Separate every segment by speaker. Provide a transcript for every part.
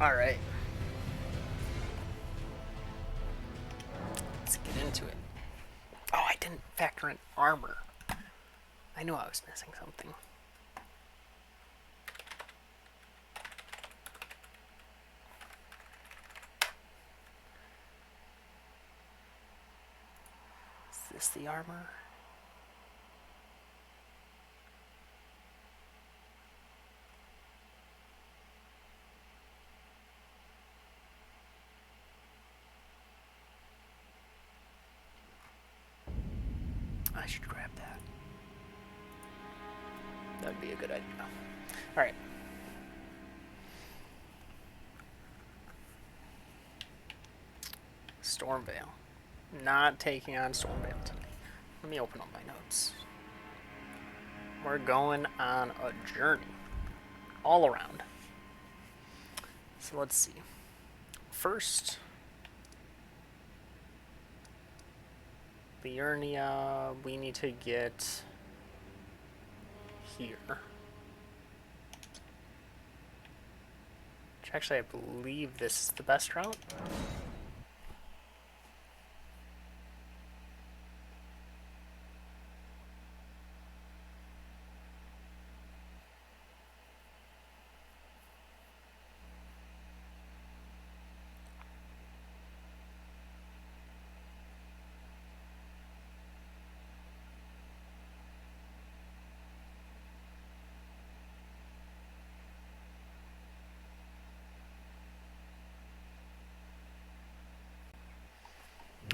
Speaker 1: Alright. Let's get into it. Oh, I didn't factor in armor. I knew I was missing something. Is this the armor? I should grab that. That'd be a good idea. Alright. Stormvale. Not taking on Stormvale tonight. Let me open up my notes. We're going on a journey. All around. So let's see. First, Liurnia, we need to get here. Which actually, I believe this is the best route.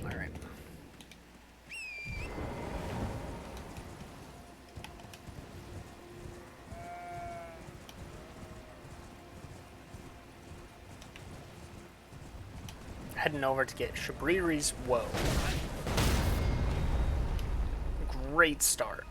Speaker 1: Alright. Heading over to get Shabriri's Woe. Great start.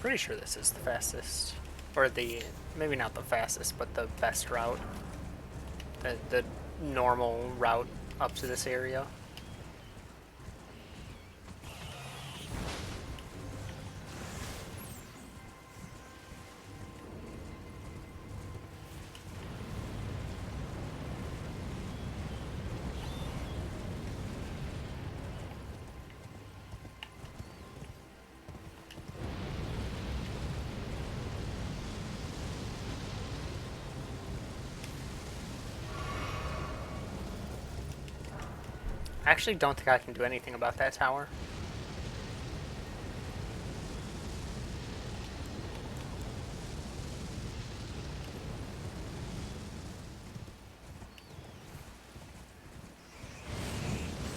Speaker 1: Pretty sure this is the fastest, or the, maybe not the fastest, but the best route. The normal route up to this area. I actually don't think I can do anything about that tower.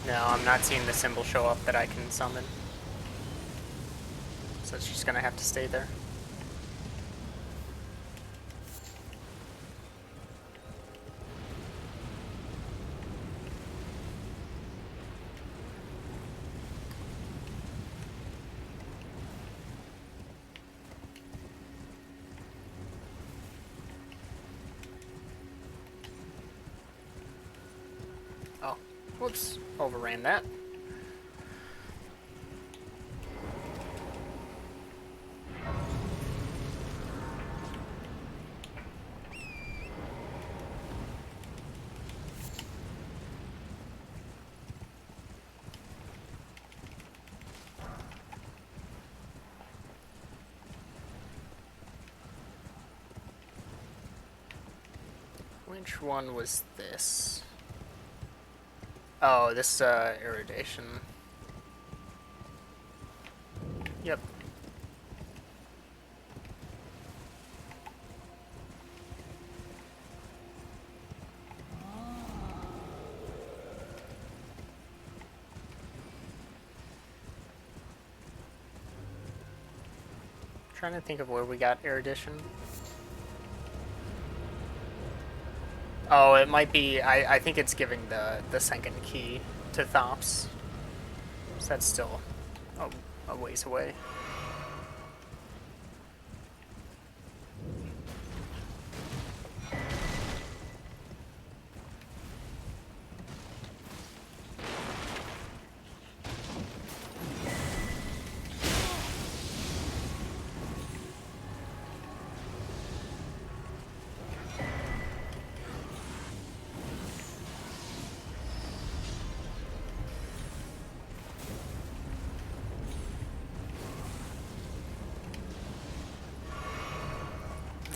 Speaker 1: No, I'm not seeing the symbol show up that I can summon. So it's just gonna have to stay there. Oh, whoops, overran that. Which one was this? Oh, this irradiation. Yep. Trying to think of where we got erudition. Oh, it might be. I think it's giving the second key to Thops. So that's still a ways away.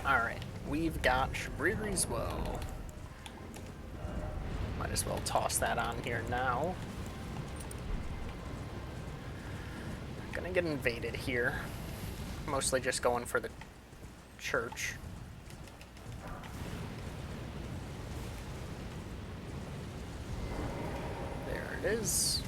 Speaker 1: Alright, we've got Shabriri's Woe. Might as well toss that on here now. Gonna get invaded here. Mostly just going for the church. There it is.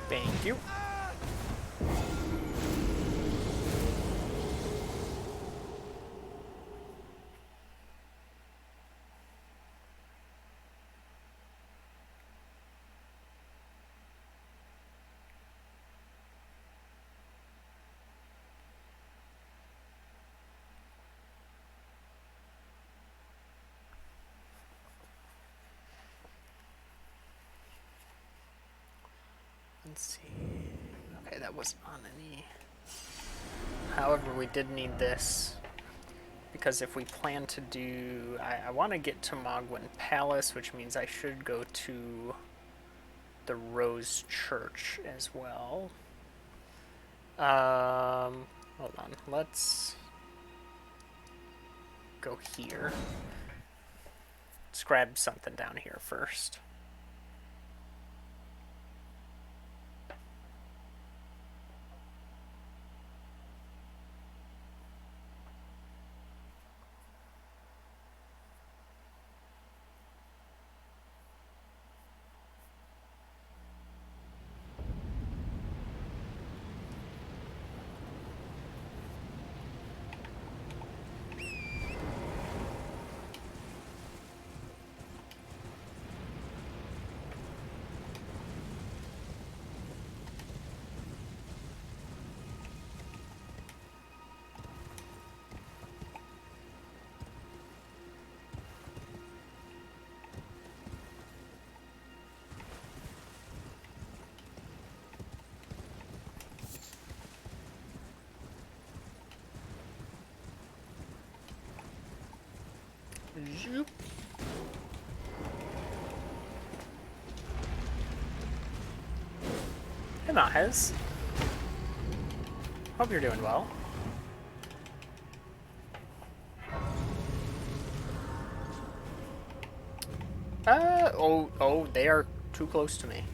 Speaker 1: Thank you. Let's see. Okay, that wasn't on any. However, we did need this because if we plan to do, I want to get to Mogwin Palace, which means I should go to the Rose Church as well. Hold on. Let's go here. Let's grab something down here first. Zoop. Hey, Mahez. Hope you're doing well. Oh, they are too close to me.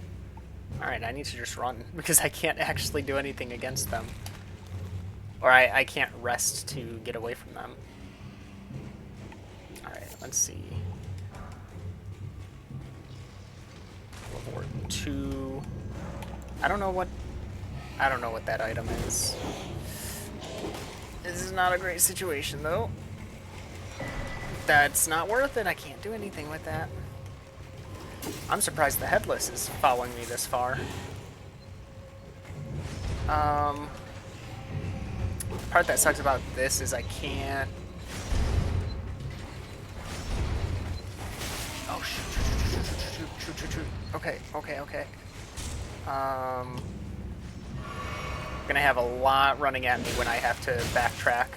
Speaker 1: Alright, I need to just run, because I can't actually do anything against them. Or I can't rest to get away from them. Alright, let's see. Level 2. I don't know what that item is. This is not a great situation, though. That's not worth it. I can't do anything with that. I'm surprised the Headless is following me this far. The part that sucks about this is I can't... Oh, shoot. Okay. I'm gonna have a lot running at me when I have to backtrack.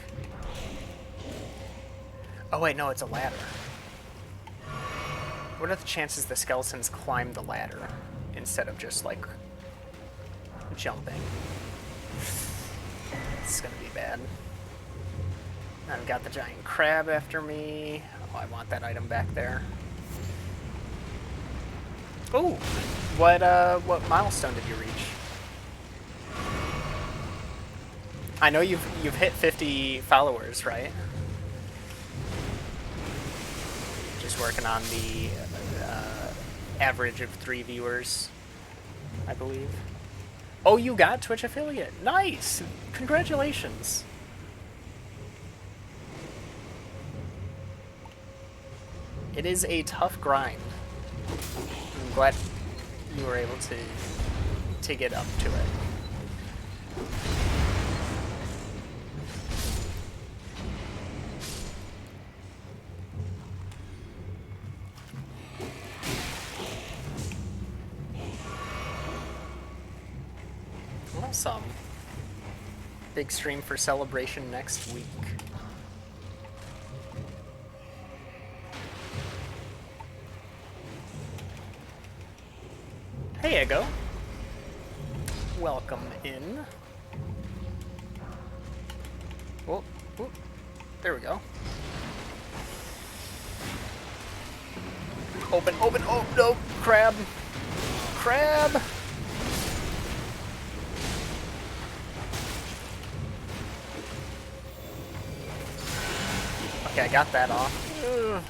Speaker 1: Oh wait, no, it's a ladder. What are the chances the skeletons climb the ladder instead of just, like, jumping? It's gonna be bad. I've got the giant crab after me. Oh, I want that item back there. Oh, what milestone did you reach? I know you've hit 50 followers, right? Just working on the average of 3 viewers, I believe. Oh, you got Twitch affiliate. Nice! Congratulations. It is a tough grind. I'm glad you were able to get up to it. Awesome. Big stream for Celebration next week. Hey, Ego. Welcome in. Oh, oh, there we go. Open, open, oh, no, crab. Crab. Okay, I got that off. Ugh.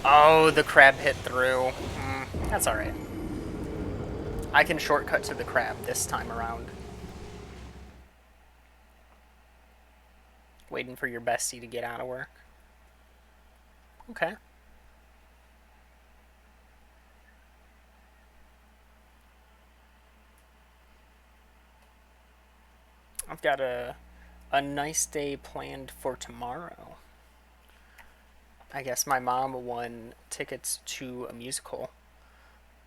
Speaker 1: Oh, the crab hit through. That's alright. I can shortcut to the crab this time around. Waiting for your bestie to get out of work. Okay. I've got a nice day planned for tomorrow. I guess my mom won tickets to a musical,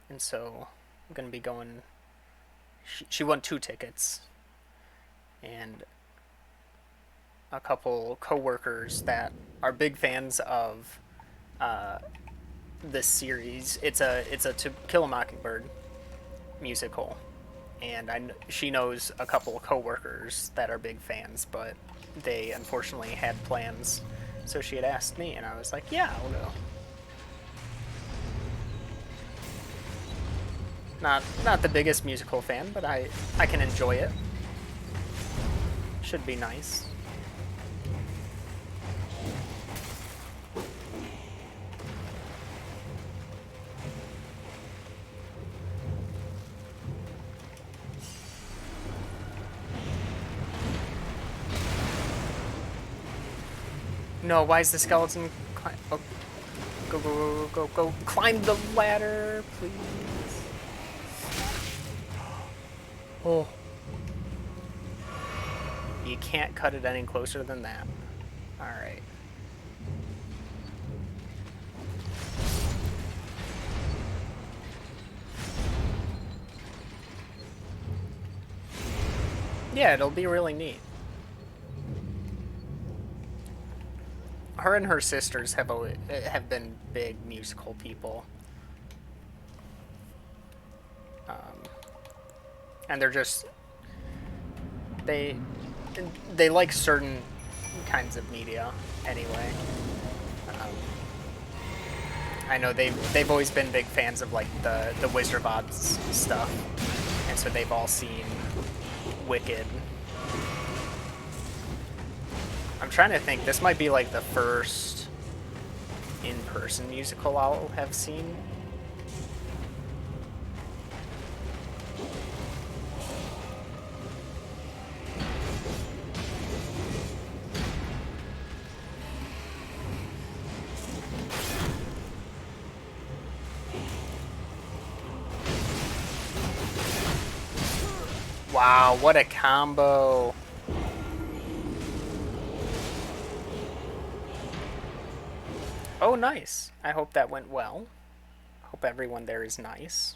Speaker 1: and so I'm gonna be going. She won 2 tickets, and a couple co-workers that are big fans of this series. It's a To Kill a Mockingbird musical, and she knows a couple of co-workers that are big fans, but they unfortunately had plans. So she had asked me, and I was like, yeah, I'll go. Not the biggest musical fan, but I can enjoy it. Should be nice. No, why is the skeleton climb? Oh, go, go, go, go, go, go. Climb the ladder, please. Oh. You can't cut it any closer than that. Alright. Yeah, it'll be really neat. Her and her sisters have been big musical people, and they're just they like certain kinds of media anyway. I know they've always been big fans of like the Wizard of Oz stuff, and so they've all seen Wicked. I'm trying to think. This might be like the first in-person musical I'll have seen. Wow, what a combo. Oh, nice. I hope that went well. Hope everyone there is nice.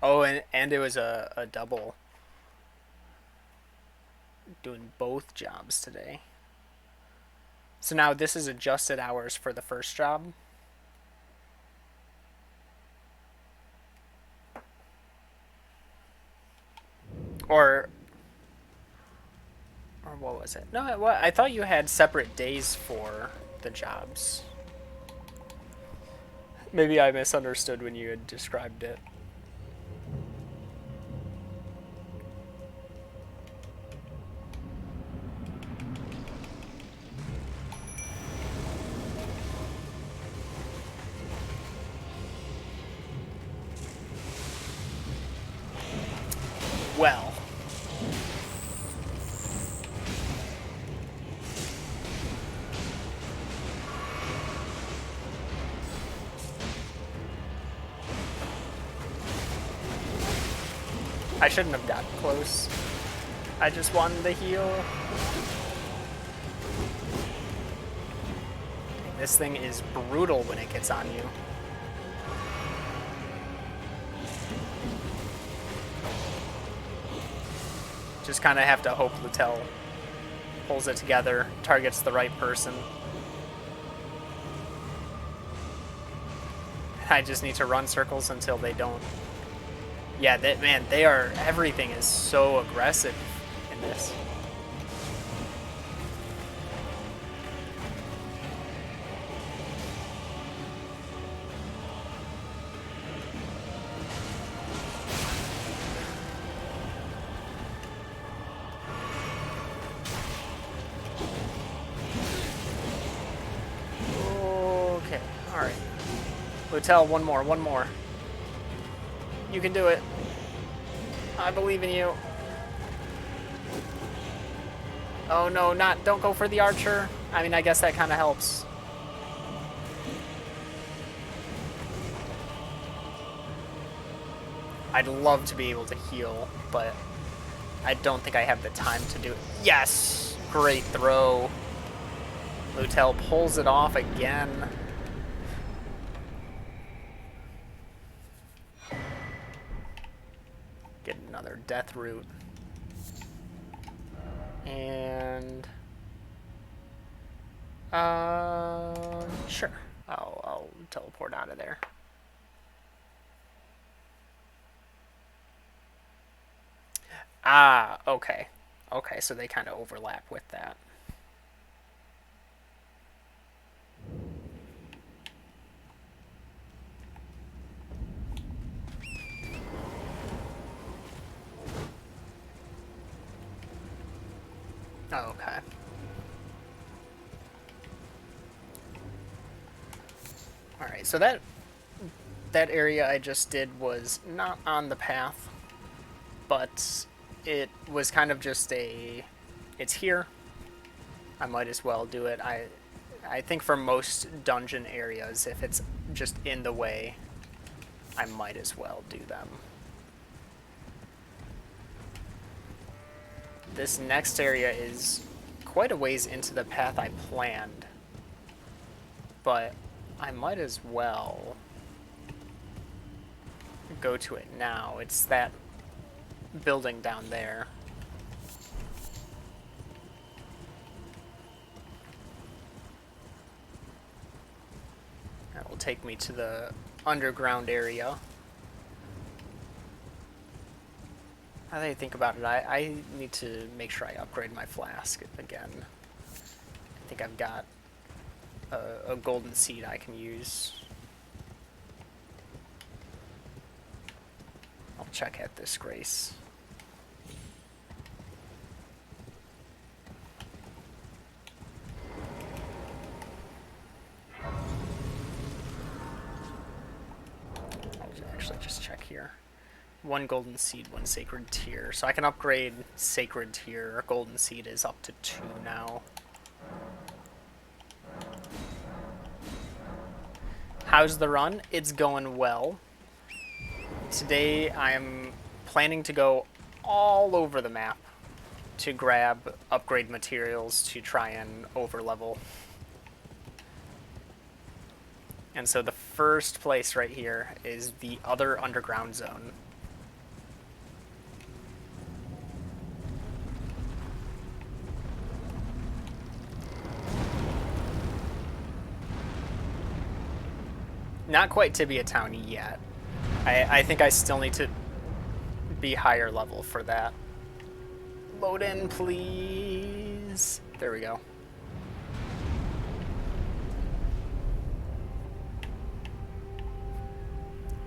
Speaker 1: Oh, and it was a double. Doing both jobs today. So now this is adjusted hours for the first job. Or what was it? No, I thought you had separate days for the jobs. Maybe I misunderstood when you had described it. Well. I shouldn't have gotten close. I just wanted the heal. This thing is brutal when it gets on you. Just kind of have to hope Lutel pulls it together, targets the right person. I just need to run circles until they don't. Yeah, man, they are. Everything is so aggressive in this. Okay, all right. Lutel, one more. You can do it. I believe in you. Oh no, don't go for the archer. I mean, I guess that kind of helps. I'd love to be able to heal, but I don't think I have the time to do it. Yes! Great throw. Lutel pulls it off again. Get another death root. And sure. I'll teleport out of there. Ah, okay. Okay, so they kind of overlap with that. Okay. Alright, so that area I just did was not on the path, but it was kind of just it's here. I might as well do it. I think for most dungeon areas, if it's just in the way, I might as well do them. This next area is quite a ways into the path I planned, but I might as well go to it now. It's that building down there. That will take me to the underground area. Now that I think about it, I need to make sure I upgrade my flask again. I think I've got a golden seed I can use. I'll check at this grace. I'll actually just check here. 1 golden seed, 1 sacred tear. So I can upgrade sacred tear. Golden seed is up to 2 now. How's the run? It's going well. Today I'm planning to go all over the map to grab upgrade materials to try and overlevel. And so the first place right here is the other underground zone. Not quite Tibia Town yet. I think I still need to be higher level for that. Load in, please. There we go.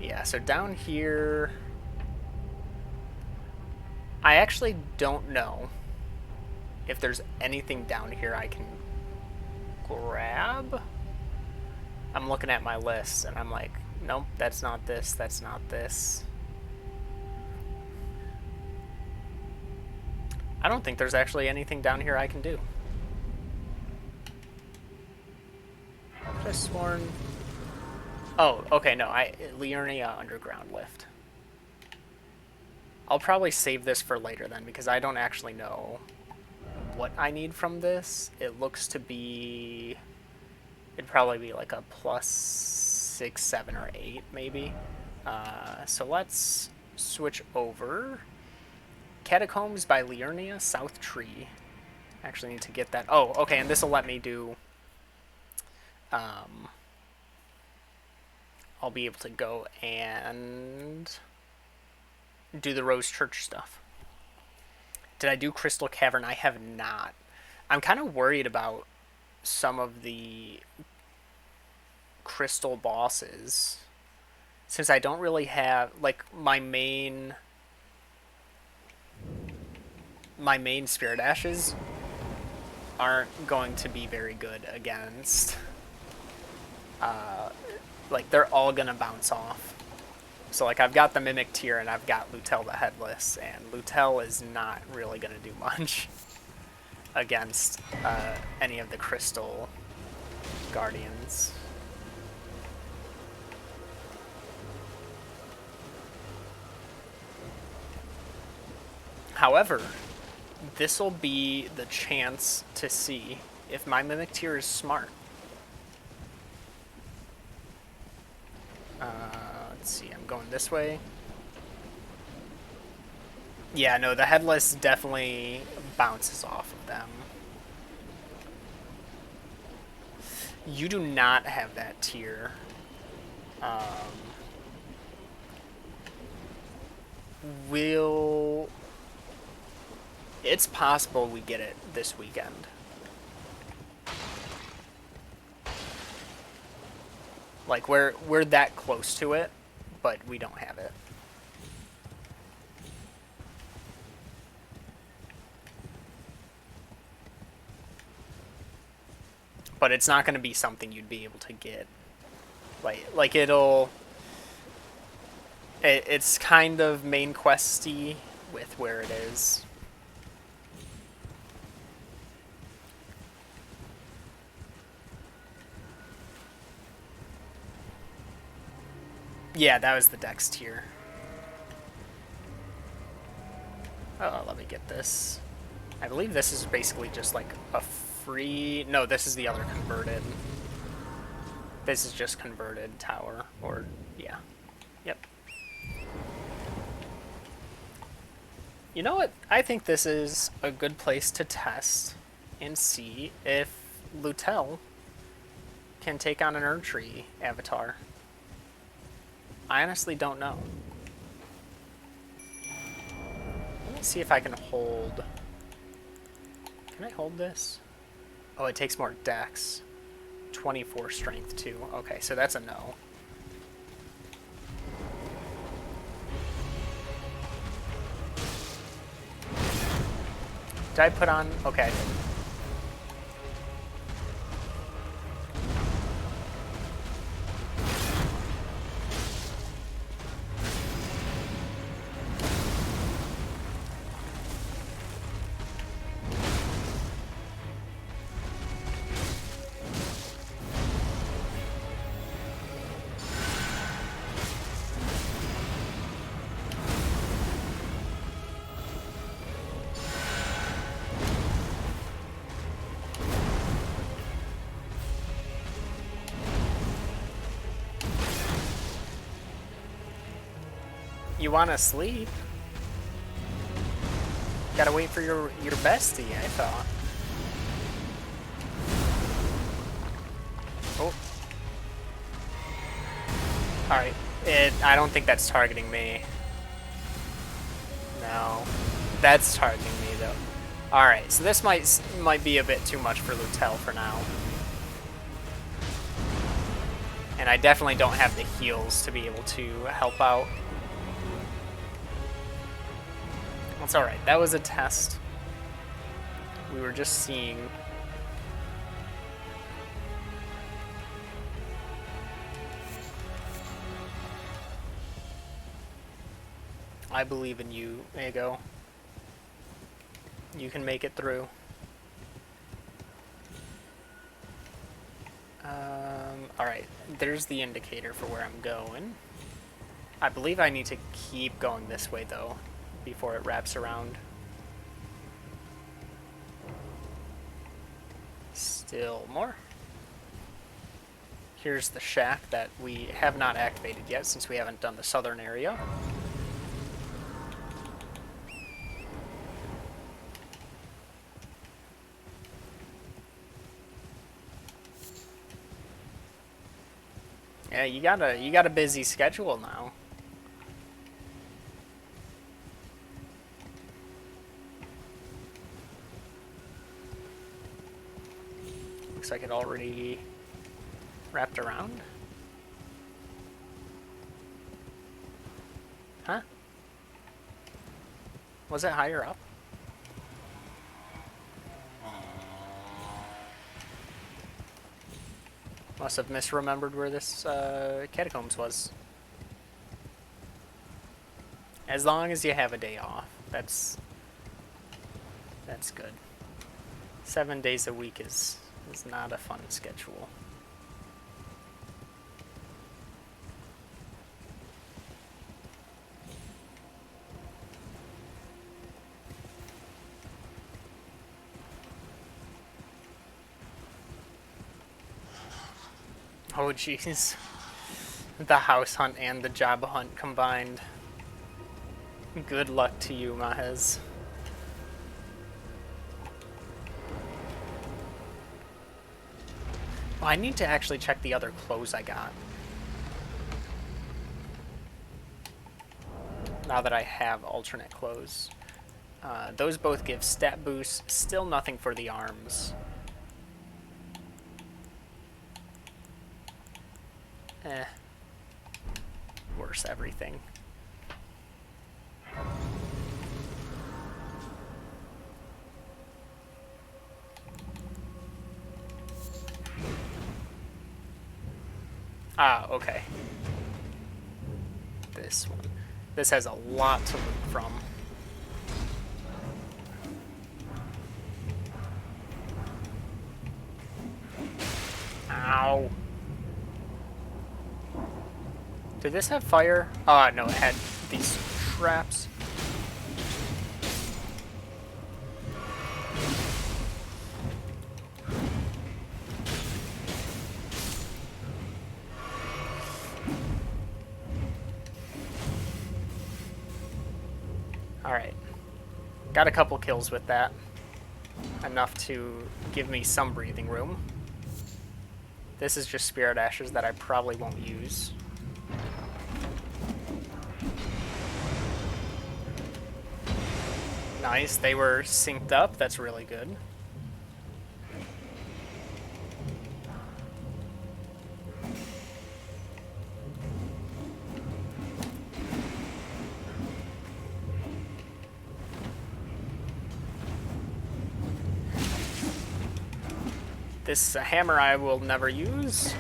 Speaker 1: Yeah, so down here... I actually don't know if there's anything down here I can grab. I'm looking at my list and I'm like, nope, that's not this, that's not this. I don't think there's actually anything down here I can do. Could have sworn... Oh, okay, no, Liurnia Underground Lift. I'll probably save this for later then, because I don't actually know what I need from this. It looks to be... It'd probably be like a plus 6, 7, or 8, maybe. So let's switch over. Catacombs by Liurnia, South Tree. Actually need to get that. Oh, okay, and this will let me do... I'll be able to go and do the Rose Church stuff. Did I do Crystal Cavern? I have not. I'm kind of worried about some of the crystal bosses, since I don't really have, like, my main Spirit Ashes aren't going to be very good against, like, they're all gonna bounce off. So, like, I've got the Mimic Tier and I've got Lutel the Headless, and Lutel is not really gonna do much against any of the Crystal Guardians. However, this will be the chance to see if my Mimic Tier is smart. Let's see, I'm going this way. Yeah, no, the Headless definitely bounces off of them. You do not have that tier. It's possible we get it this weekend. Like, we're that close to it, but we don't have it. But it's not going to be something you'd be able to get. Like it's kind of main questy with where it is. Yeah, that was the Dex tier. Oh, let me get this. I believe this is basically just like a free... No, this is the other converted. This is just converted tower, or... yeah. Yep. You know what? I think this is a good place to test and see if Lutel can take on an Erdtree avatar. I honestly don't know. Let me see if I can hold... Can I hold this? Oh, it takes more dex. 24 strength too. Okay, so that's a no. Did I put on... Okay. You wanna sleep? Gotta wait for your bestie, I thought. Oh. Alright. I don't think that's targeting me. No. That's targeting me, though. Alright, so this might be a bit too much for Lutel for now. And I definitely don't have the heals to be able to help out. That's alright. That was a test. We were just seeing. I believe in you, Ego. You can make it through. Alright, there's the indicator for where I'm going. I believe I need to keep going this way, though, before it wraps around. Still more. Here's the shack that we have not activated yet, since we haven't done the southern area. Yeah, you got a busy schedule now. Looks like it already wrapped around. Huh? Was it higher up? Must have misremembered where this catacombs was. As long as you have a day off, that's good. 7 days a week is not a fun schedule. Oh jeez. The house hunt and the job hunt combined. Good luck to you, Mahez. Well, I need to actually check the other clothes I got. Now that I have alternate clothes. Those both give stat boosts, still nothing for the arms. Worse everything. Ah, okay. This one. This has a lot to loot from. Ow. Did this have fire? Ah, no, it had these traps. Alright. Got a couple kills with that. Enough to give me some breathing room. This is just Spirit Ashes that I probably won't use. Nice, they were synced up. That's really good. This hammer I will never use.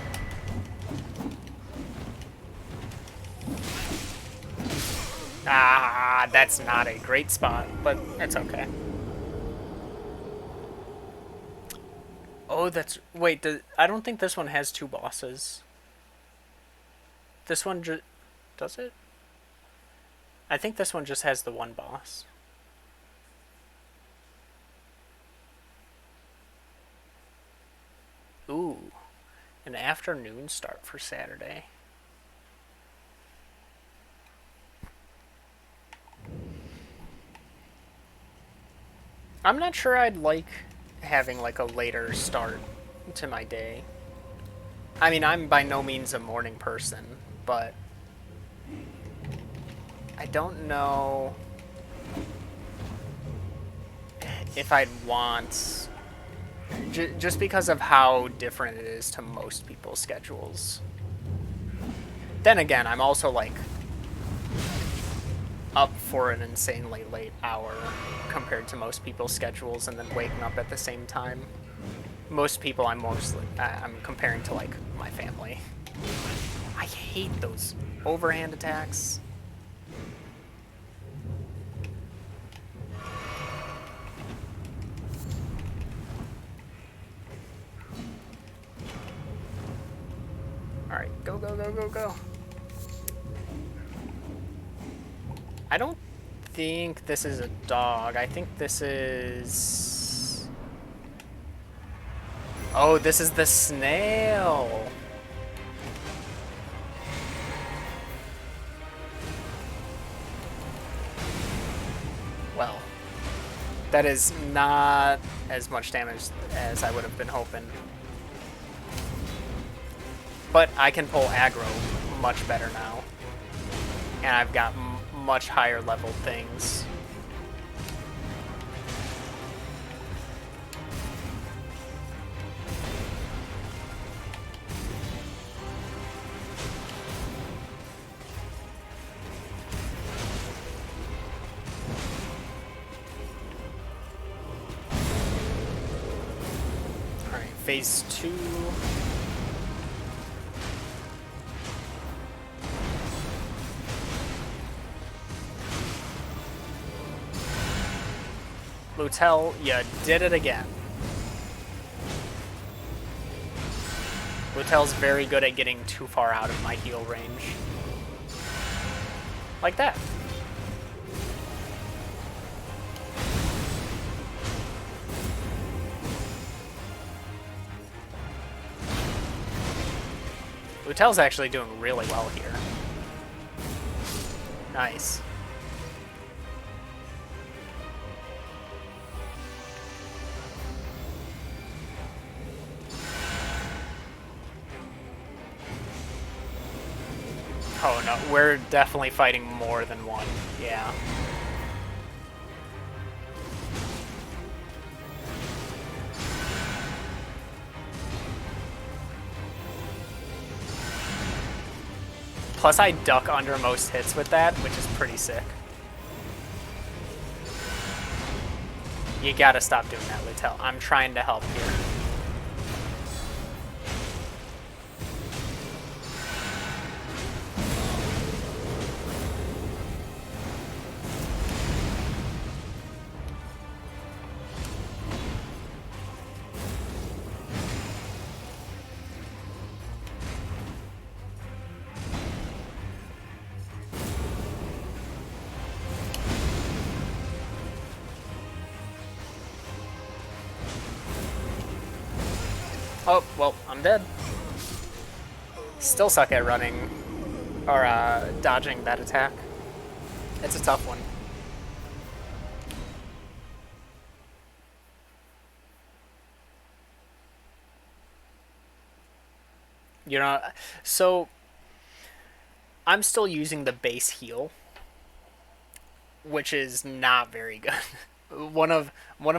Speaker 1: Ah, that's not a great spot, but it's okay. Oh, that's... Wait, I don't think this one has 2 bosses. This one just... Does it? I think this one just has the 1 boss. Ooh, an afternoon start for Saturday. I'm not sure I'd like having like a later start to my day. I mean, I'm by no means a morning person, but I don't know if I'd want, just because of how different it is to most people's schedules. Then again, I'm also like up for an insanely late hour compared to most people's schedules, and then waking up at the same time. Most people I'm comparing to like my family. I hate those overhand attacks. Alright, go, go, go, go, go. I don't think this is a dog. I think this is... Oh, this is the snail. Well, that is not as much damage as I would have been hoping. But I can pull aggro much better now. And I've got much higher level things. Alright, phase 2. Lutel, you did it again. Lutel's very good at getting too far out of my heal range. Like that. Lutel's actually doing really well here. Nice. Oh no, we're definitely fighting more than one. Yeah. Plus I duck under most hits with that, which is pretty sick. You gotta stop doing that, Lutel. I'm trying to help here. Oh, well, I'm dead. Still suck at running, or dodging that attack. It's a tough one. You know, so I'm still using the base heal, which is not very good. One of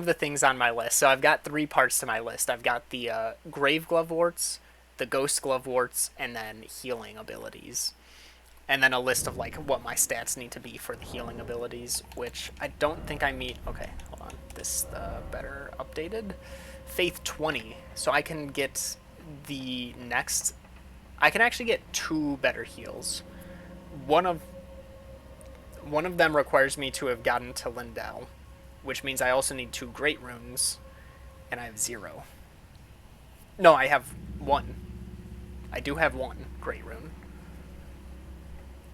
Speaker 1: the things on my list. So I've got 3 parts to my list. I've got the Grave Gloveworts, the Ghost Gloveworts, and then healing abilities. And then a list of like what my stats need to be for the healing abilities, which I don't think I meet. Okay, hold on. This better updated. Faith 20. So I can get the next. I can actually get 2 better heals. One of them requires me to have gotten to Lindell, which means I also need 2 Great Runes, and I have 0. No, I have 1. I do have 1 Great Rune.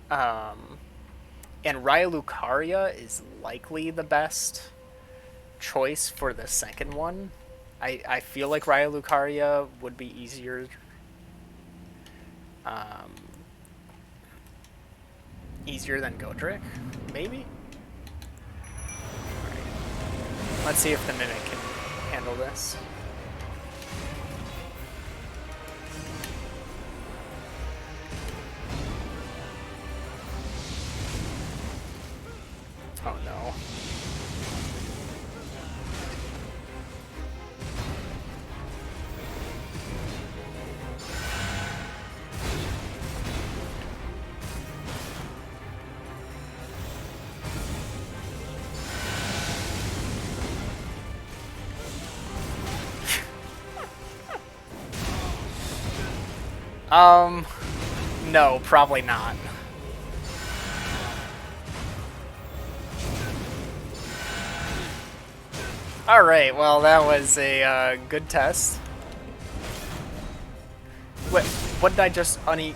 Speaker 1: And Raya Lucaria is likely the best choice for the second one. I feel like Raya Lucaria would be easier. Easier than Godric, maybe? Let's see if the Mimic can handle this. Oh no. No, probably not. Alright, well, that was a good test. What did I just uneat?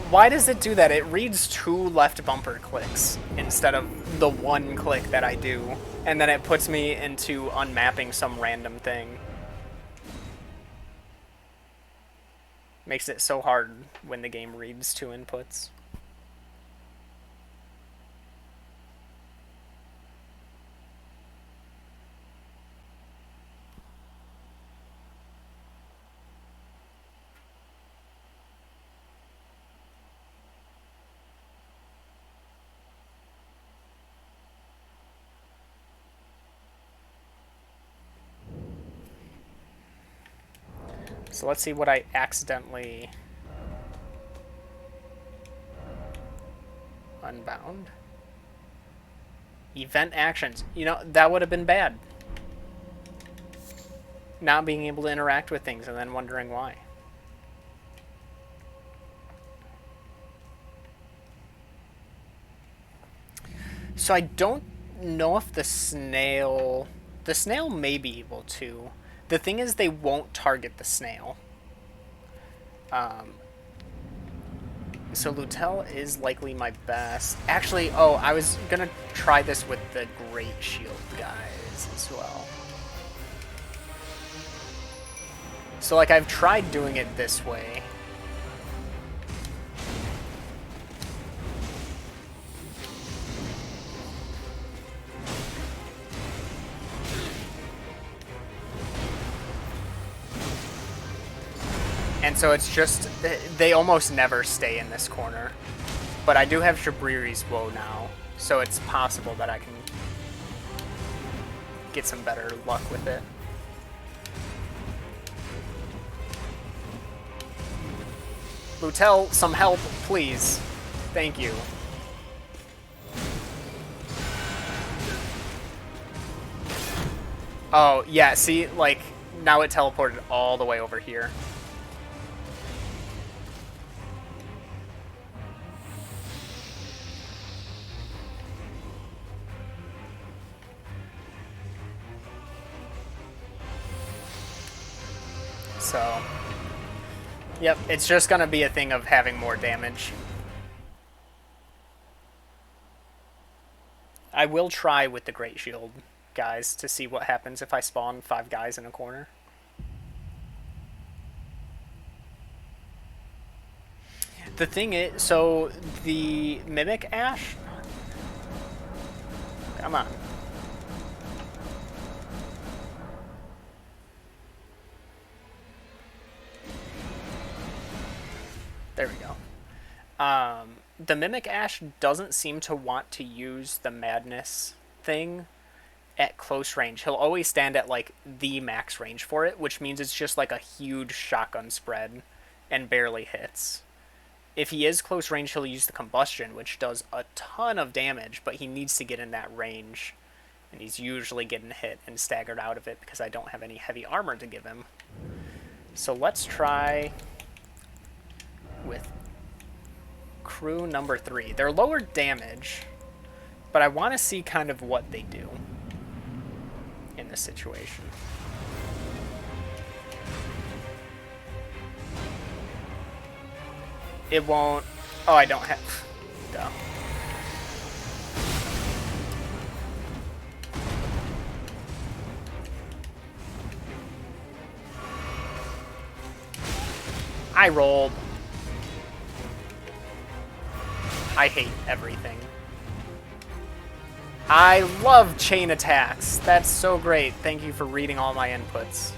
Speaker 1: Why does it do that? It reads 2 left bumper clicks instead of the 1 click that I do. And then it puts me into unmapping some random thing. Makes it so hard when the game reads 2 inputs. So let's see what I accidentally unbound. Event actions. You know, that would have been bad. Not being able to interact with things and then wondering why. So I don't know if the snail may be able to. The thing is, they won't target the snail. So Lutel is likely my best. Actually, oh, I was gonna try this with the Great Shield guys as well. So, like, I've tried doing it this way. And so it's just, they almost never stay in this corner. But I do have Shabriri's Woe now, so it's possible that I can get some better luck with it. Lutel, some help, please. Thank you. Oh, yeah, see, like, now it teleported all the way over here. So, yep, it's just going to be a thing of having more damage. I will try with the Great Shield guys to see what happens if I spawn 5 guys in a corner. The thing is, so the Mimic Ash... Come on. There we go. The Mimic Ash doesn't seem to want to use the Madness thing at close range. He'll always stand at, like, the max range for it, which means it's just, like, a huge shotgun spread and barely hits. If he is close range, he'll use the Combustion, which does a ton of damage, but he needs to get in that range. And he's usually getting hit and staggered out of it because I don't have any heavy armor to give him. So let's try with crew number 3. They're lower damage, but I want to see kind of what they do in this situation. It won't... Oh, I don't have... Duh. I rolled. I hate everything. I love chain attacks. That's so great. Thank you for reading all my inputs.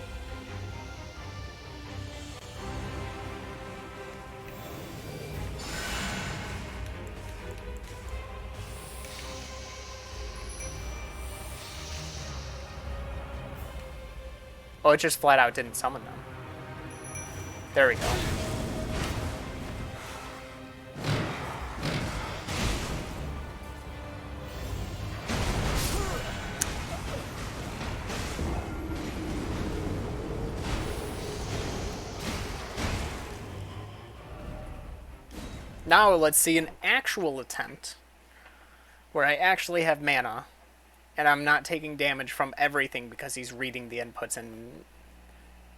Speaker 1: Oh, it just flat out didn't summon them. There we go. Now let's see an actual attempt where I actually have mana and I'm not taking damage from everything because he's reading the inputs and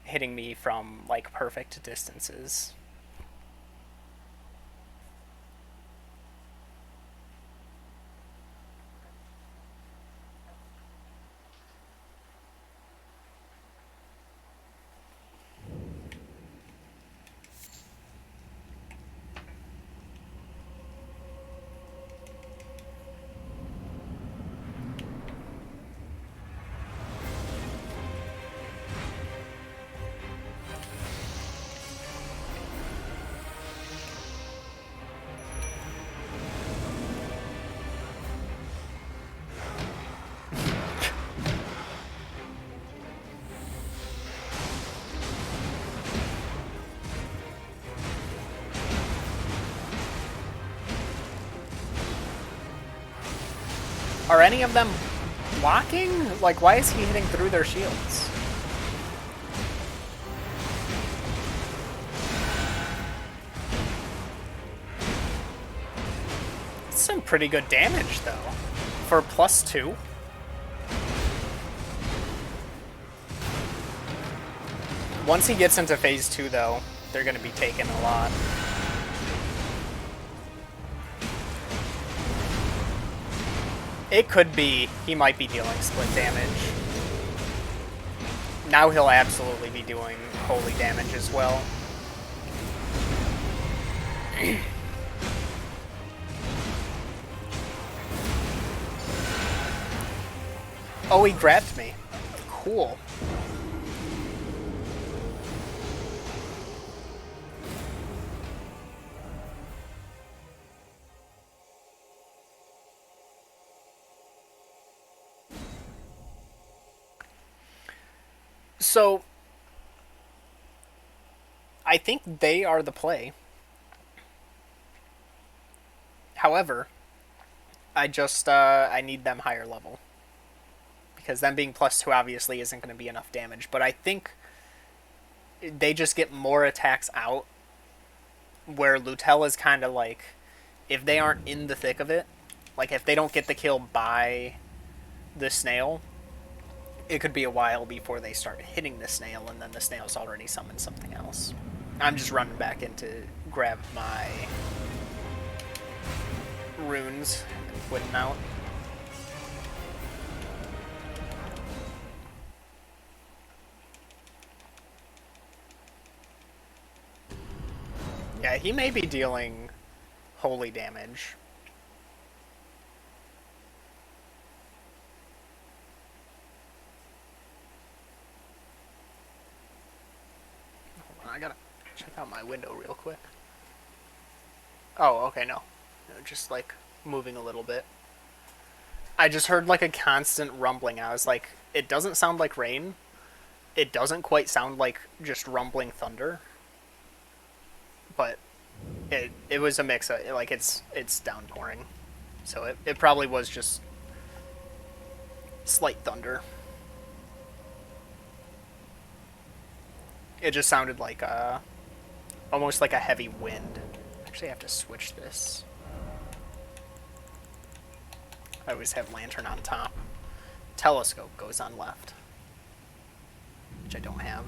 Speaker 1: hitting me from like perfect distances. Are any of them blocking? Like, why is he hitting through their shields? It's some pretty good damage, though. For +2. Once he gets into phase 2, though, they're going to be taking a lot. It could be he might be dealing split damage. Now he'll absolutely be doing holy damage as well. Oh, he grabbed me. Cool. So, I think they are the play. However, I need them higher level. Because them being +2 obviously isn't going to be enough damage. But I think they just get more attacks out. Where Lutel is kind of like, if they aren't in the thick of it, like if they don't get the kill by the snail, it could be a while before they start hitting the snail, and then the snail's already summoned something else. I'm just running back in to grab my runes and put them out. Yeah, he may be dealing holy damage. Hold on, I gotta check out my window real quick. Oh, okay, no. Just like moving a little bit. I just heard like a constant rumbling. I was like, it doesn't sound like rain. It doesn't quite sound like just rumbling thunder. But it was a mix of, like, it's downpouring. So it probably was just slight thunder. It just sounded like almost like a heavy wind. Actually, I have to switch this. I always have lantern on top. Telescope goes on left, which I don't have.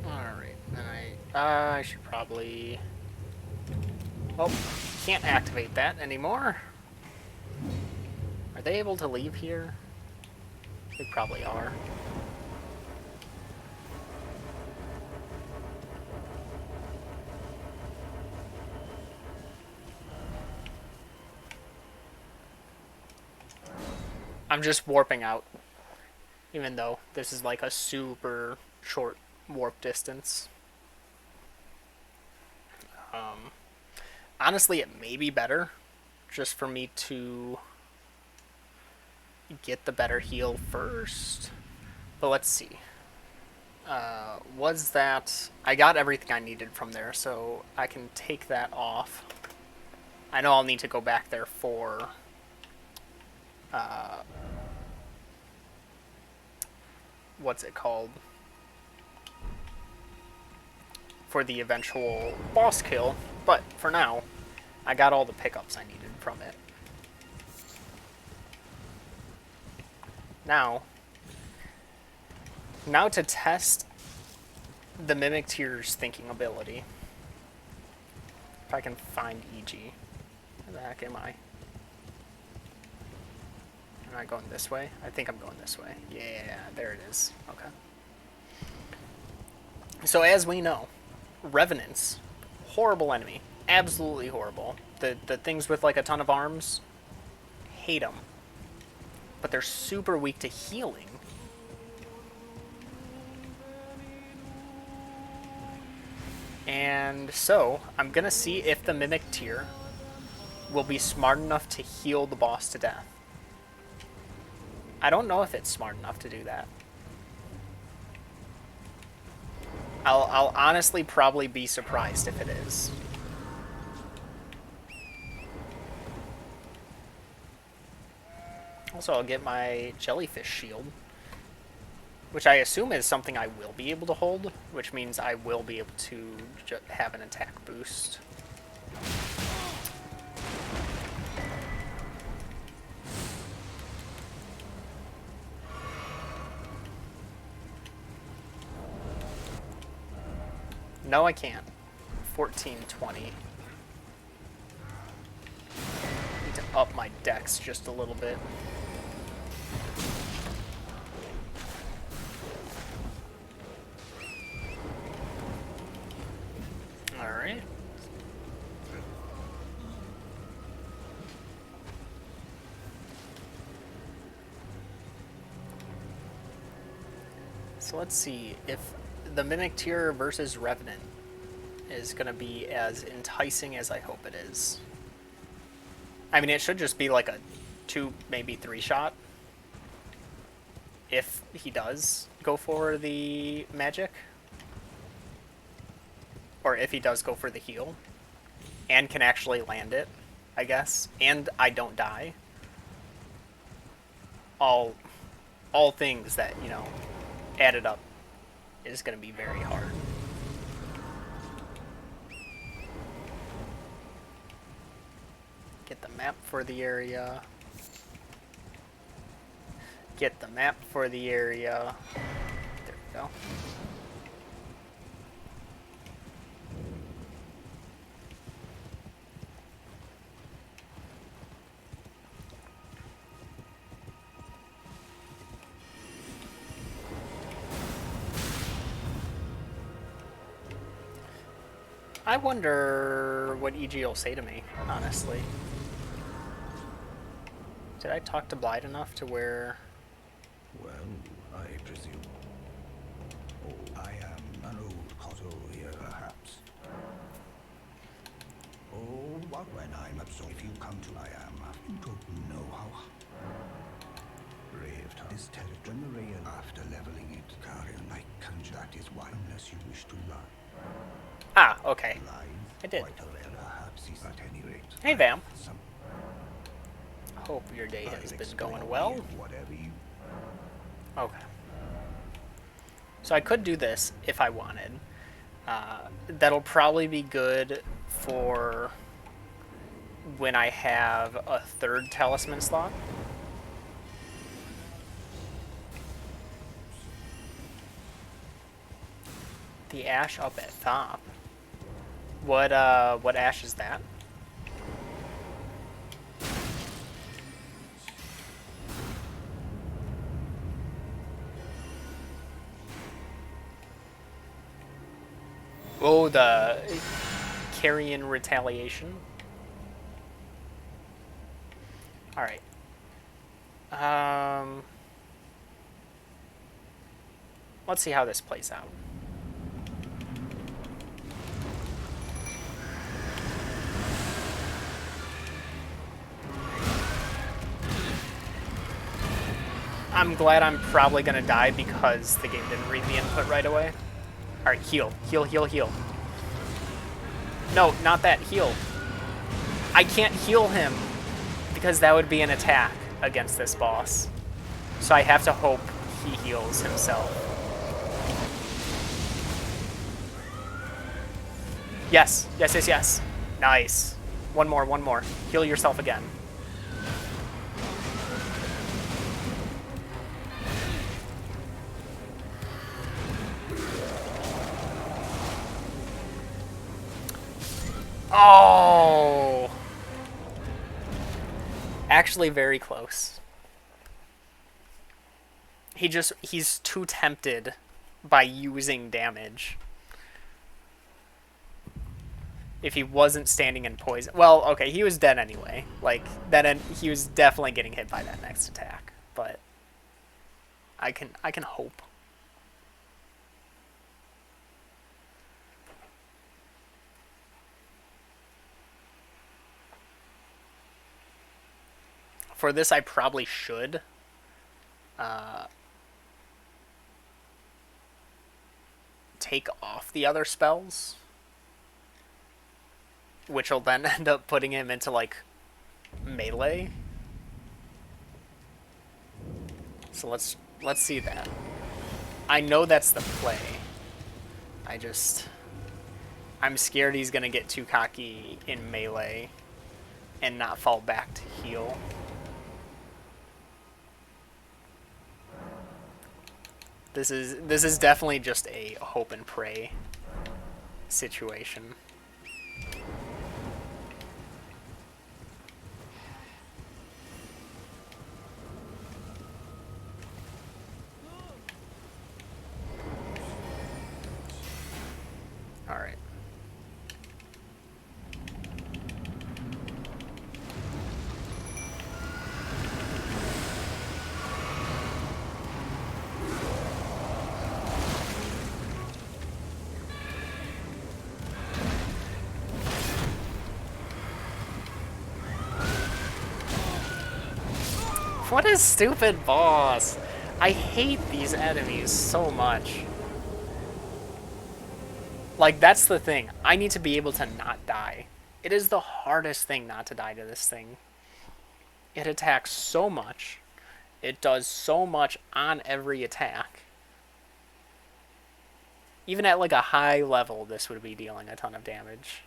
Speaker 1: Alright, and I should probably... Oh, can't activate that anymore. Are they able to leave here? They probably are. I'm just warping out, even though this is like a super short warp distance. Honestly, it may be better just for me to get the better heal first. But let's see. Was that... I got everything I needed from there, so I can take that off. I know I'll need to go back there for... what's it called? For the eventual boss kill. But for now, I got all the pickups I needed from it. Now to test the Mimic Tier's thinking ability. If I can find EG. Where the heck am I? Am I going this way? I think I'm going this way. Yeah, there it is. Okay. So as we know, Revenants, horrible enemy. Absolutely horrible. The things with like a ton of arms, hate them. But they're super weak to healing. And so, I'm going to see if the Mimic Tier will be smart enough to heal the boss to death. I don't know if it's smart enough to do that. I'll honestly probably be surprised if it is. Also, I'll get my jellyfish shield, which I assume is something I will be able to hold, which means I will be able to have an attack boost. No, I can't. 1420. Need to up my dex just a little bit. Alright. So let's see if the Mimic Tier versus Revenant is going to be as enticing as I hope it is. I mean, it should just be like a 2, maybe 3 shot. If he does go for the magic. Or if he does go for the heal. And can actually land it, I guess. And I don't die. All things that, you know, added up is going to be very hard. Get the map for the area. Get the map for the area. There we go. I wonder what EG will say to me, honestly. Did I talk to Blythe enough to where...
Speaker 2: Well, I presume. Oh, I am an old coddle here, perhaps. Oh, but when I'm absorbed, if you come to I am, you don't know how brave this territory after leveling it, carrying like conjure, that is why, unless you wish to lie.
Speaker 1: Ah, okay. I did. Hey, Vam. Hope your day has been going well. Okay. So I could do this if I wanted. That'll probably be good for when I have a 3rd talisman slot. The ash up at top. What ash is that? Oh, the Carrion Retaliation. Alright. Let's see how this plays out. I'm glad I'm probably gonna die because the game didn't read the input right away. Alright, heal. Heal, heal, heal. No, not that. Heal. I can't heal him because that would be an attack against this boss. So I have to hope he heals himself. Yes, yes, yes, yes. Nice. One more, one more. Heal yourself again. Oh! Actually very close. He's too tempted by using damage. If he wasn't standing in poison. Well, okay, he was dead anyway. Like, he was definitely getting hit by that next attack. But I can hope. For this, I probably should take off the other spells, which will then end up putting him into, like, melee. So let's see that. I know that's the play. I'm scared he's gonna get too cocky in melee and not fall back to heal. This is definitely just a hope and pray situation. All right. What a stupid boss! I hate these enemies so much. Like, that's the thing. I need to be able to not die. It is the hardest thing not to die to this thing. It attacks so much. It does so much on every attack. Even at, like, a high level, this would be dealing a ton of damage.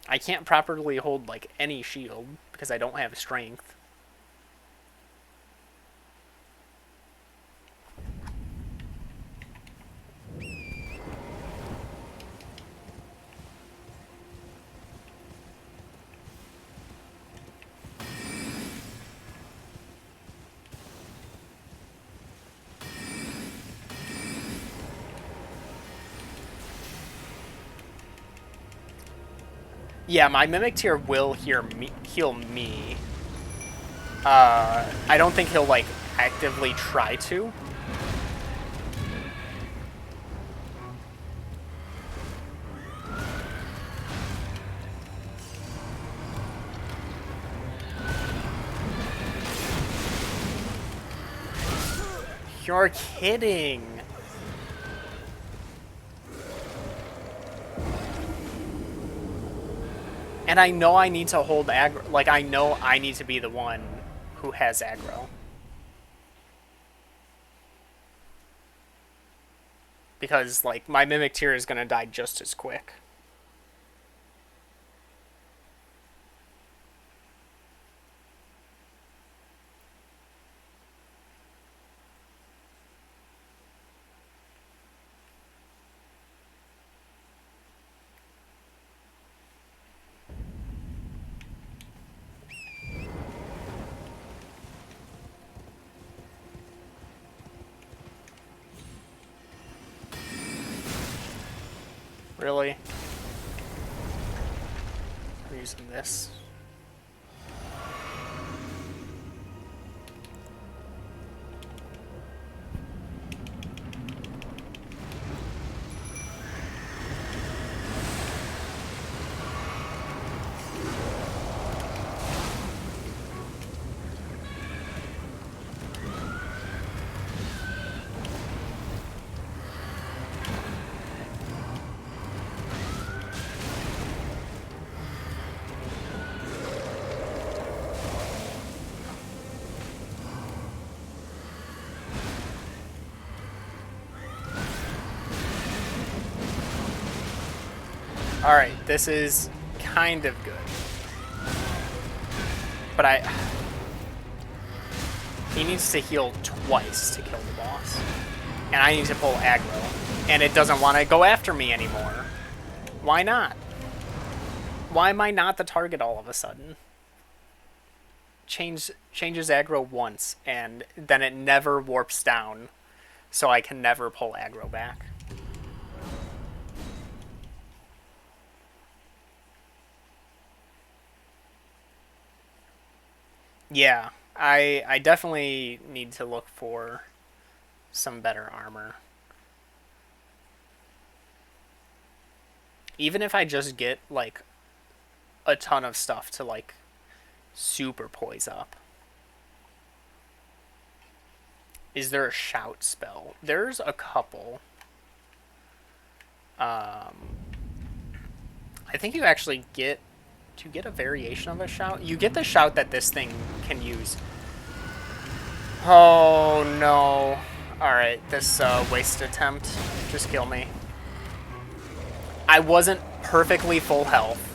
Speaker 1: I can't properly hold, like, any shield because I don't have strength. Yeah, my Mimic Tier will heal me. I don't think he'll, like, actively try to. You're kidding. And I know I need to hold aggro. Like, I know I need to be the one who has aggro. Because, like, my Mimic Tier is going to die just as quick. Really? I'm using this. Alright, this is kind of good. But he needs to heal twice to kill the boss. And I need to pull aggro. And it doesn't want to go after me anymore. Why not? Why am I not the target all of a sudden? Changes aggro once, and then it never warps down. So I can never pull aggro back. Yeah, I definitely need to look for some better armor. Even if I just get, like, a ton of stuff to, like, super poise up. Is there a shout spell? There's a couple. I think you actually get... Do you get a variation of a shout? You get the shout that this thing can use. Oh, no. Alright, this waste attempt. Just kill me. I wasn't perfectly full health.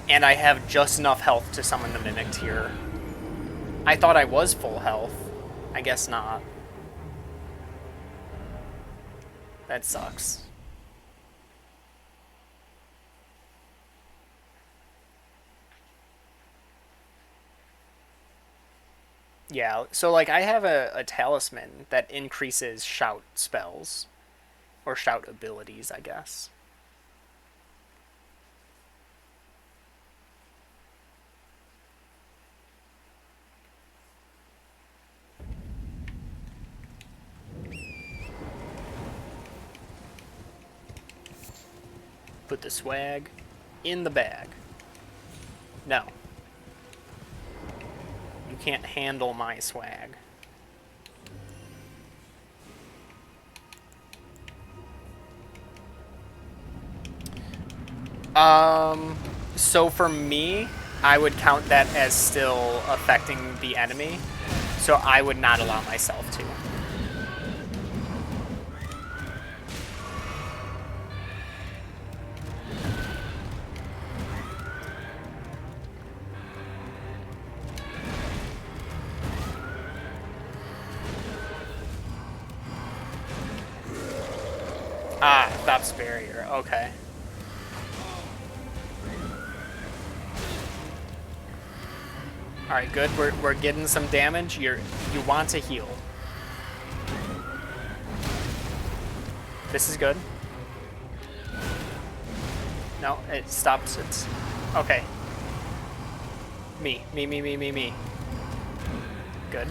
Speaker 1: And I have just enough health to summon the Mimic Tear. I thought I was full health. I guess not. That sucks. Yeah, so like I have a talisman that increases shout spells. Or shout abilities, I guess. Put the swag in the bag. No. You can't handle my swag. So for me, I would count that as still affecting the enemy. So I would not allow myself to. Ah, stops barrier. Okay. Alright, good. We're getting some damage. You want to heal. This is good. No, it stops it. Okay. Me. Good.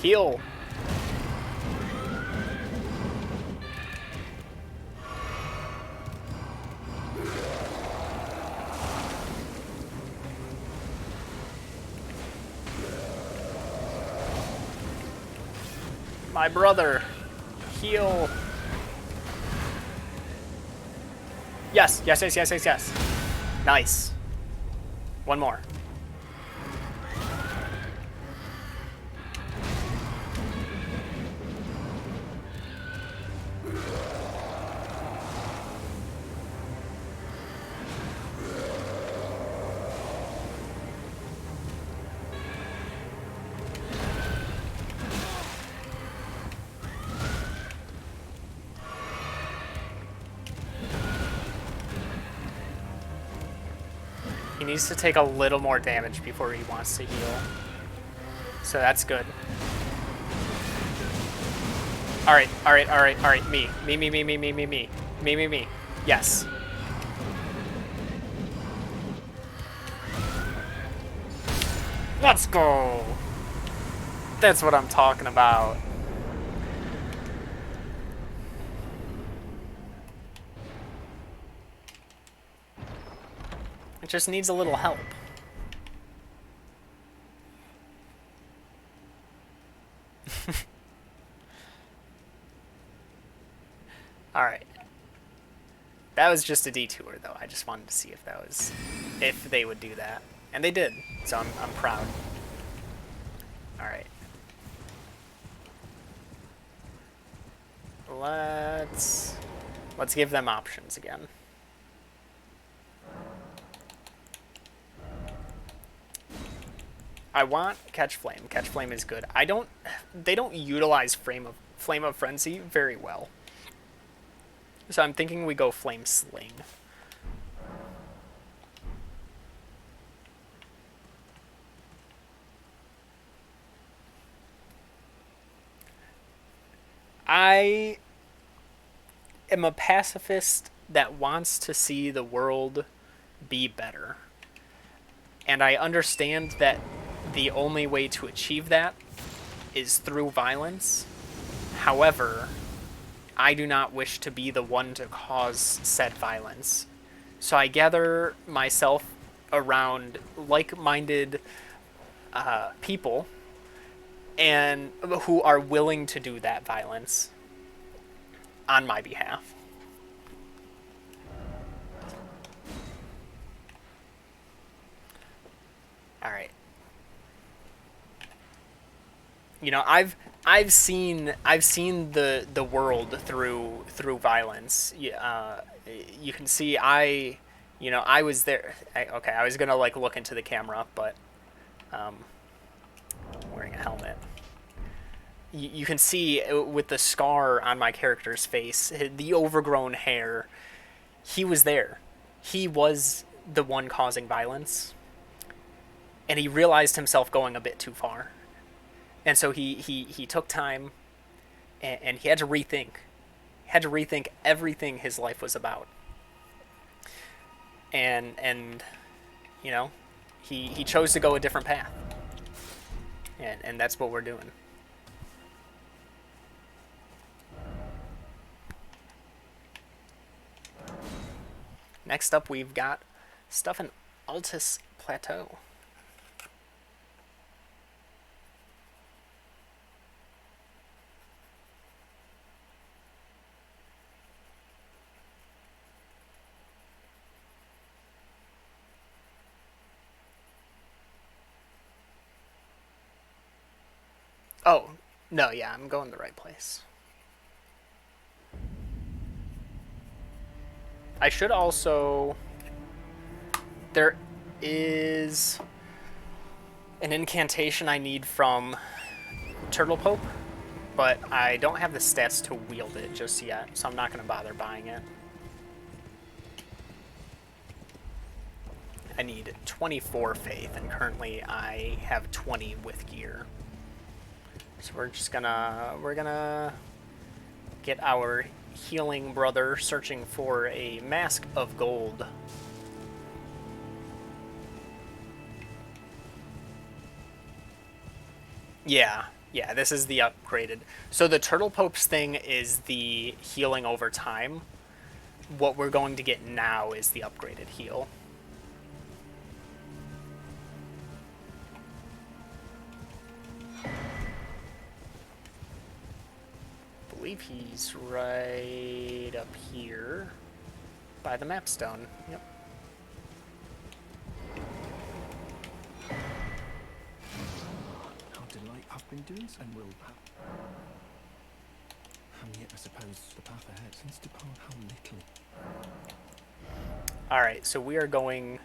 Speaker 1: Heal. My brother. Heal. Yes. Nice. One more. He needs to take a little more damage before he wants to heal. So that's good. Alright. Me. Yes. Let's go! That's what I'm talking about. It just needs a little help. Alright. That was just a detour, though. I just wanted to see if they would do that. And they did, so I'm proud. Alright. let's give them options again. I want Catch Flame. Catch Flame is good. They don't utilize Flame of Frenzy very well. So I'm thinking we go Flame Sling. I am a pacifist that wants to see the world be better. And I understand that the only way to achieve that is through violence. However, I do not wish to be the one to cause said violence. So I gather myself around like-minded people and who are willing to do that violence on my behalf. All right. You know, I've seen the world through violence. You can see I was there. Okay, I was gonna like look into the camera, but I'm wearing a helmet. You can see with the scar on my character's face, the overgrown hair. He was there. He was the one causing violence, and he realized himself going a bit too far. And so he took time, and he had to rethink. He had to rethink everything his life was about. And you know, he chose to go a different path. And that's what we're doing. Next up, we've got stuff in Altus Plateau. Oh, no, yeah, I'm going the right place. I should also... There is an incantation I need from Turtle Pope, but I don't have the stats to wield it just yet, so I'm not going to bother buying it. I need 24 faith, and currently I have 20 with gear. So we're gonna get our healing brother searching for a mask of gold. Yeah, this is the upgraded. So the Turtle Pope's thing is the healing over time. What we're going to get now is the upgraded heal. I believe he's right up here by the map stone. Yep.
Speaker 2: How delight I've been doing and will have. And yet I suppose the path ahead since to part how little.
Speaker 1: Alright, so we are going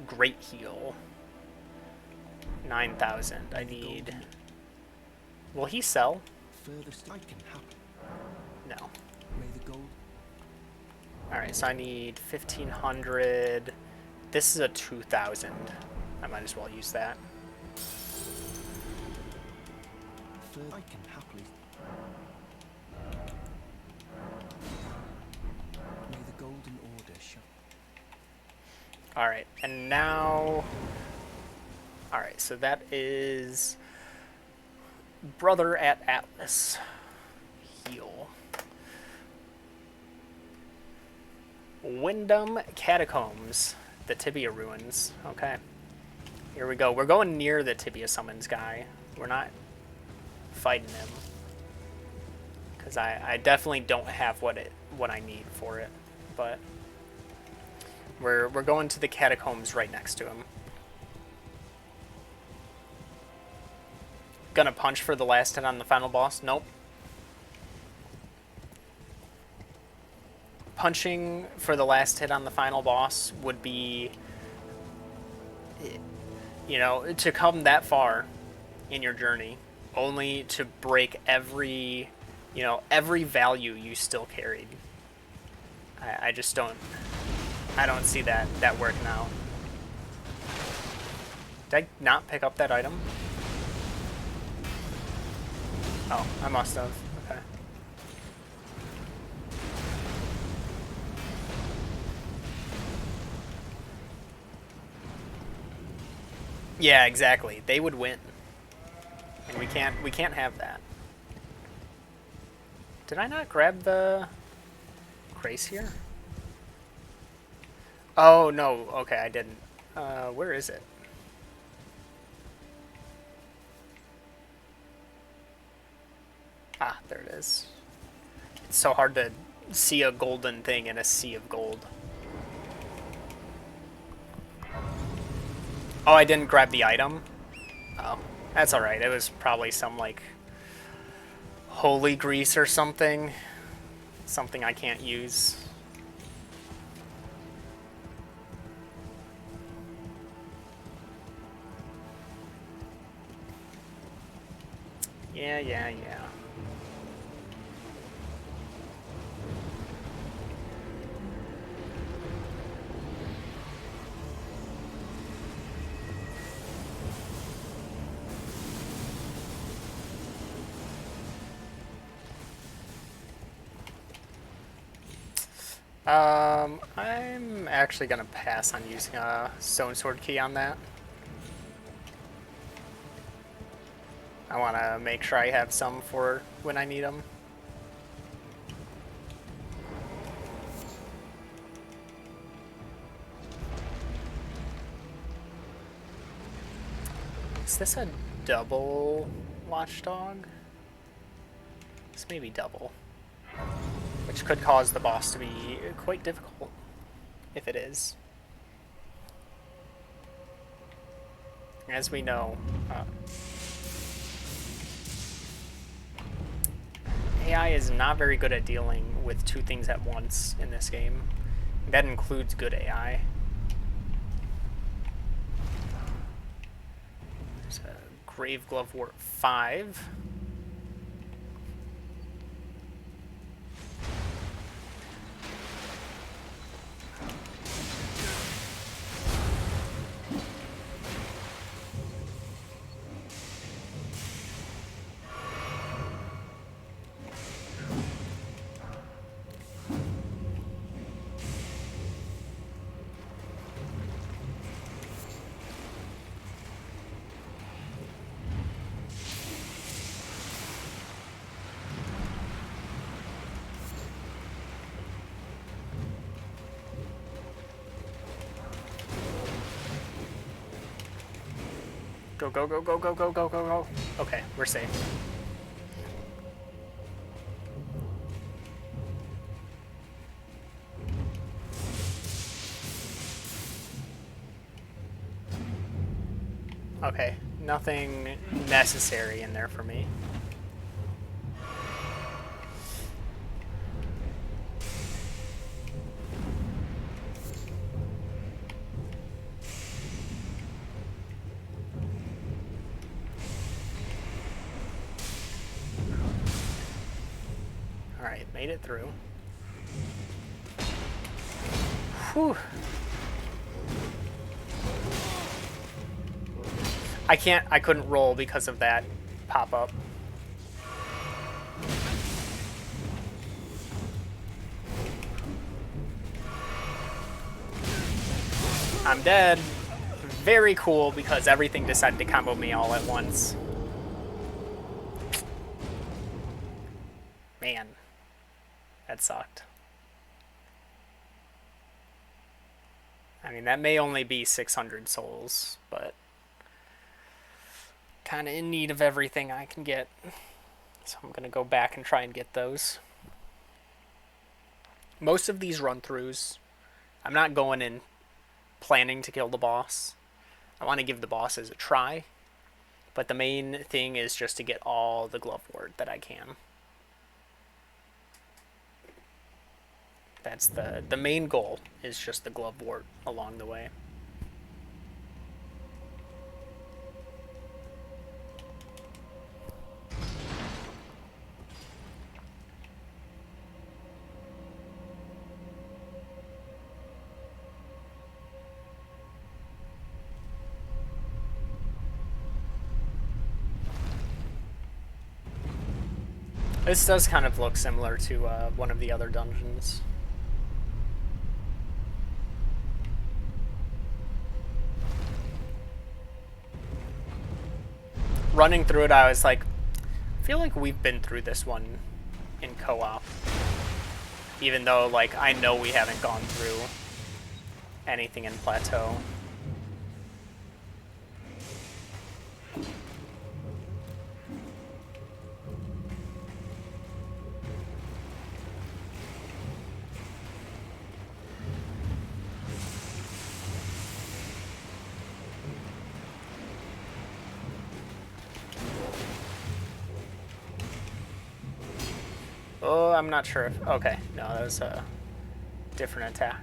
Speaker 1: Great Heal. 9,000. I need... Will he sell?
Speaker 2: Furthest I can happen.
Speaker 1: No.
Speaker 2: May the gold.
Speaker 1: Alright, so I need 1,500. This is a 2,000. I might as well use that.
Speaker 2: I can happily. May the golden order shine.
Speaker 1: Alright, and now... Alright, so that is... Brother at Atlas. Heal. Wyndham Catacombs. The Tibia Ruins. Okay. Here we go. We're going near the Tibia Summons guy. We're not fighting him. Because I definitely don't have what I need for it. But we're going to the Catacombs right next to him. Gonna punch for the last hit on the final boss? Nope. punching for the last hit on the final boss would be, you know, to come that far in your journey, only to break every, you know, every value you still carried. I just don't, I don't see that working out. Did I not pick up that item? Oh, I must have. Okay. Yeah, exactly. They would win. And we can't have that. Did I not grab the Grace here? Oh, no. Okay, I didn't. Where is it? Ah, there it is. It's so hard to see a golden thing in a sea of gold. Oh, I didn't grab the item? Oh, that's alright. It was probably some, like, holy grease or something. Something I can't use. Yeah. I'm actually gonna pass on using a stone sword key on that. I want to make sure I have some for when I need them. Is this a double watchdog? This may be double, which could cause the boss to be quite difficult, if it is. As we know, AI is not very good at dealing with two things at once in this game. That includes good AI. There's a Grave Glove Wart 5. Go. Okay, we're safe. Okay, nothing necessary in there for me. Alright, made it through. Whew. I couldn't roll because of that pop-up. I'm dead. Very cool because everything decided to combo me all at once. Man, that sucked. I mean, that may only be 600 souls, but kind of in need of everything I can get. So I'm going to go back and try and get those. Most of these run-throughs, I'm not going in planning to kill the boss. I want to give the bosses a try, but the main thing is just to get all the glove wart that I can. That's the main goal, is just the glovewort along the way. This does kind of look similar to one of the other dungeons. Running through it, I was like, I feel like we've been through this one in co-op. Even though, like, I know we haven't gone through anything in Plateau. Oh, I'm not sure if... Okay, no, that was a different attack.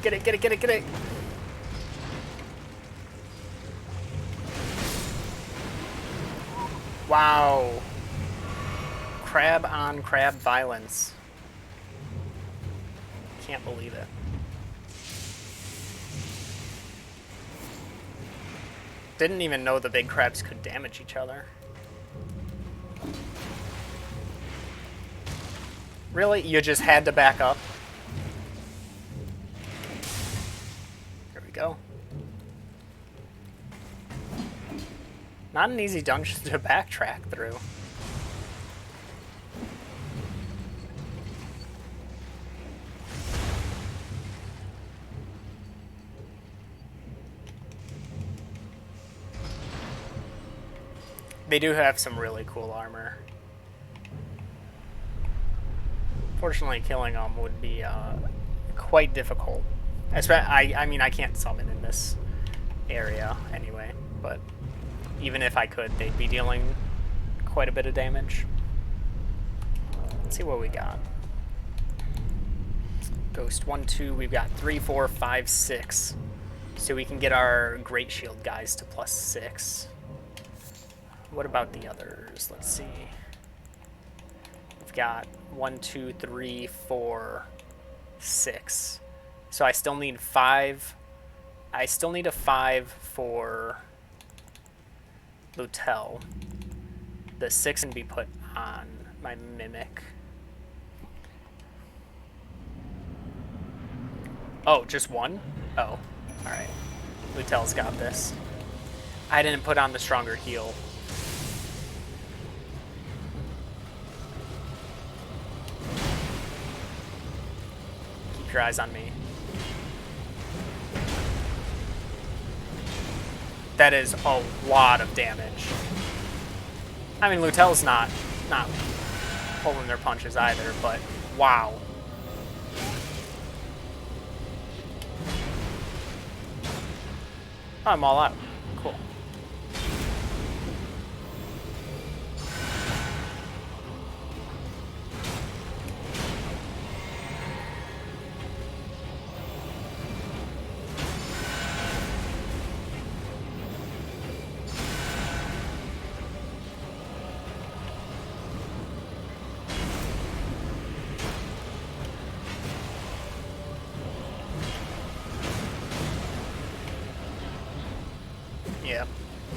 Speaker 1: Get it, get it, get it, get it! Wow. Crab on crab violence. Can't believe it. Didn't even know the big crabs could damage each other. Really? You just had to back up? Go. Not an easy dungeon to backtrack through. They do have some really cool armor. Fortunately, killing them would be quite difficult. I mean, I can't summon in this area anyway, but even if I could, they'd be dealing quite a bit of damage. Let's see what we got. Ghost 1, 2, we've got 3, 4, 5, 6. So we can get our Great Shield guys to +6. What about the others? Let's see. We've got 1, 2, 3, 4, 6. So I still need 5. I still need a 5 for Lutel. The 6 can be put on my Mimic. Oh, just 1? Oh, alright. Lutel's got this. I didn't put on the stronger heal. Keep your eyes on me. That is a lot of damage. I mean, Lutel's not pulling their punches either, but wow. Oh, I'm all out. Cool.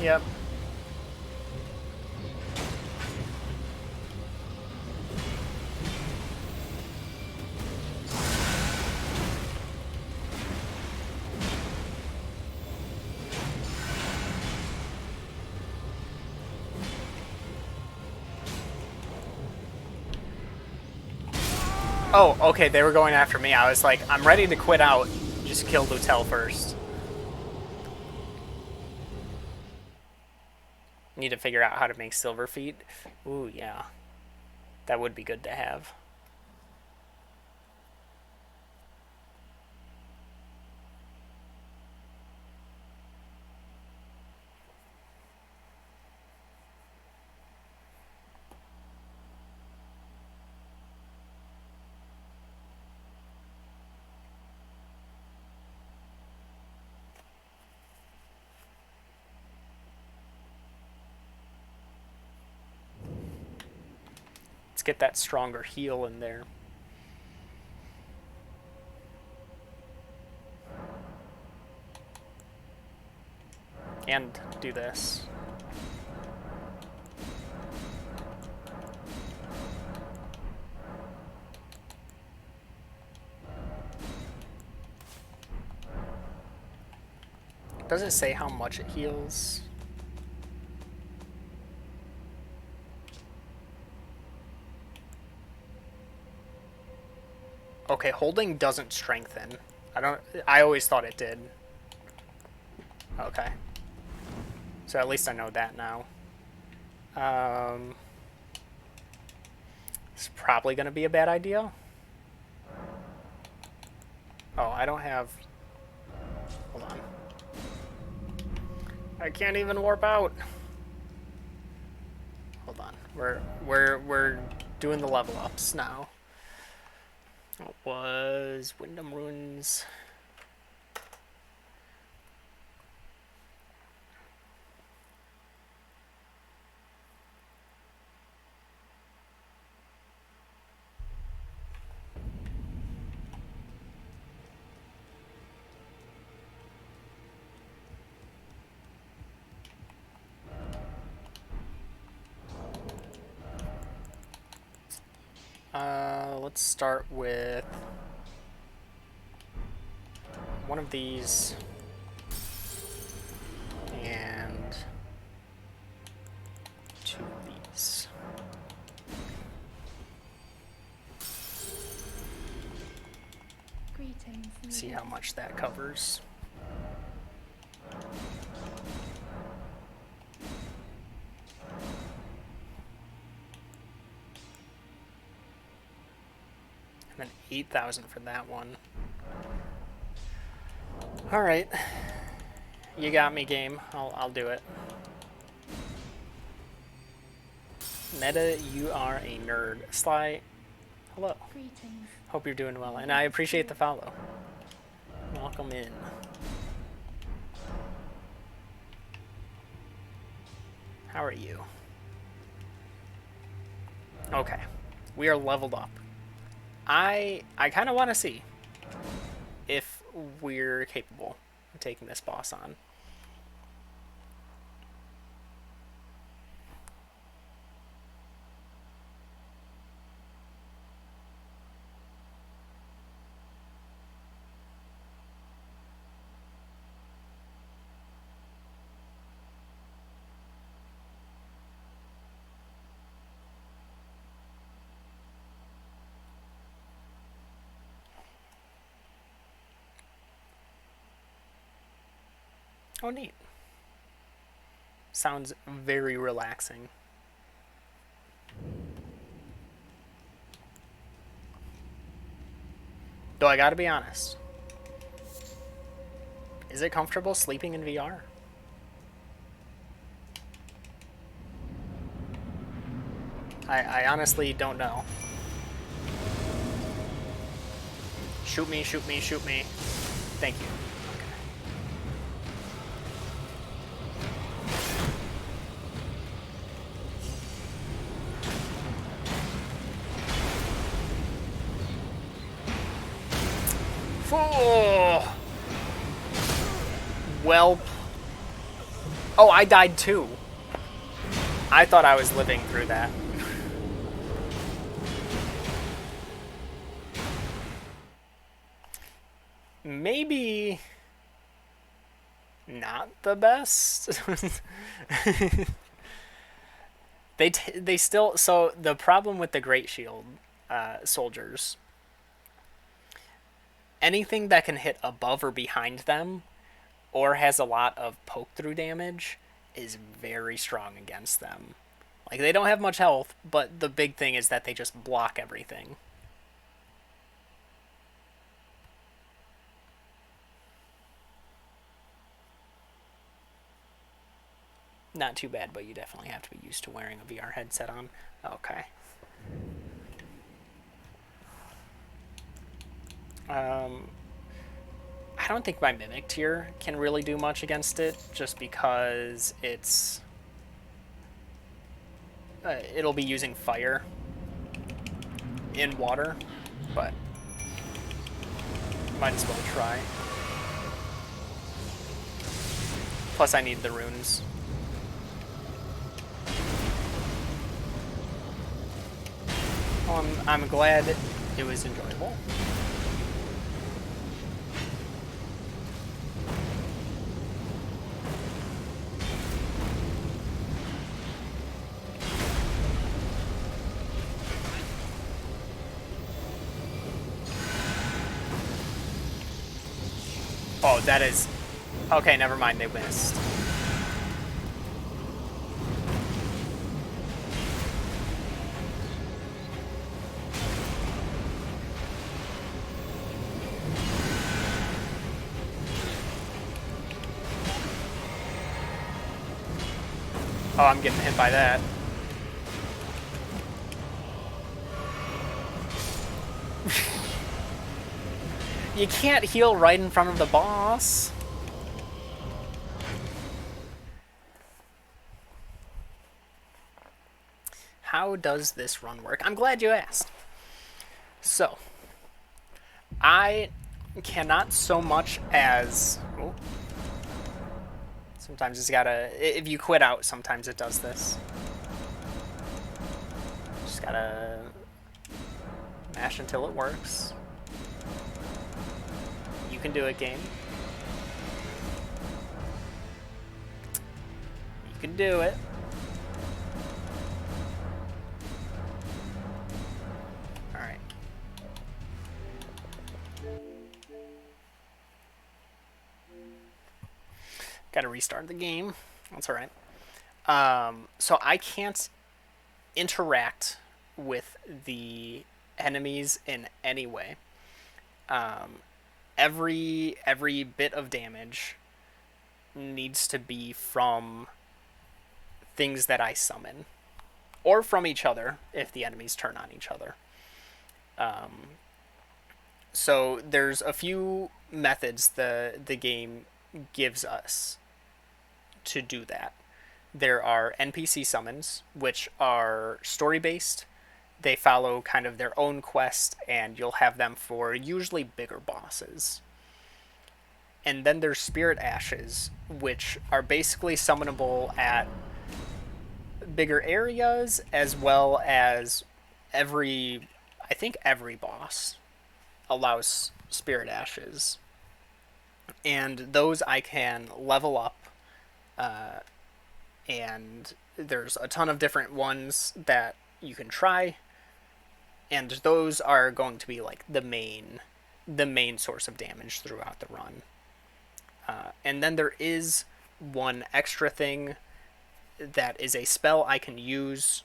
Speaker 1: Yep. Oh, okay, they were going after me. I was like, I'm ready to quit out. Just kill Lutel first. Need to figure out how to make silver feet. Ooh, yeah. That would be good to have. Let's get that stronger heal in there. And do this. Does it say how much it heals? Okay, holding doesn't strengthen. I always thought it did. Okay. So at least I know that now. It's probably going to be a bad idea. Oh, I don't have... Hold on. I can't even warp out. Hold on. We're doing the level ups now. It was Wyndham Ruins. Let's start with one of these and two of these.
Speaker 3: Greetings.
Speaker 1: See how much that covers. And then 8,000 for that one. All right, you got me, game. I'll do it. Meta, you are a nerd. Sly, hello.
Speaker 3: Greetings.
Speaker 1: Hope you're doing well, and I appreciate the follow. Welcome in. How are you? Okay, we are leveled up. I kind of want to see if we're capable of taking this boss on. Oh, neat. Sounds very relaxing. Though I gotta be honest. Is it comfortable sleeping in VR? I honestly don't know. Shoot me, shoot me, shoot me. Thank you. Oh. Well, Oh, I died too. I thought I was living through that. Maybe not the best. They still, so the problem with the Great Shield soldiers, anything that can hit above or behind them or has a lot of poke through damage is very strong against them. Like, they don't have much health, but the big thing is that they just block everything. Not too bad, but you definitely have to be used to wearing a VR headset on. Okay. I don't think my Mimic tier can really do much against it, just because it'll be using fire in water, but might as well try. Plus I need the runes. Well, I'm glad it was enjoyable. Oh, that is... Okay, never mind, they missed. Oh, I'm getting hit by that. You can't heal right in front of the boss. How does this run work? I'm glad you asked. So, I cannot so much as... Oh, sometimes it's gotta... If you quit out, sometimes it does this. Just gotta mash until it works. You can do it, game. You can do it. Alright. Gotta restart the game. That's alright. So I can't interact with the enemies in any way. Every bit of damage needs to be from things that I summon, or from each other if the enemies turn on each other. So there's a few methods the game gives us to do that. There are NPC summons, which are story based. They follow kind of their own quest, and you'll have them for usually bigger bosses. And then there's Spirit Ashes, which are basically summonable at bigger areas, as well as I think every boss allows Spirit Ashes. And those I can level up, and there's a ton of different ones that you can try, and those are going to be like the main source of damage throughout the run. And then there is one extra thing that is a spell I can use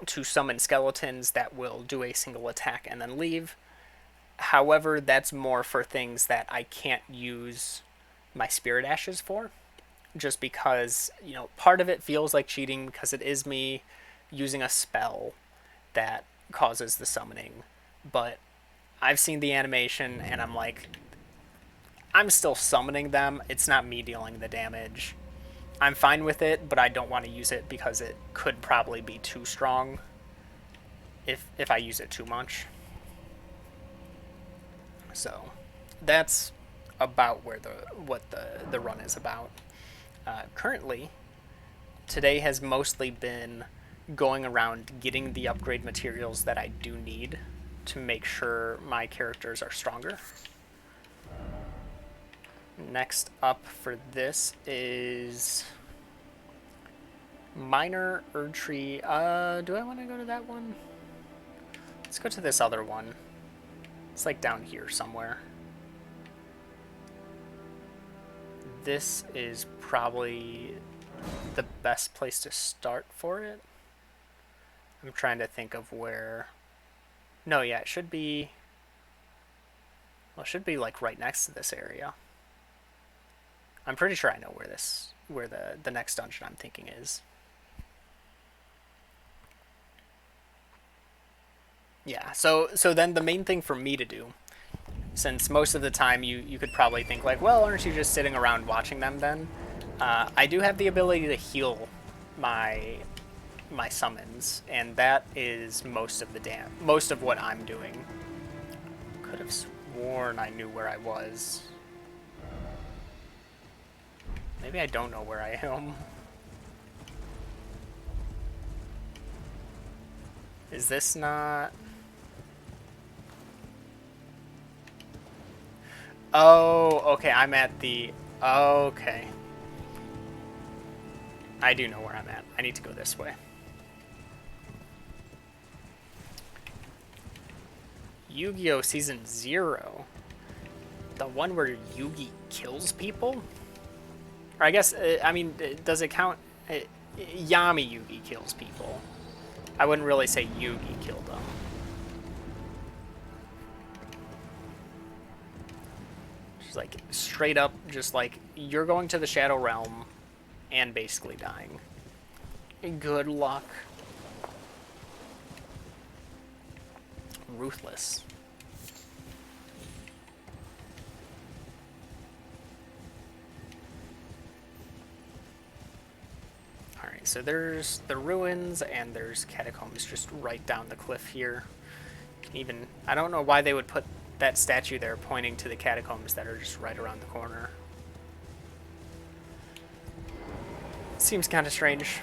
Speaker 1: to summon skeletons that will do a single attack and then leave. However, that's more for things that I can't use my Spirit Ashes for, just because, part of it feels like cheating because it is me using a spell that causes the summoning. But I've seen the animation and I'm like, I'm still summoning them. It's not me dealing the damage. I'm fine with it, but I don't want to use it because it could probably be too strong if I use it too much. So that's about what the run is about. Currently, today has mostly been going around getting the upgrade materials that I do need to make sure my characters are stronger. Next up for this is Minor Erdtree. Do I want to go to that one? Let's go to this other one. It's like down here somewhere. This is probably the best place to start for it. I'm trying to think of where... No, yeah, it should be... Well, it should be like right next to this area. I'm pretty sure I know where the next dungeon I'm thinking is. Yeah, so then the main thing for me to do, since most of the time you could probably think like, well, aren't you just sitting around watching them then? I do have the ability to heal my summons, and that is most of what I'm doing. Could have sworn I knew where I was. Maybe I don't know where I am. Is this not... Oh, okay, I'm at the... Okay. I do know where I'm at. I need to go this way. Yu-Gi-Oh! Season 0. The one where Yugi kills people? Or I guess, I mean, does it count? Yami Yugi kills people. I wouldn't really say Yugi killed them. Just like, straight up, just like, you're going to the Shadow Realm and basically dying. Good luck. Ruthless. Alright, so there's the ruins and there's catacombs just right down the cliff here. Even, I don't know why they would put that statue there pointing to the catacombs that are just right around the corner. Seems kind of strange.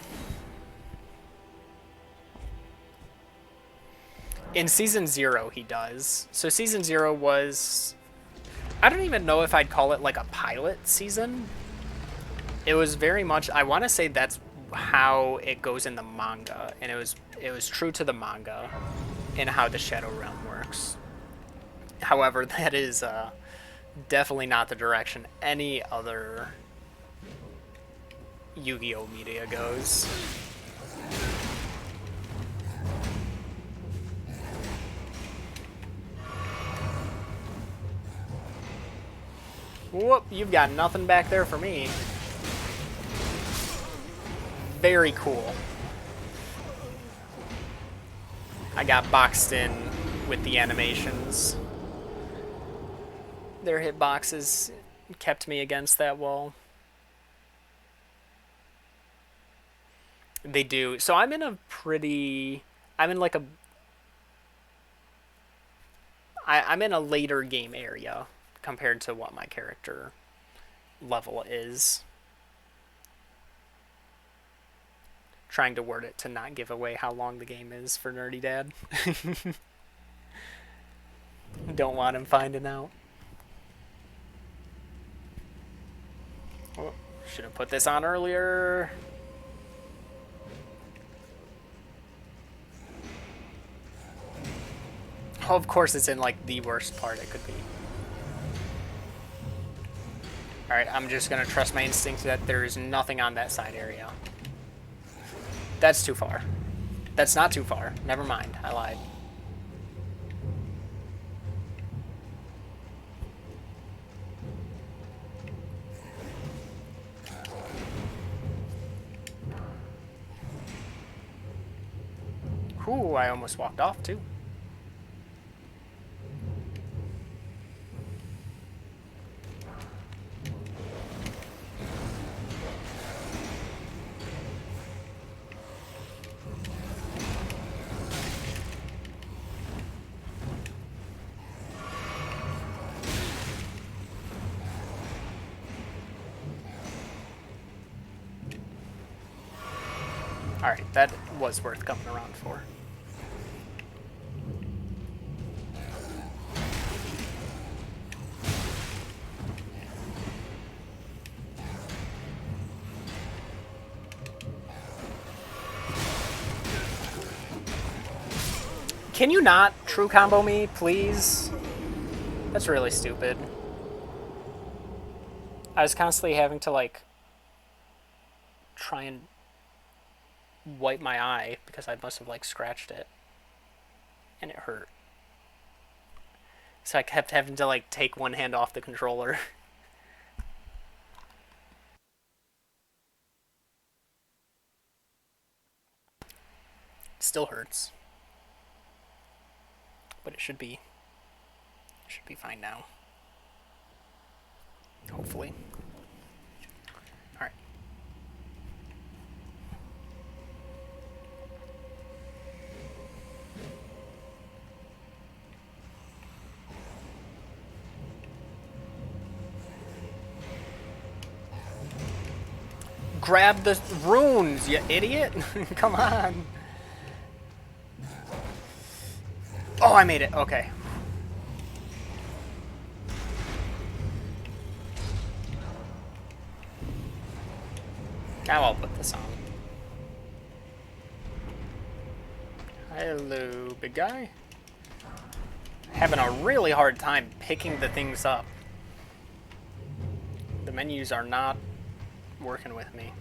Speaker 1: In Season 0, he does. So Season 0 was... I don't even know if I'd call it like a pilot season. It was very much... I want to say that's how it goes in the manga. And it was true to the manga in how the Shadow Realm works. However, that is definitely not the direction any other Yu-Gi-Oh! Media goes. Whoop, you've got nothing back there for me. Very cool. I got boxed in with the animations. Their hitboxes kept me against that wall. They do. So I'm in a pretty... I'm in like a... I'm in a later game area compared to what my character level is. Trying to word it to not give away how long the game is for Nerdy Dad. Don't want him finding out. Oh, should have put this on earlier. Oh, of course it's in like the worst part it could be. Alright, I'm just gonna trust my instinct that there's nothing on that side area. That's too far. That's not too far. Never mind, I lied. Ooh, I almost walked off too. Alright, that was worth coming around for. Can you not true combo me, please? That's really stupid. I was constantly having to, like, try and wipe my eye because I must have, like, scratched it. And it hurt. So I kept having to, like, take one hand off the controller. It still hurts. But it should be fine now. Hopefully. Alright. Grab the runes, you idiot! Come on! Oh, I made it. Okay. Now I'll put this on. Hello, big guy. Having a really hard time picking the things up. The menus are not working with me.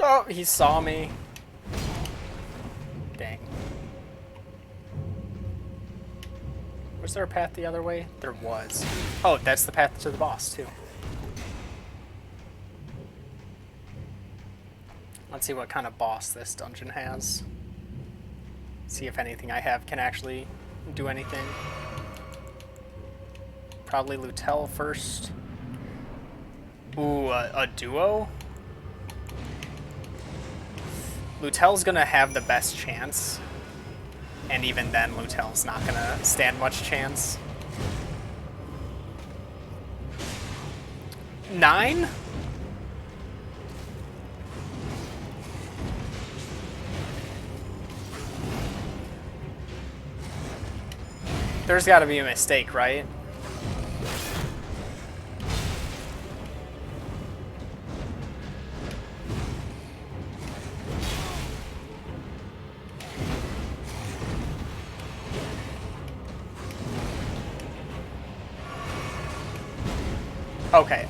Speaker 1: Oh, he saw me. Dang. Was there a path the other way? There was. Oh, that's the path to the boss, too. Let's see what kind of boss this dungeon has. See if anything I have can actually do anything. Probably Lutel first. Ooh, a duo? Lutel's gonna have the best chance. And even then, Lutel's not gonna stand much chance. 9? There's gotta be a mistake, right?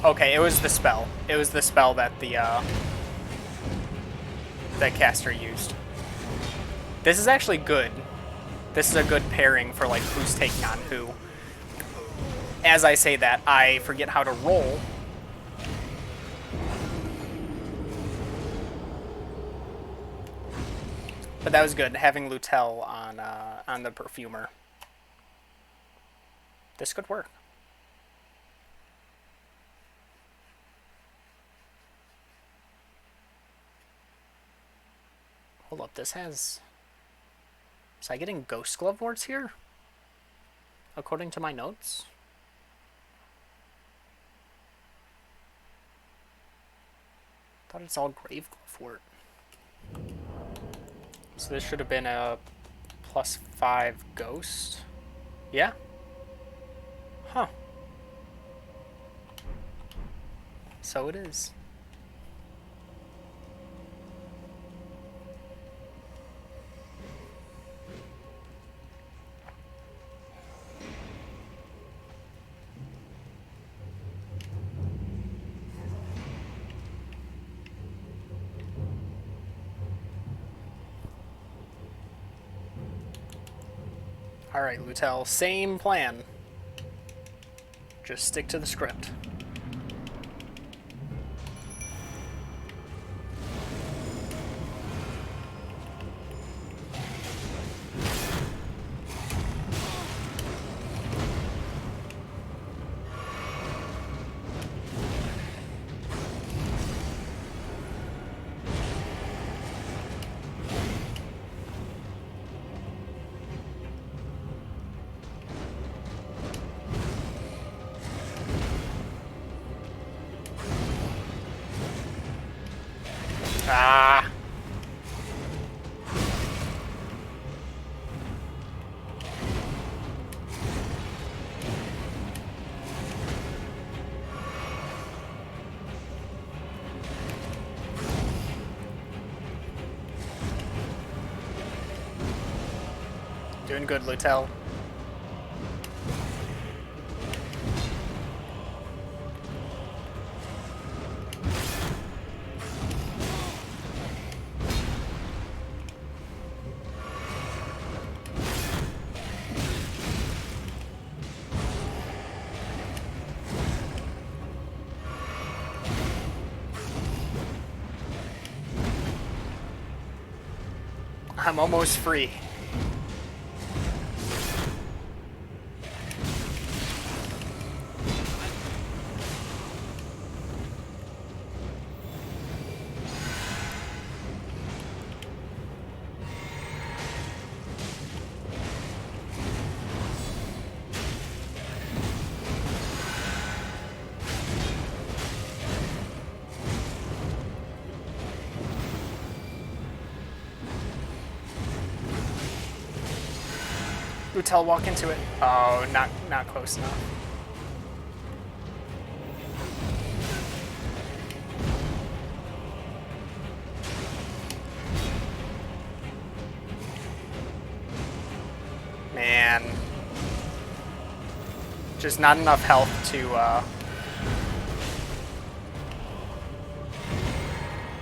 Speaker 1: Okay, it was the spell. It was the spell that that caster used. This is actually good. This is a good pairing for, like, who's taking on who. As I say that, I forget how to roll. But that was good, having Lutel on the perfumer. This could work. Hold up, this has... Was I getting Ghost Glove wards here? According to my notes? Thought it's all Grave Glove ward. So this should have been a +5 Ghost. Yeah? Huh. So it is. Alright, Lutel, same plan. Just stick to the script. Ah! Doing good, Lutel. I'm almost free. Lutel, walk into it. Oh, not close enough. Man. Just not enough health to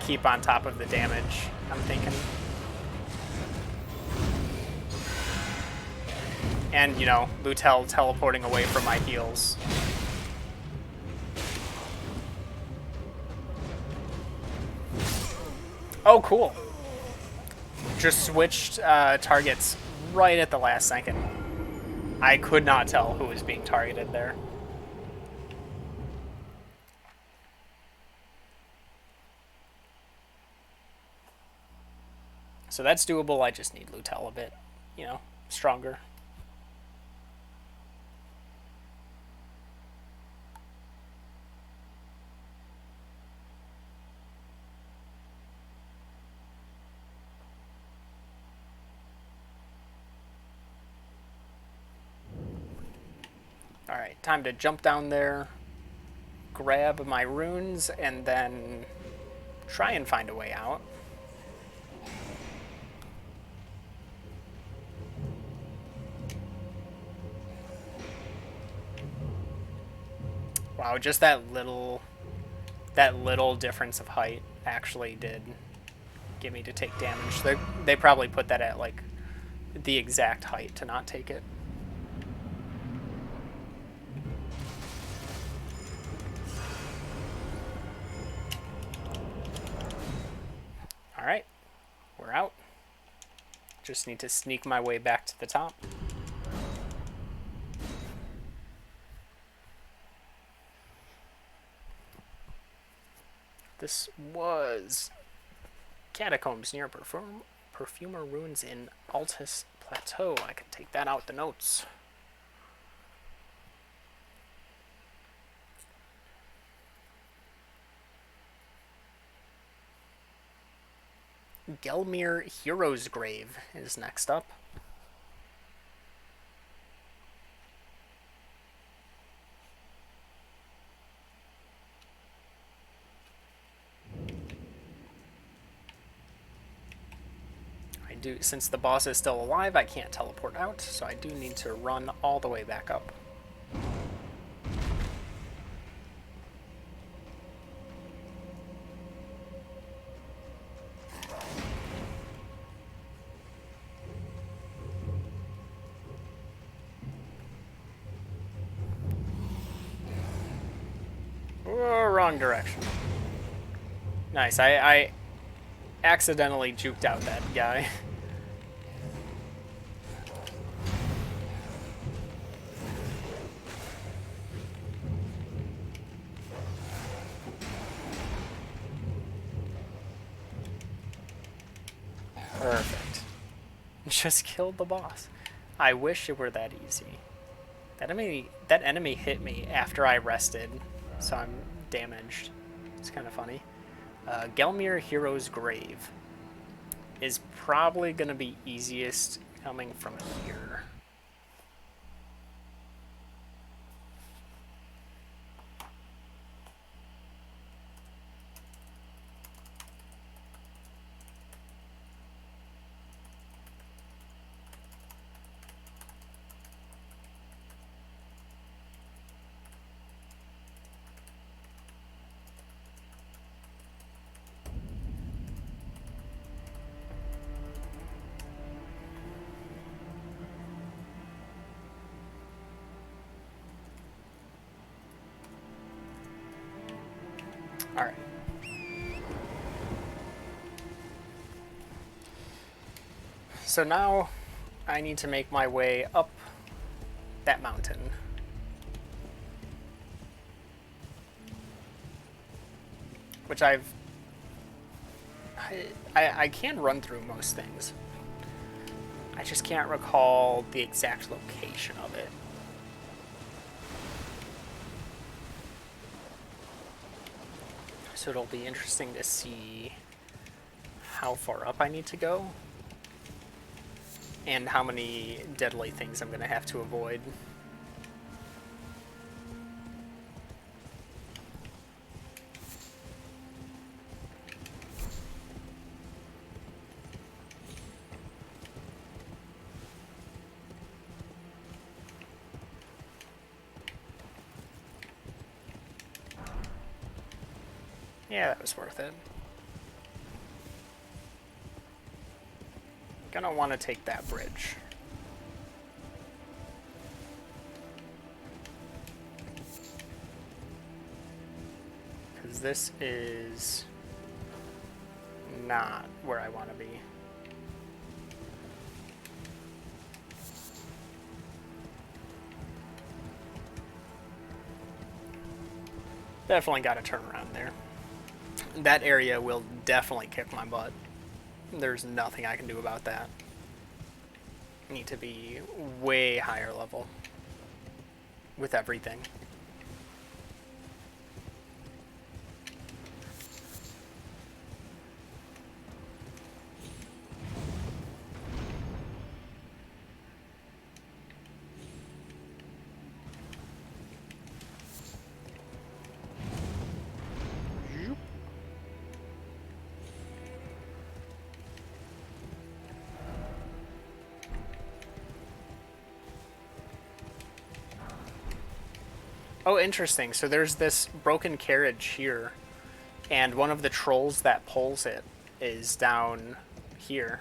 Speaker 1: keep on top of the damage, I'm thinking. And, you know, Lutel teleporting away from my heals. Oh, cool. Just switched targets right at the last second. I could not tell who was being targeted there. So that's doable. I just need Lutel a bit, you know, stronger. Alright, time to jump down there, grab my runes, and then try and find a way out. Wow, just that little difference of height actually did get me to take damage. They probably put that at like the exact height to not take it. Alright, we're out. Just need to sneak my way back to the top. This was Catacombs near Perfumer Ruins in Altus Plateau. I can take that out the notes. Gelmir Hero's Grave is next up. Since the boss is still alive, I can't teleport out, so I do need to run all the way back up. wrong direction. Nice. I accidentally juked out that guy. Perfect. Just killed the boss. I wish it were that easy. That enemy hit me after I rested, so I'm damaged. It's kind of funny. Gelmir Hero's Grave is probably going to be easiest coming from here. Alright. So now I need to make my way up that mountain. Which I can run through most things. I just can't recall the exact location of it. So it'll be interesting to see how far up I need to go and how many deadly things I'm going to have to avoid. Yeah, that was worth it. Gonna want to take that bridge. Because this is not where I want to be. Definitely got to turn around there. That area will definitely kick my butt. There's nothing I can do about that. I need to be way higher level with everything. Oh, interesting. So there's this broken carriage here, and one of the trolls that pulls it is down here.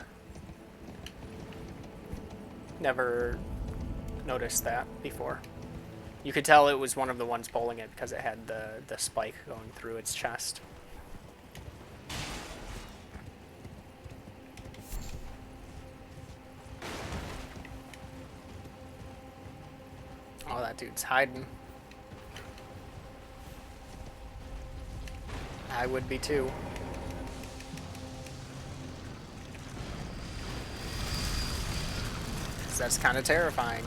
Speaker 1: Never noticed that before. You could tell it was one of the ones pulling it because it had the spike going through its chest. Oh, that dude's hiding. I would be too. That's kind of terrifying.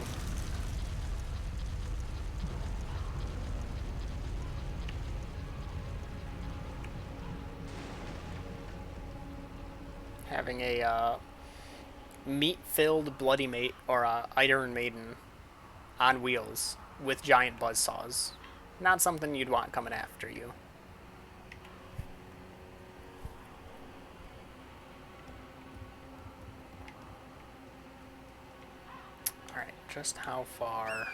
Speaker 1: Having a meat-filled bloody mate or a iron maiden on wheels with giant buzzsaws. Not something you'd want coming after you. Alright, just how far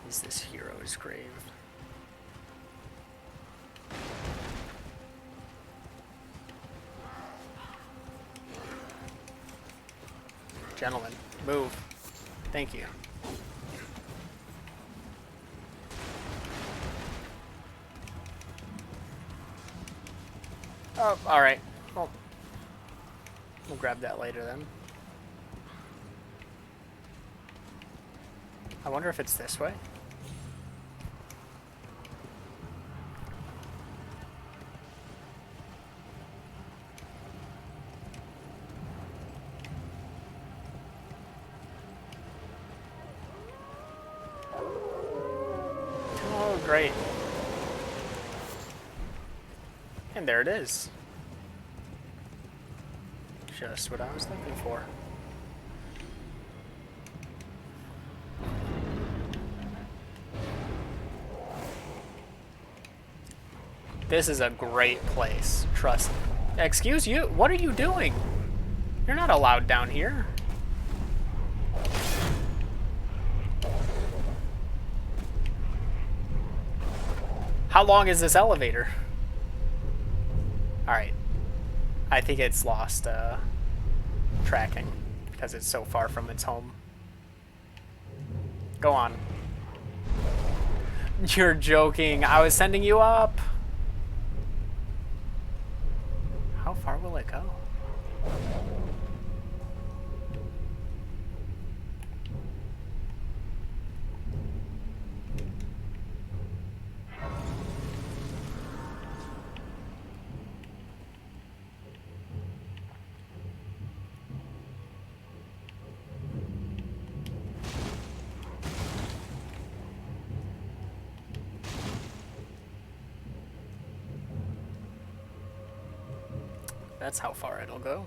Speaker 1: is this hero's grave? Gentlemen, move. Thank you. Oh, alright. Well, we'll grab that later then. I wonder if it's this way. Oh, great. And there it is. Just what I was looking for. This is a great place. Trust me. Excuse you? What are you doing? You're not allowed down here. How long is this elevator? Alright. I think it's lost tracking because it's so far from its home. Go on. You're joking. I was sending you up. How far will it go? That's how far it'll go.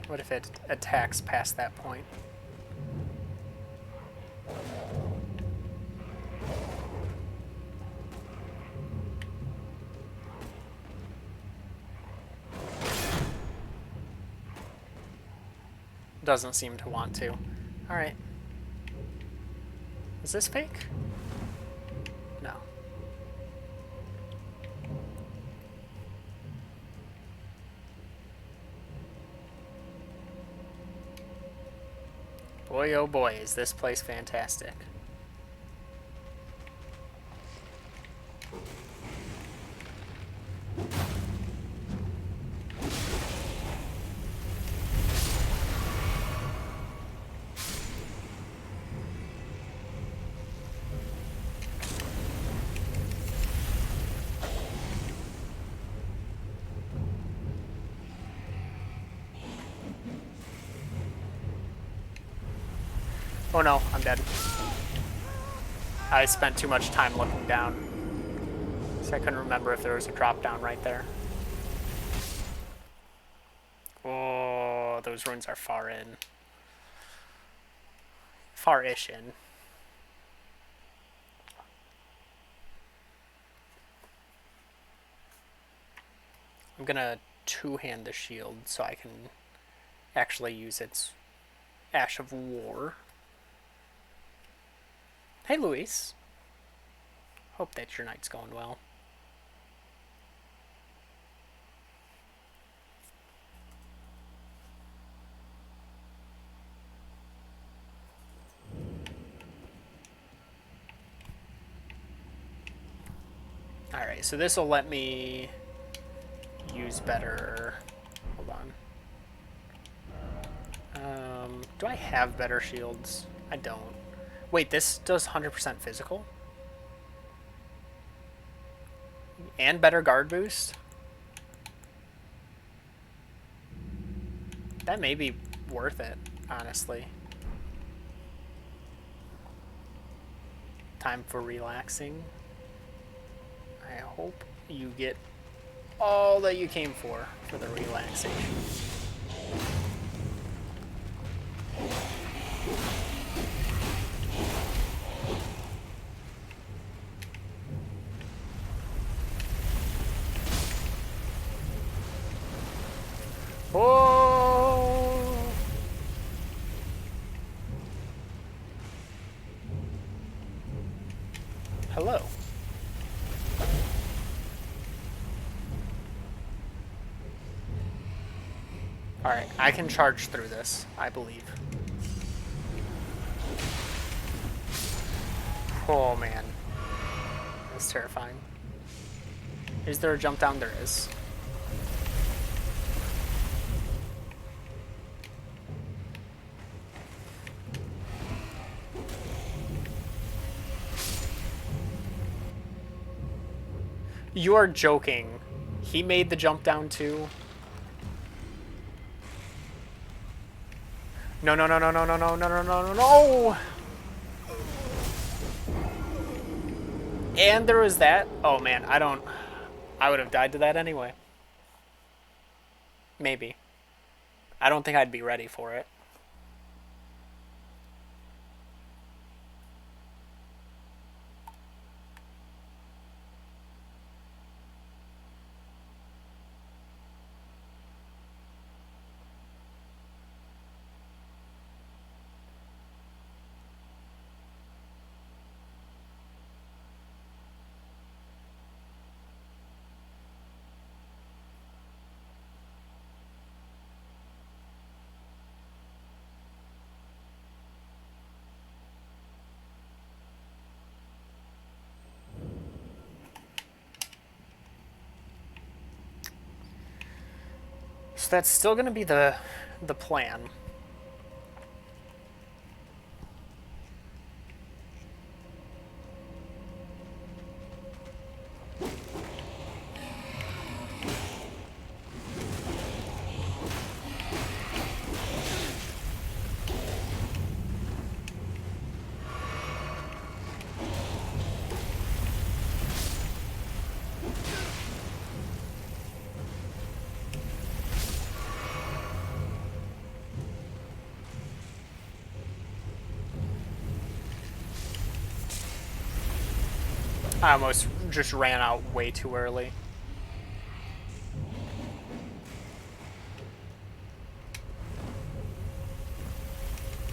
Speaker 1: What if it attacks past that point? Doesn't seem to want to. Alright. Is this fake? No. Boy, oh boy, is this place fantastic. Oh no, I'm dead. I spent too much time looking down. So I couldn't remember if there was a drop down right there. Oh, those ruins are far in. Far-ish in. I'm gonna two-hand the shield so I can actually use its Ash of War. Hey, Luis. Hope that your night's going well. Alright, so this will let me use better... Hold on. Do I have better shields? I don't. Wait, this does 100% physical? And better guard boost? That may be worth it, honestly. Time for relaxing. I hope you get all that you came for the relaxation. Oh! Hello. Alright, I can charge through this, I believe. Oh man. That's terrifying. Is there a jump down? There is. You are joking. He made the jump down too? No, no, no, no, no, no, no, no, no, no, no, no! And there was that. Oh man, I would have died to that anyway. Maybe. I don't think I'd be ready for it. So that's still going to be the plan. I almost just ran out way too early.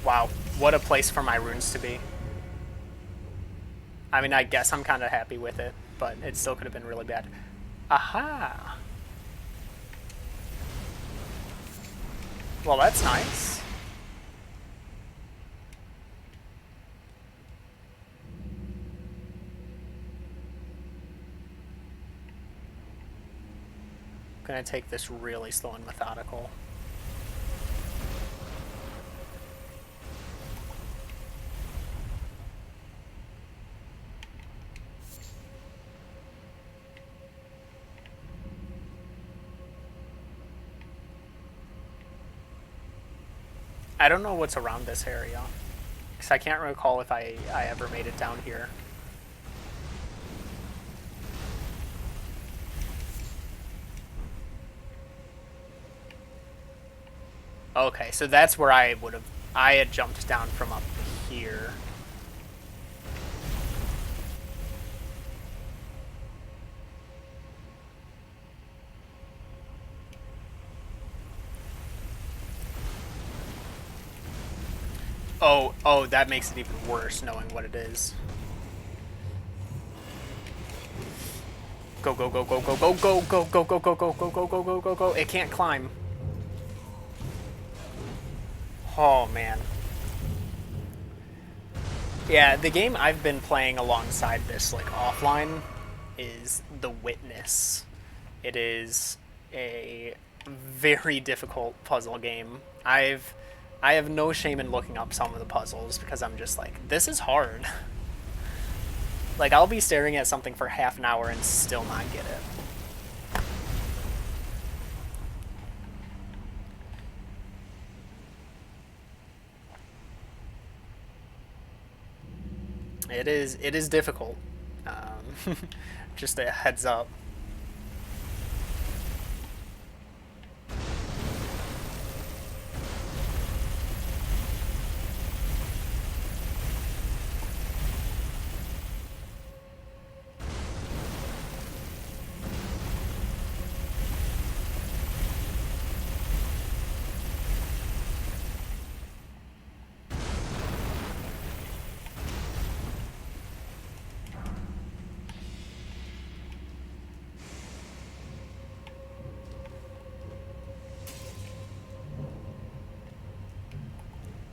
Speaker 1: Wow, what a place for my runes to be. I mean, I guess I'm kind of happy with it, but it still could have been really bad. Aha! Well, that's nice. Gonna take this really slow and methodical. I don't know what's around this area, because I can't recall if I ever made it down here. Okay, so that's where I had jumped down from up here. Oh, that makes it even worse knowing what it is. Go, go, go, go, go, go, go, go, go, go, go, go, go, go, go, go, go, go. It can't climb. Oh, man. Yeah, the game I've been playing alongside this, like, offline, is The Witness. It is a very difficult puzzle game. I have no shame in looking up some of the puzzles because I'm just like, this is hard. Like, I'll be staring at something for half an hour and still not get it. It is difficult. Just a heads up.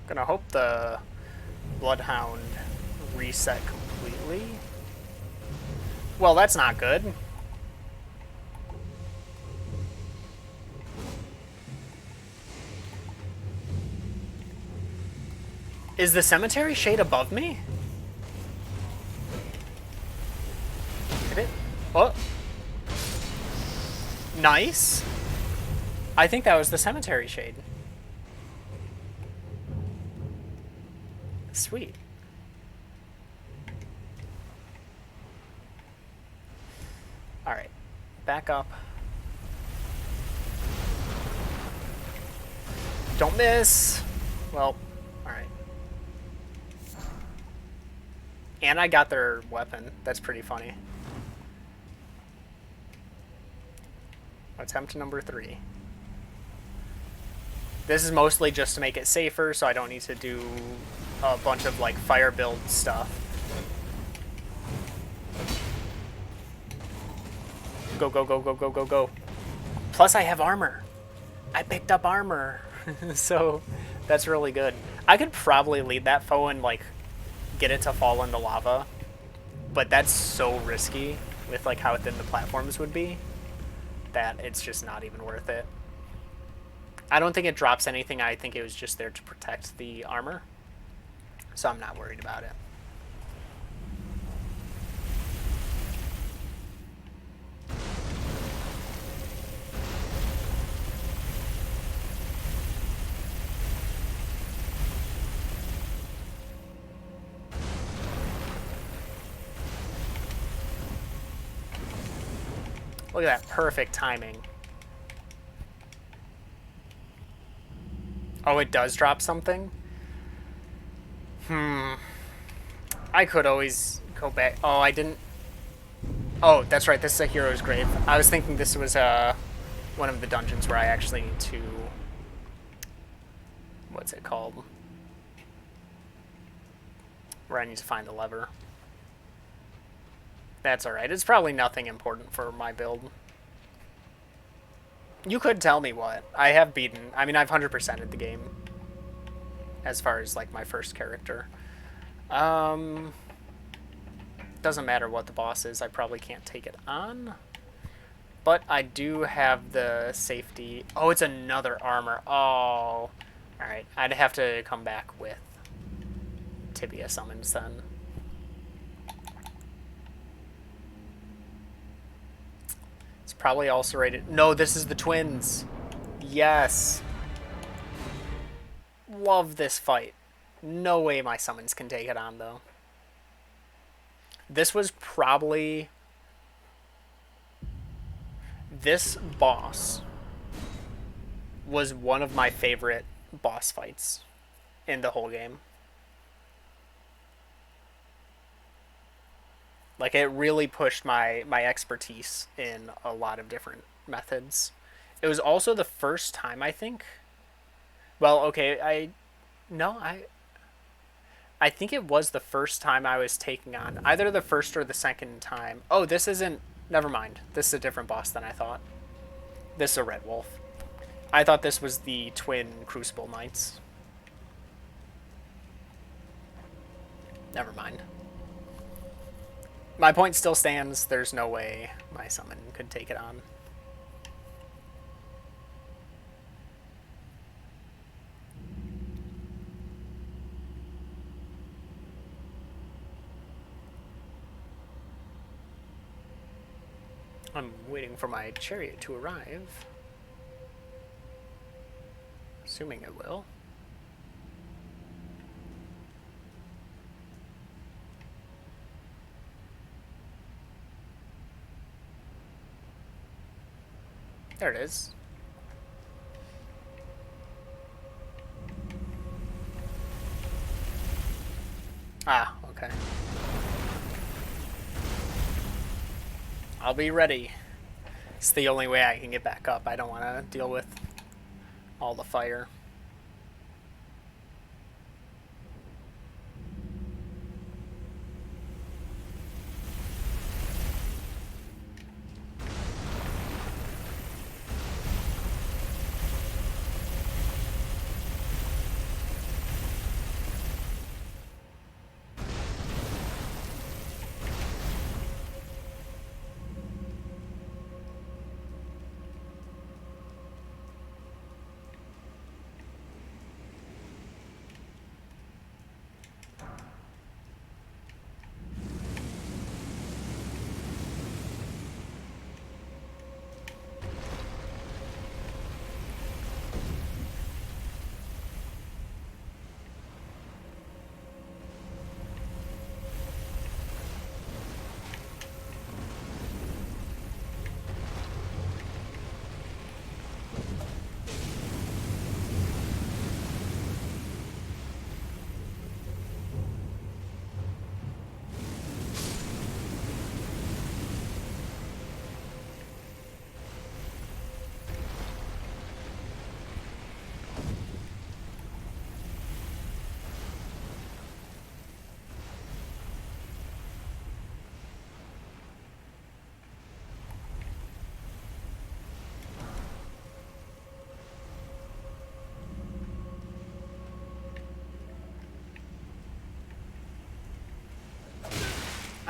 Speaker 1: Gonna hope the Bloodhound reset completely. Well, that's not good. Is the cemetery shade above me? Hit it. Oh. Nice. I think that was the cemetery shade. Sweet. Alright. Back up. Don't miss. Well, alright. And I got their weapon. That's pretty funny. Attempt number 3. This is mostly just to make it safer, so I don't need to do a bunch of, like, fire build stuff. Go, go, go, go, go, go, go. Plus, I have armor. I picked up armor. So, that's really good. I could probably lead that foe and, like, get it to fall in the lava. But that's so risky with, like, how thin the platforms would be that it's just not even worth it. I don't think it drops anything. I think it was just there to protect the armor. So I'm not worried about it. Look at that perfect timing. Oh, it does drop something? I could always go back. Oh, I didn't. Oh, that's right. This is a hero's grave. I was thinking this was one of the dungeons where I actually need to... What's it called? Where I need to find the lever. That's alright. It's probably nothing important for my build. You could tell me what. I have beaten... I mean, I've 100%ed the game. As far as, like, my first character. Doesn't matter what the boss is. I probably can't take it on. But I do have the safety... Oh, it's another armor. Oh. Alright. I'd have to come back with Tibia summons then. Probably also rated. No, this is the twins. Yes. Love this fight. No way my summons can take it on, though. This was probably... This boss was one of my favorite boss fights in the whole game. Like, it really pushed my expertise in a lot of different methods. It was also the first time, I think. Well, okay, I think it was the first time I was taking on, either the first or the second time. Oh, this isn't, never mind. This is a different boss than I thought. This is a Red Wolf. I thought this was the twin Crucible Knights. Never mind. My point still stands. There's no way my summon could take it on. I'm waiting for my chariot to arrive. Assuming it will. There it is. Ah, okay. I'll be ready. It's the only way I can get back up. I don't want to deal with all the fire.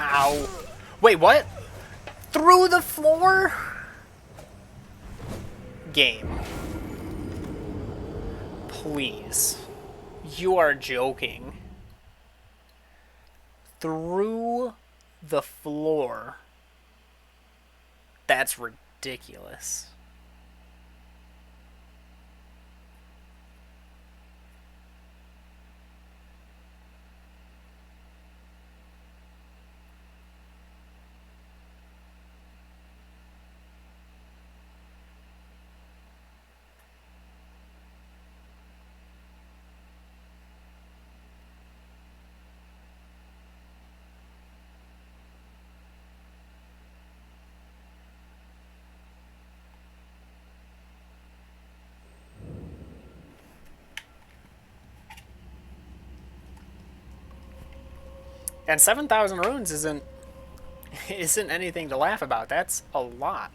Speaker 1: Ow. Wait, what? Through the floor? Game. Please. You are joking. Through the floor. That's ridiculous. And 7,000 runes isn't anything to laugh about. That's a lot.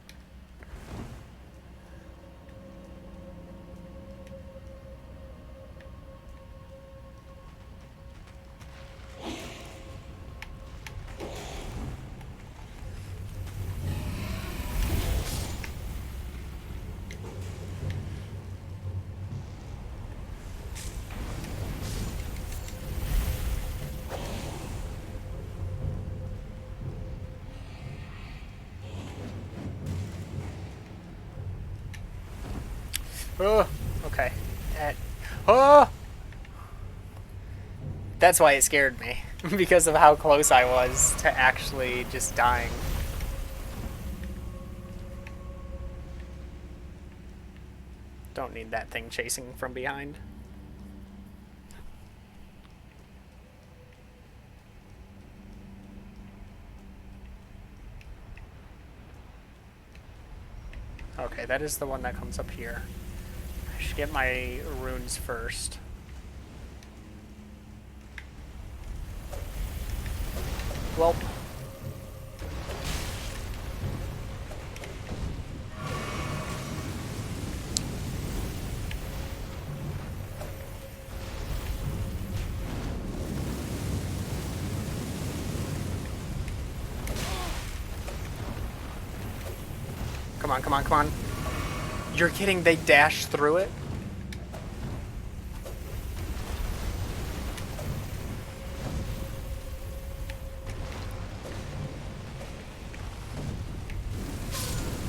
Speaker 1: Oh, okay. Oh! That's why it scared me. Because of how close I was to actually just dying. Don't need that thing chasing from behind. Okay, that is the one that comes up here. I should get my runes first. Well. Come on, come on, come on. You're kidding, they dashed through it?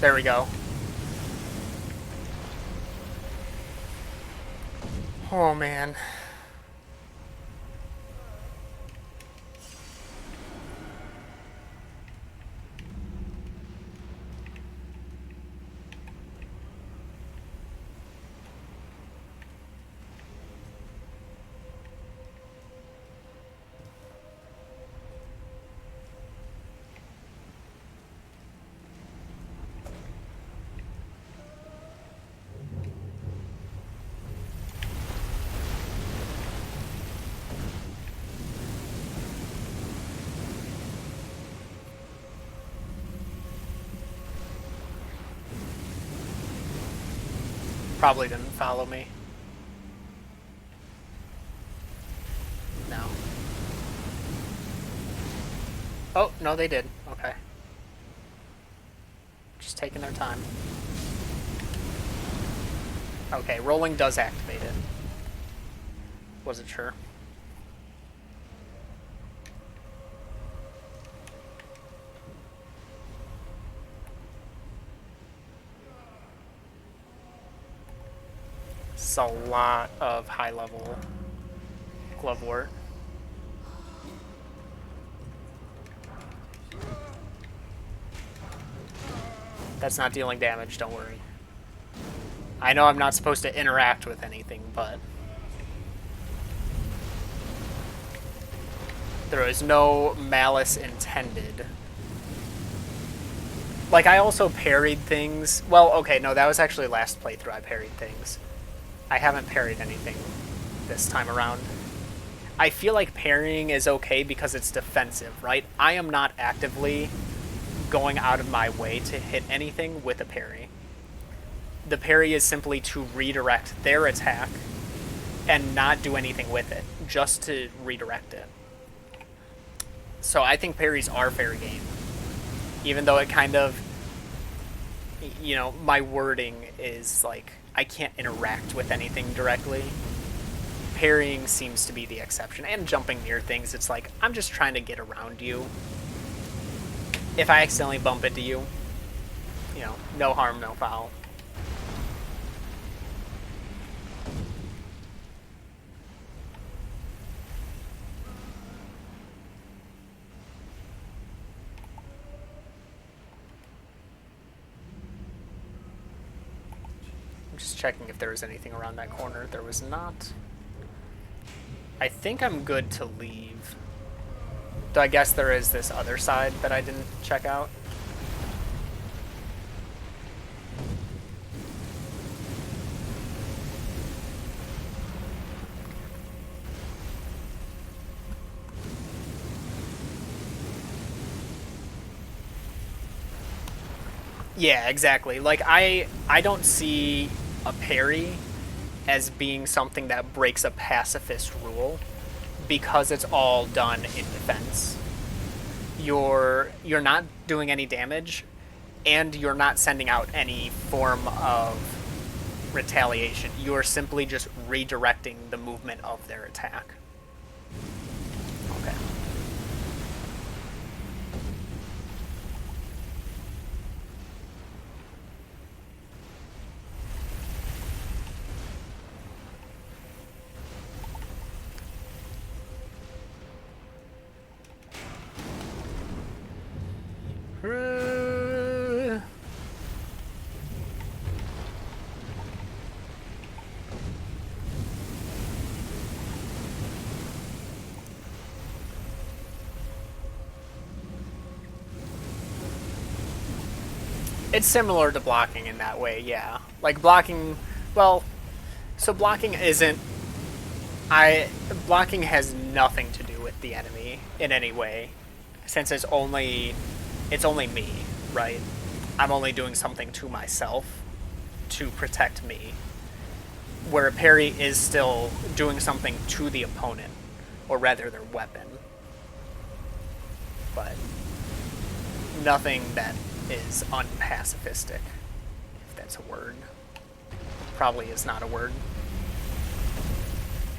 Speaker 1: There we go. Oh, man. Probably didn't follow me. No. Oh, no, they did. Okay. Just taking their time. Okay, rolling does activate it. Wasn't sure. It's a lot of high-level glovewort. That's not dealing damage, don't worry. I know I'm not supposed to interact with anything, but there is no malice intended. Like, I also parried things. Well, okay, no, that was actually last playthrough I parried things. I haven't parried anything this time around. I feel like parrying is okay because it's defensive, right? I am not actively going out of my way to hit anything with a parry. The parry is simply to redirect their attack and not do anything with it, just to redirect it. So I think parries are fair game. Even though it kind of, my wording is like, I can't interact with anything directly. Parrying seems to be the exception. And jumping near things, it's like, I'm just trying to get around you. If I accidentally bump into you, no harm, no foul. I'm just checking if there was anything around that corner. There was not. I think I'm good to leave. Though I guess there is this other side that I didn't check out. Yeah, exactly. Like I don't see a parry as being something that breaks a pacifist rule because it's all done in defense. You're not doing any damage and you're not sending out any form of retaliation. You're simply just redirecting the movement of their attack. Okay. It's similar to blocking in that way, yeah. Like blocking, well, so blocking isn't. I blocking has nothing to do with the enemy in any way, since it's only me, right? I'm only doing something to myself to protect me. Where a parry is still doing something to the opponent, or rather their weapon, but nothing that is unpacifistic, if that's a word. Probably is not a word.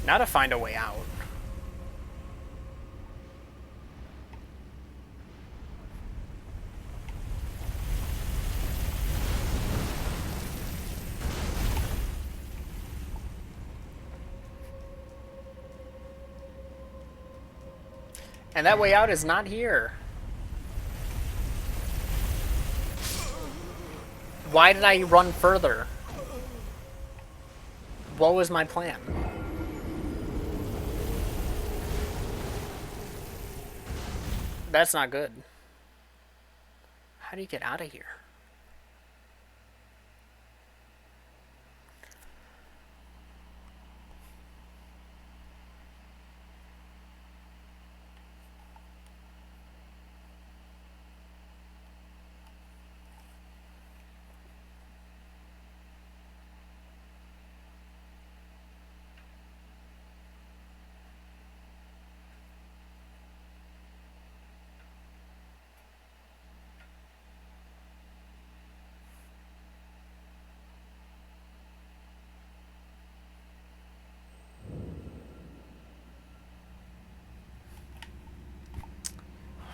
Speaker 1: Now to find a way out. And that way out is not here. Why did I run further? What was my plan? That's not good. How do you get out of here?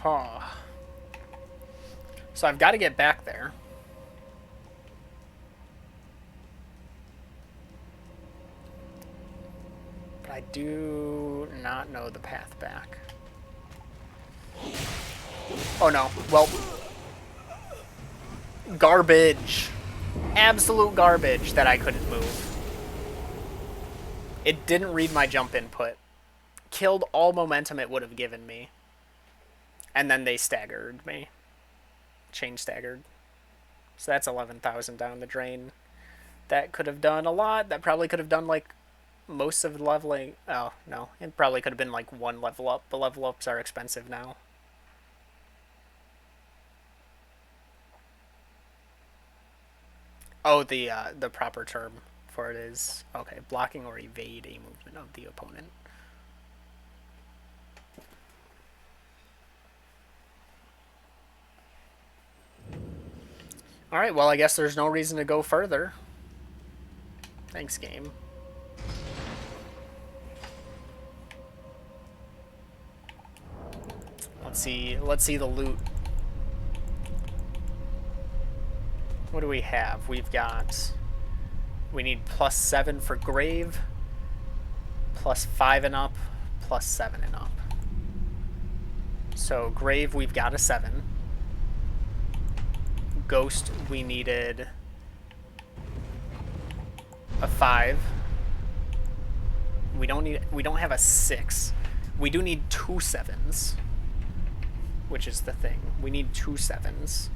Speaker 1: Huh. So I've got to get back there. But I do not know the path back. Oh no. Well, garbage. Absolute garbage that I couldn't move. It didn't read my jump input. Killed all momentum it would have given me. And then they staggered me. Chain staggered. So that's 11,000 down the drain. That could have done a lot. That probably could have done like most of the leveling. Oh, no. It probably could have been like one level up. The level ups are expensive now. Oh, the proper term for it is, okay, blocking or evade a movement of the opponent. Alright, well, I guess there's no reason to go further. Thanks, game. Let's see the loot. What do we have? We need +7 for grave, +5 and up, +7 and up. So grave, we've got a 7. Ghost, we needed a 5. We don't have a 6. We do need 2 7s, which is the thing. We need 2 7s.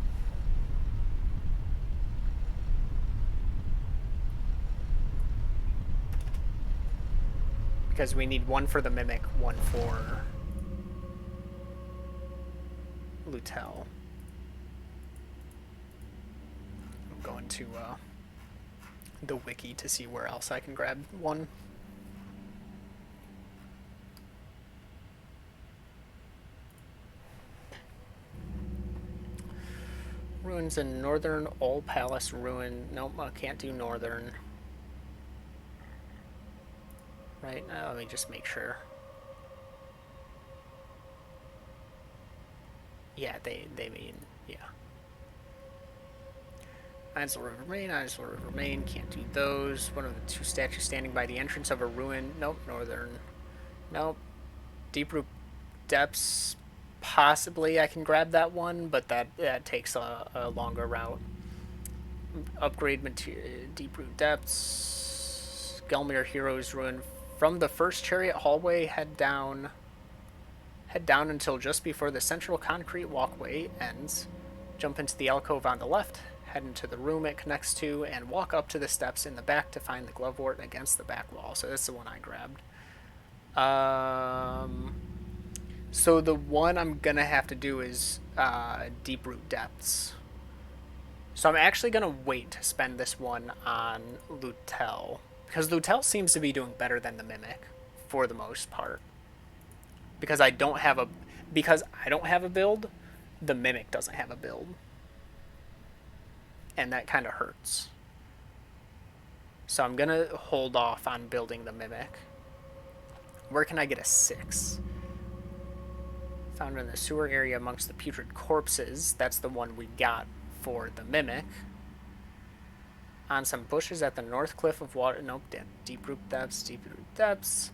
Speaker 1: Because we need 1 for the Mimic, 1 for Lutel. I'm going to the wiki to see where else I can grab 1. Ruins in Northern Old Palace Ruin. Nope, I can't do Northern. Right, let me just make sure. Yeah, they mean, yeah. Isle River Main, Isle River Main, can't do those. One of the 2 statues standing by the entrance of a ruin. Nope, Northern. Nope. Deep Root Depths, possibly I can grab that one, but that takes a longer route. Upgrade material, Deep Root Depths, Gelmir Heroes Ruin. From the first chariot hallway, head down until just before the central concrete walkway ends. Jump into the alcove on the left, head into the room it connects to, and walk up to the steps in the back to find the glovewort against the back wall. So that's the one I grabbed. So the one I'm gonna have to do is Deep Root Depths. So I'm actually gonna wait to spend this one on Lutel, because Lutel seems to be doing better than the Mimic for the most part. Because I don't have a build, the Mimic doesn't have a build. And that kind of hurts. So I'm gonna hold off on building the Mimic. Where can I get a 6? Found in the sewer area amongst the putrid corpses. That's the one we got for the Mimic. On some bushes at the north cliff of water. Nope, Deep Root Depths, Deep Root Depths.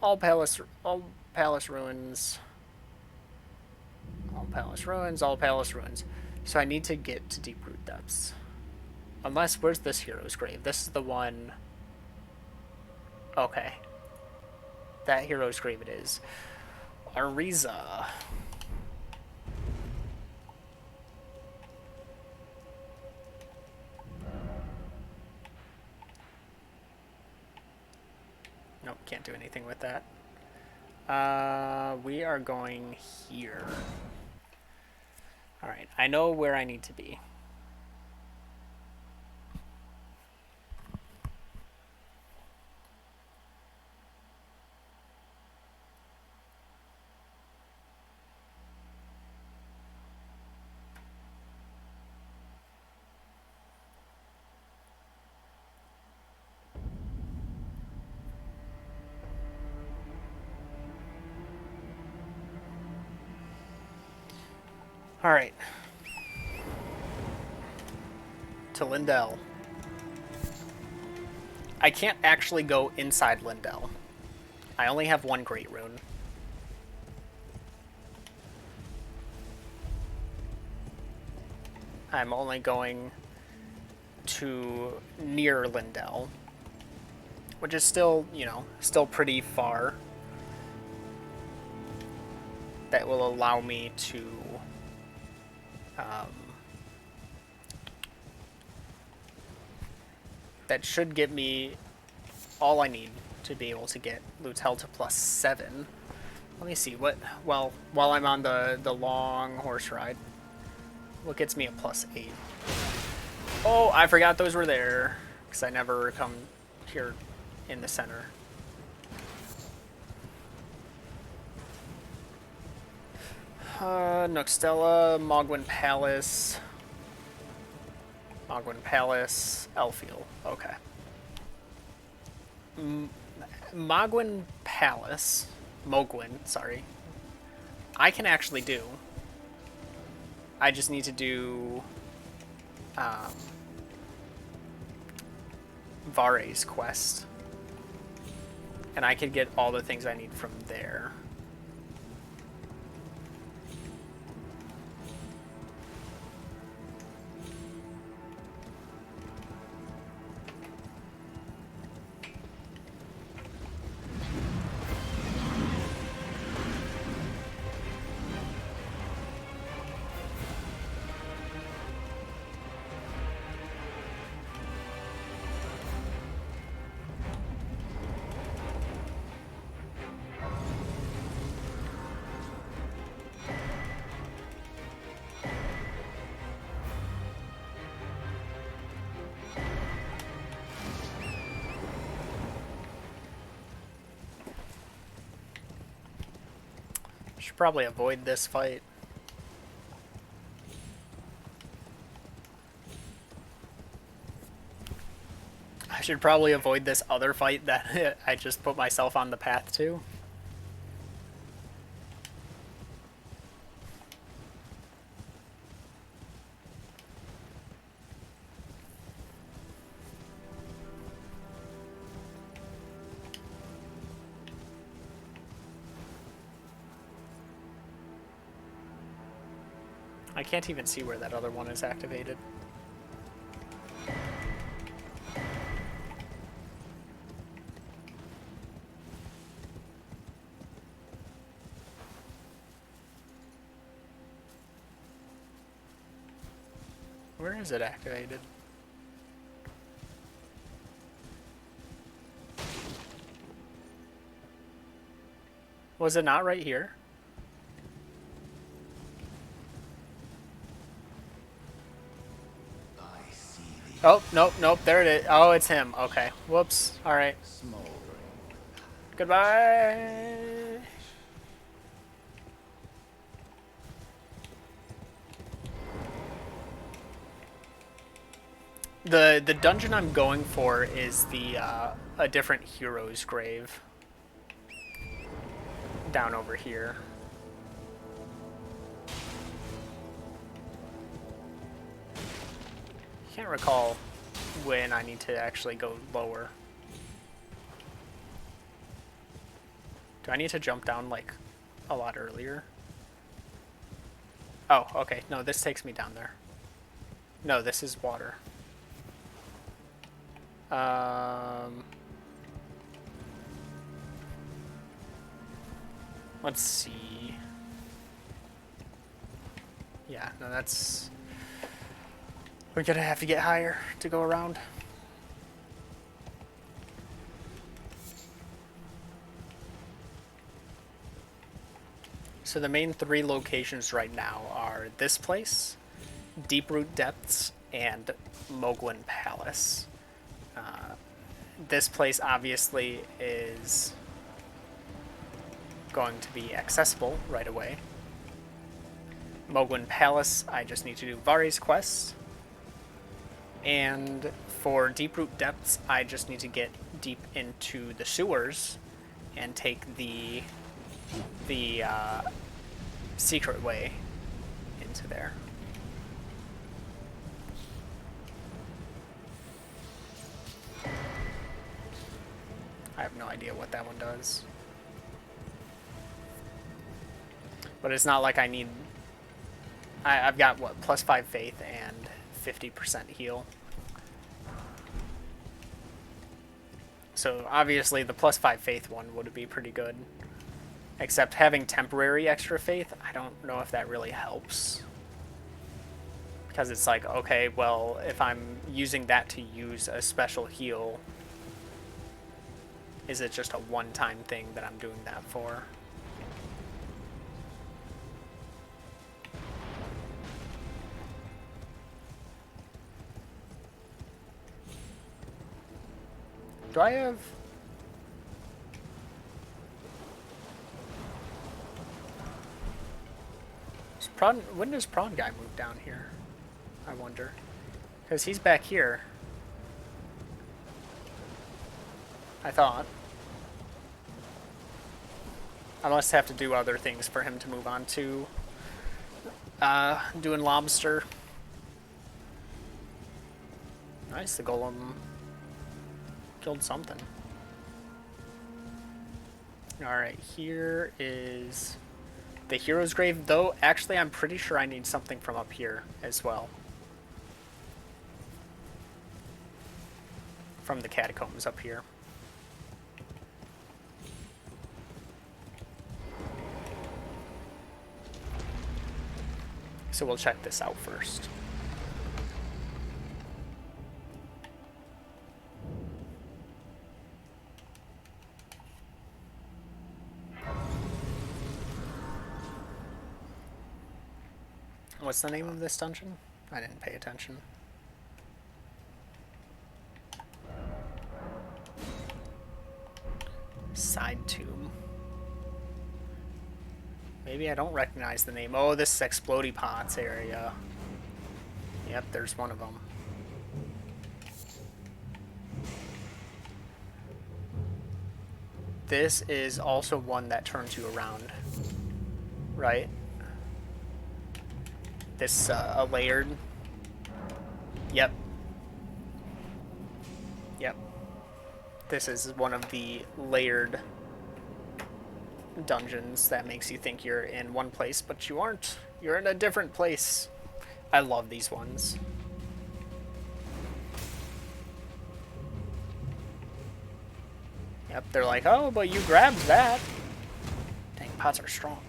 Speaker 1: All palace ruins. All palace ruins, all palace ruins. So I need to get to Deep Root Depths. Unless, where's this hero's grave? This is the one. Okay. That hero's grave it is. Ariza. Nope, can't do anything with that. We are going here. Alright, I know where I need to be. Alright. To Lindell. I can't actually go inside Lindell. I only have 1 Great Rune. I'm only going to near Lindell, which is still, still pretty far. That will allow me to that should give me all I need to be able to get Lutel to +7. Let me see what, while I'm on the long horse ride, what gets me a +8? Oh, I forgot those were there, because I never come here in the center. Noxtella, Mogwin Palace. Mogwin Palace, Elfiel. Okay. Mogwin Palace, Mogwin, sorry. I can actually do. I just need to do Vare's quest. And I could get all the things I need from there. Should probably avoid this fight. I should probably avoid this other fight that I just put myself on the path to. I can't even see where that other one is activated. Where is it activated? Was it not right here? Oh, nope, nope, there it is. Oh, it's him. Okay. Whoops. Alright. Goodbye. The dungeon I'm going for is the a different hero's grave. Down over here. Can't recall when I need to actually go lower. Do I need to jump down like a lot earlier? Oh, okay. No, this takes me down there. No, this is water. Let's see. Yeah, no, that's... We're gonna have to get higher to go around. So the main three locations right now are this place, Deeproot Depths, and Mogwin Palace. This place obviously is going to be accessible right away. Mogwin Palace, I just need to do Vare's quest. And for Deeproot Depths, I just need to get deep into the sewers and take the secret way into there. I have no idea what that one does. But it's not like I need... I've got, what, +5 faith and 50% heal. So obviously the +5 faith one would be pretty good. Except having temporary extra faith, I don't know if that really helps. Because it's like, okay, well, if I'm using that to use a special heal, is it just a one-time thing that I'm doing that for? Do I have... When does Prawn Guy move down here? I wonder. Because he's back here. I thought. I must have to do other things for him to move on to doing lobster. Nice, the golem killed something. Alright, here is the hero's grave, though actually I'm pretty sure I need something from up here as well. From the catacombs up here. So we'll check this out first. What's the name of this dungeon? I didn't pay attention. Side tomb. Maybe I don't recognize the name. Oh, this is Explodey Pots area. Yep, there's one of them. This is also one that turns you around, right? This, a layered. Yep. Yep. This is one of the layered dungeons that makes you think you're in one place, but you aren't. You're in a different place. I love these ones. Yep, they're like, oh, but you grabbed that. Dang, pots are strong.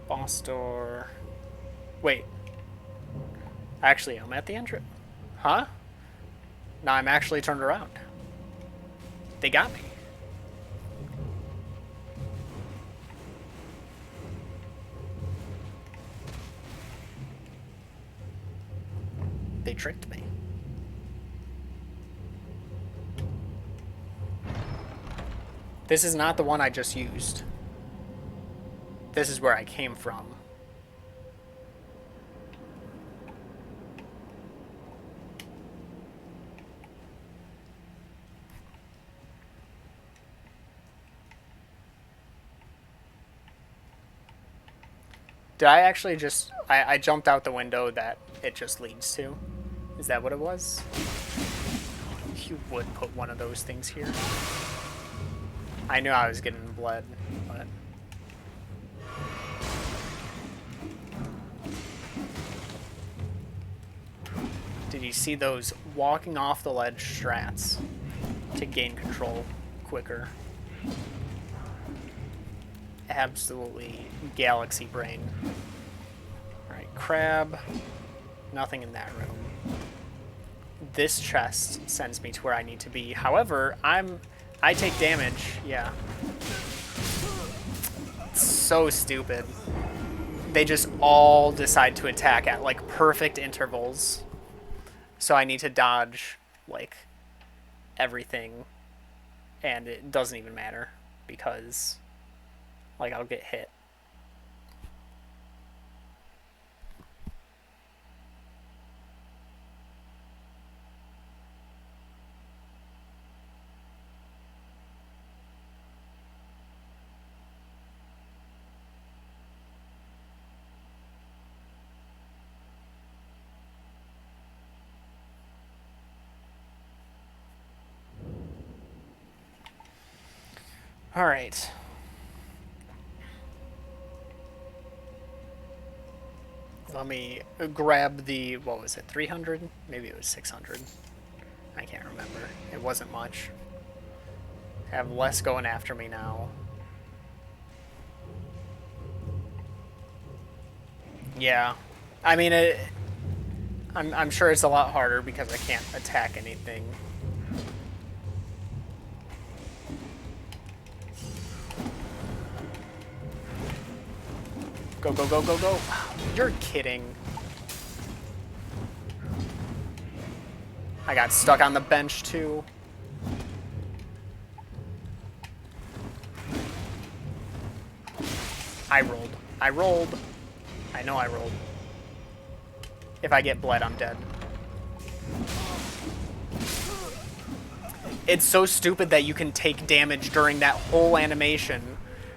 Speaker 1: Boss door. Wait. Actually, I'm at the entrance. Huh? Now I'm actually turned around. They got me. They tricked me. This is not the one I just used. This is where I came from. Did I actually just... I jumped out the window that it just leads to? Is that what it was? You would put one of those things here. I knew I was getting bled, but... Did you see those walking off the ledge strats to gain control quicker? Absolutely galaxy brain. Alright, crab. Nothing in that room. This chest sends me to where I need to be. However, I take damage. Yeah. It's so stupid. They just all decide to attack at like perfect intervals. So I need to dodge like everything, and it doesn't even matter because like I'll get hit. All right. Let me grab the, what was it, 300? Maybe it was 600. I can't remember. It wasn't much. I have less going after me now. Yeah. I mean, I'm sure it's a lot harder because I can't attack anything. Go, go, go, go, go. You're kidding. I got stuck on the bench, too. I rolled. I rolled. I know I rolled. If I get bled, I'm dead. It's so stupid that you can take damage during that whole animation,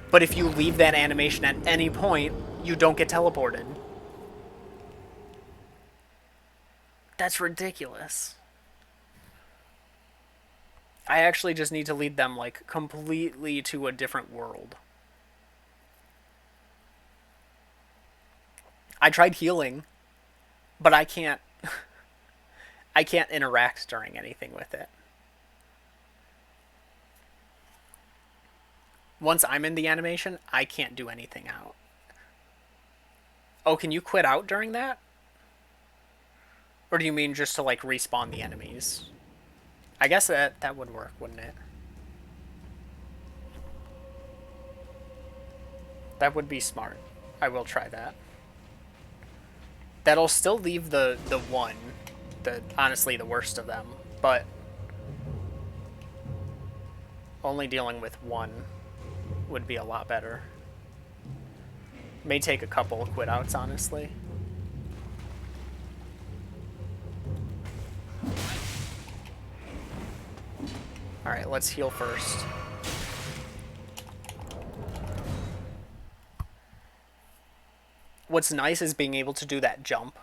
Speaker 1: but if you leave that animation at any point, you don't get teleported. That's ridiculous. I actually just need to lead them, like, completely to a different world. I tried healing, but I can't... I can't interact during anything with it. Once I'm in the animation, I can't do anything out. Oh, can you quit out during that? Or do you mean just to, like, respawn the enemies? I guess that would work, wouldn't it? That would be smart. I will try that. That'll still leave the one, honestly the worst of them, but only dealing with one would be a lot better. May take a couple quit outs, honestly. Alright, let's heal first. What's nice is being able to do that jump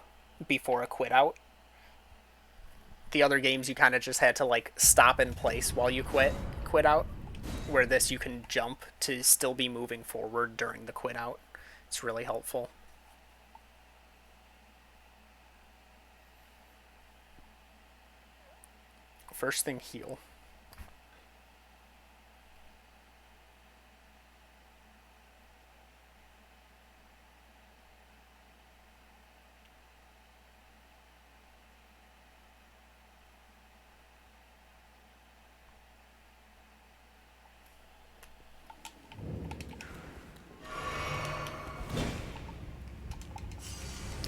Speaker 1: before a quit out. The other games you kind of just had to, like, stop in place while you quit out, where this you can jump to still be moving forward during the quit out. It's really helpful. First thing, heal.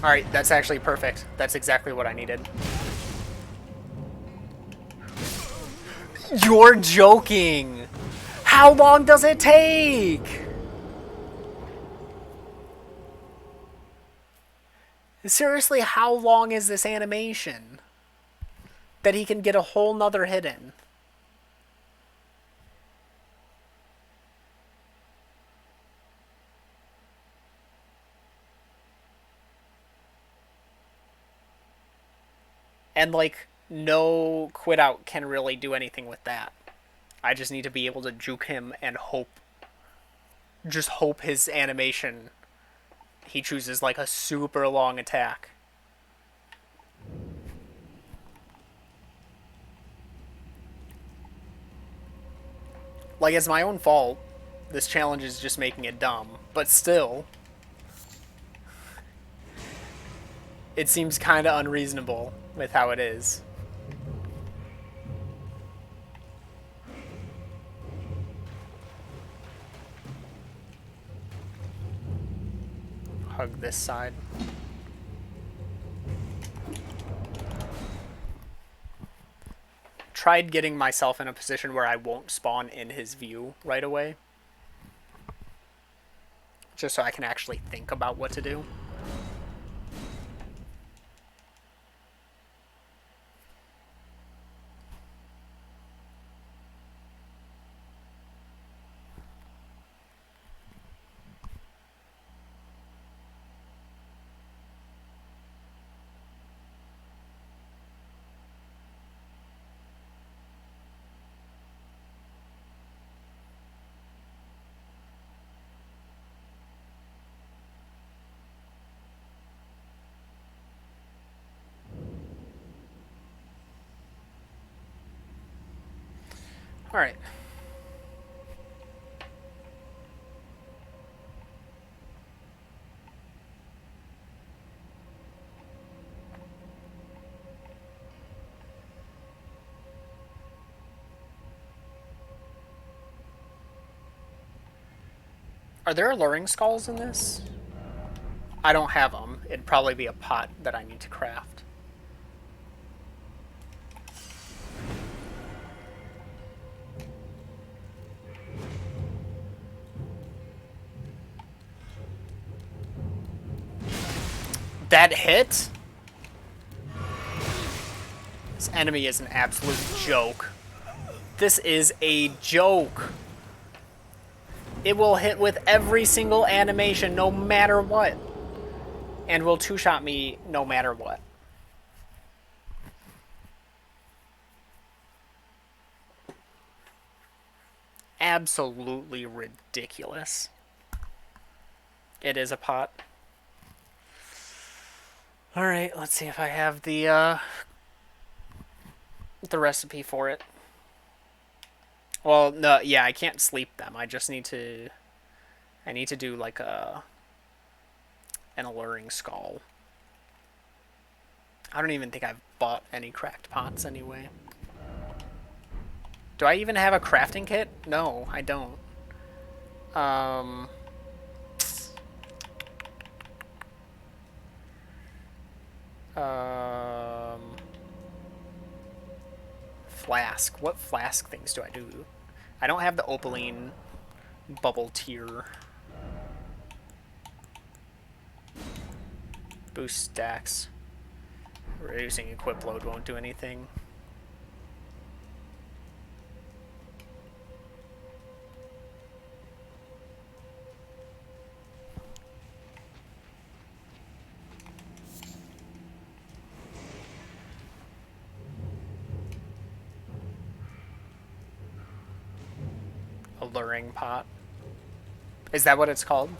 Speaker 1: Alright, that's actually perfect. That's exactly what I needed. You're joking! How long does it take? Seriously, how long is this animation? That he can get a whole nother hit in. And, like, no quit out can really do anything with that. I just need to be able to juke him and hope. Just hope his animation, he chooses, like, a super long attack. Like, it's my own fault. This challenge is just making it dumb. But still, it seems kind of unreasonable with how it is. Hug this side. Tried getting myself in a position where I won't spawn in his view right away. Just so I can actually think about what to do. All right. Are there alluring skulls in this? I don't have them. It'd probably be a pot that I need to craft. That hit? This enemy is an absolute joke. This is a joke. It will hit with every single animation, no matter what. And will two-shot me no matter what. Absolutely ridiculous. It is a pot. Alright, let's see if I have the recipe for it. Well, no, yeah, I can't sleep them. I just need to... I need to do, like, an alluring skull. I don't even think I've bought any cracked pots anyway. Do I even have a crafting kit? No, I don't. Flask. What flask things do I do? I don't have the opaline bubble tier. Boost stacks. Reducing equip load won't do anything. Alluring pot. Is that what it's called?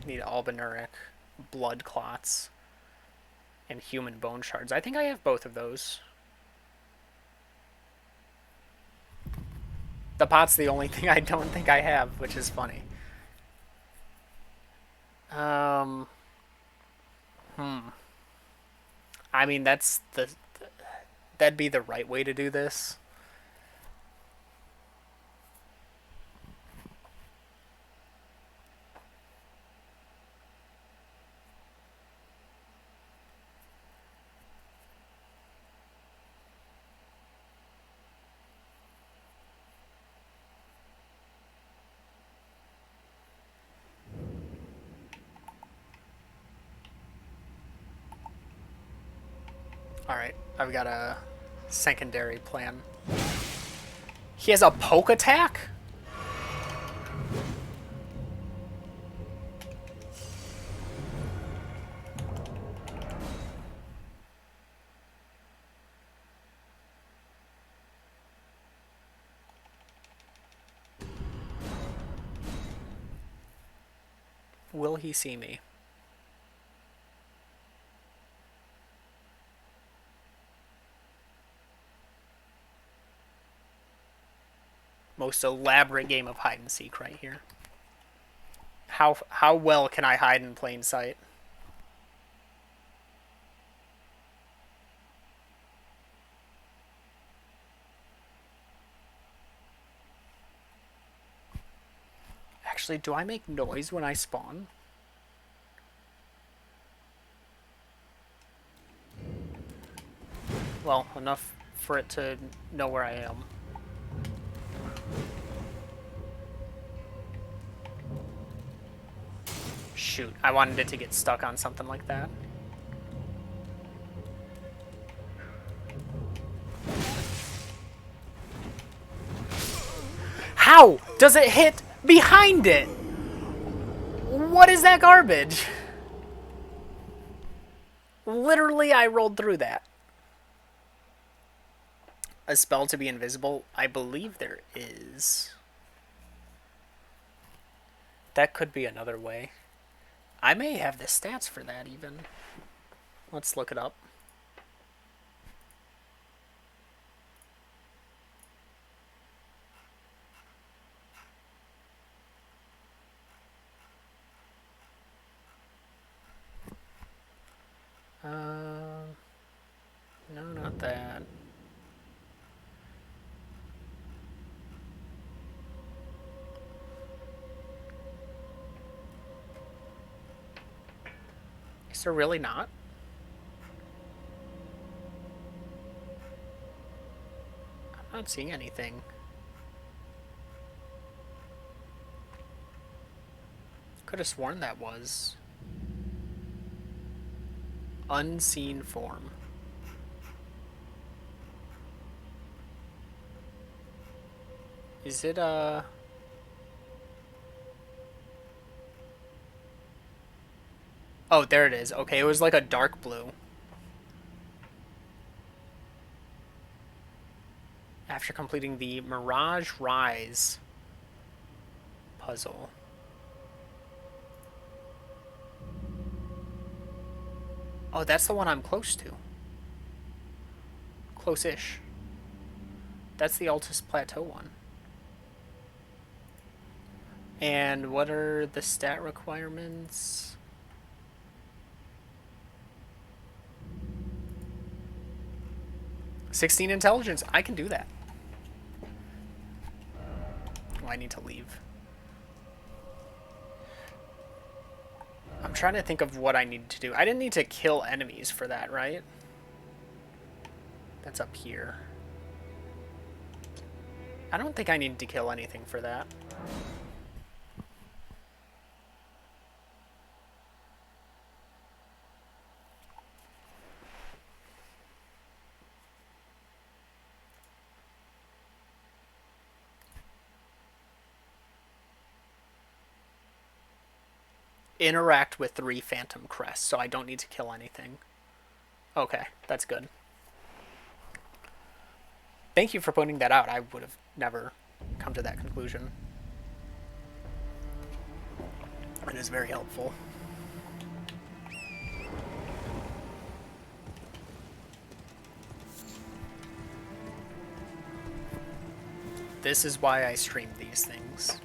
Speaker 1: Need albinuric, blood clots, and human bone shards. I think I have both of those. The pot's the only thing I don't think I have, which is funny. I mean, that'd be the right way to do this. Alright, I've got a secondary plan. He has a poke attack? Will he see me? Most elaborate game of hide and seek right here. How well can I hide in plain sight? Actually, do I make noise when I spawn? Well, enough for it to know where I am. Shoot, I wanted it to get stuck on something like that. How does it hit behind it? What is that garbage? Literally, I rolled through that. A spell to be invisible? I believe there is. That could be another way. I may have the stats for that even. Let's look it up. No, not that. Is there really not? I'm not seeing anything. Could have sworn that was unseen form. Is it Oh, there it is. Okay, it was like a dark blue. After completing the Mirage Rise puzzle. Oh, that's the one I'm close to. Close-ish. That's the Altus Plateau one. And what are the stat requirements? "16 intelligence." I can do that. Oh, I need to leave. I'm trying to think of what I need to do. I didn't need to kill enemies for that, right? That's up here. I don't think I need to kill anything for that. Interact with 3 phantom crests, so I don't need to kill anything. Okay, that's good. Thank you for pointing that out. I would have never come to that conclusion. It is very helpful. This is why I stream these things.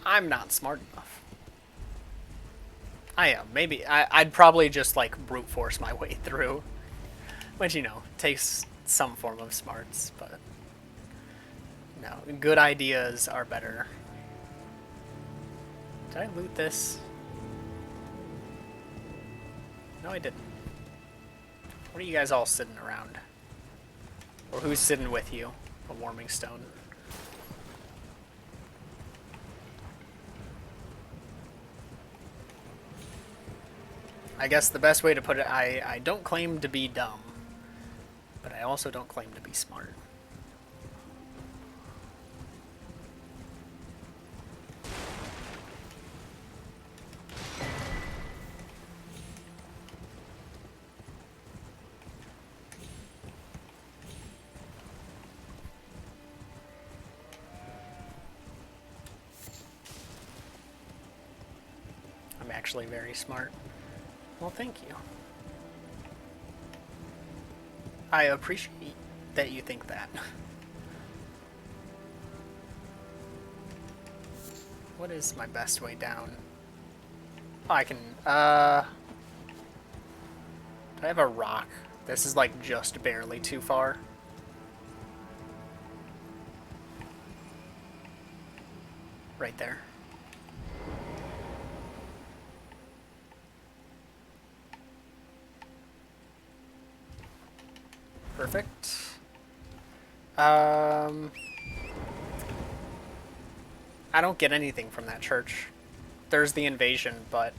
Speaker 1: I'm not smart enough. I am. Maybe I'd probably just like brute force my way through, which, you know, takes some form of smarts, but no, good ideas are better. Did I loot this? No, I didn't. What are you guys all sitting around? Or who's sitting with you? A warming stone. I guess the best way to put it, I don't claim to be dumb, but I also don't claim to be smart. I'm actually very smart. Well, thank you. I appreciate that you think that. What is my best way down? Oh, I can, do I have a rock? This is like just barely too far. Right there. Perfect. I don't get anything from that church. There's the invasion, but